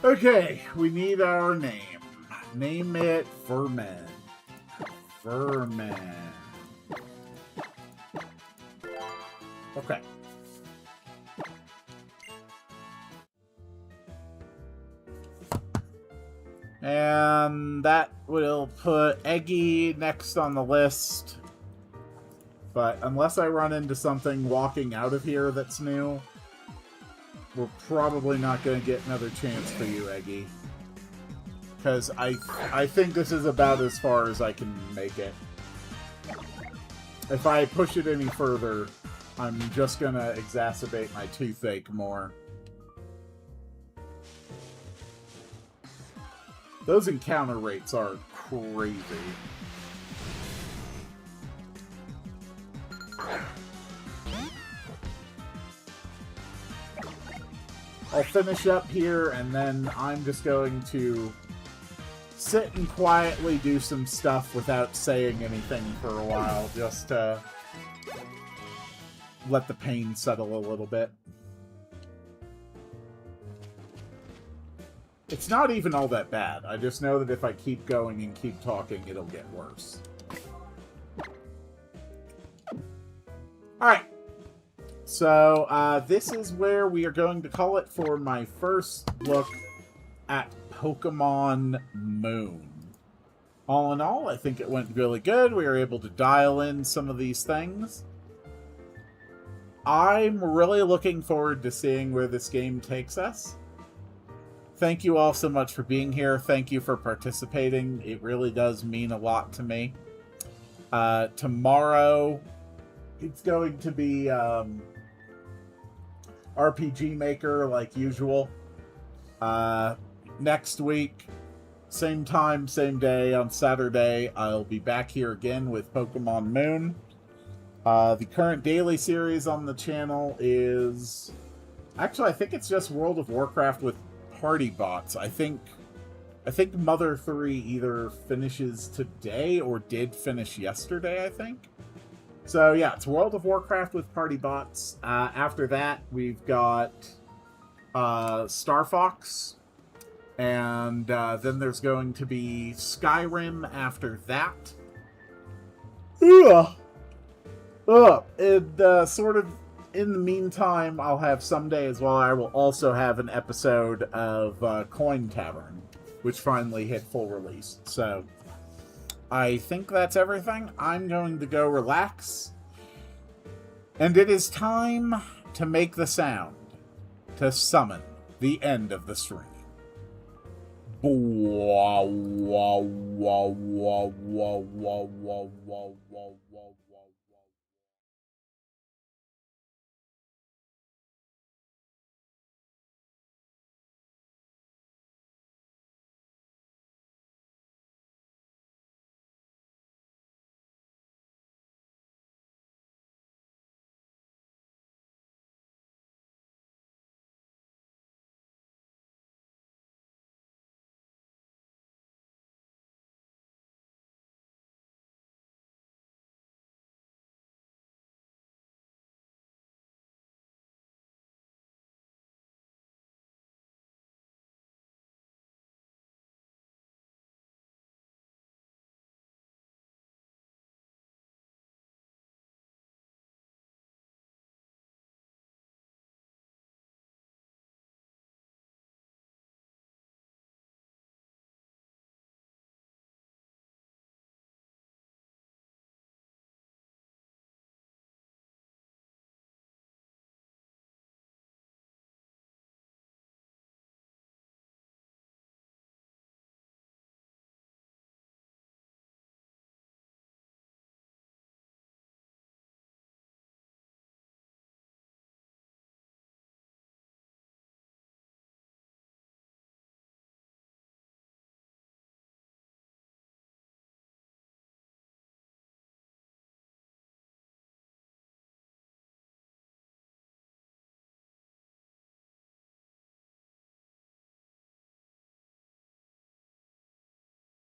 Okay, we need our name. Name it Vermin. Vermin. Okay. And that will put Eggy next on the list. But unless I run into something walking out of here that's new, we're probably not going to get another chance for you, Eggy. Because I think this is about as far as I can make it. If I push it any further, I'm just going to exacerbate my toothache more. Those encounter rates are crazy. I'll finish up here, and then I'm just going to sit and quietly do some stuff without saying anything for a while, just to let the pain settle a little bit. It's not even all that bad. I just know that if I keep going and keep talking, it'll get worse. Alright. So, this is where we are going to call it for my first look at Pokemon Moon. All in all, I think it went really good. We were able to dial in some of these things. I'm really looking forward to seeing where this game takes us. Thank you all so much for being here. Thank you for participating. It really does mean a lot to me. Tomorrow, it's going to be RPG Maker like usual. Next week, same time, same day, on Saturday, I'll be back here again with Pokemon Moon. The current daily series on the channel is... Actually, I think it's just World of Warcraft with party bots. I think Mother 3 either finishes today or did finish yesterday, I think. So yeah, it's World of Warcraft with party bots. After that, we've got Star Fox. And then there's going to be Skyrim after that. And sort of in the meantime, I'll have someday as well. I will also have an episode of Coin Tavern, which finally hit full release. So I think that's everything. I'm going to go relax. And it is time to make the sound to summon the end of the stream. Wow, wow, wow, wow, wow, wow, wow, wow, wow.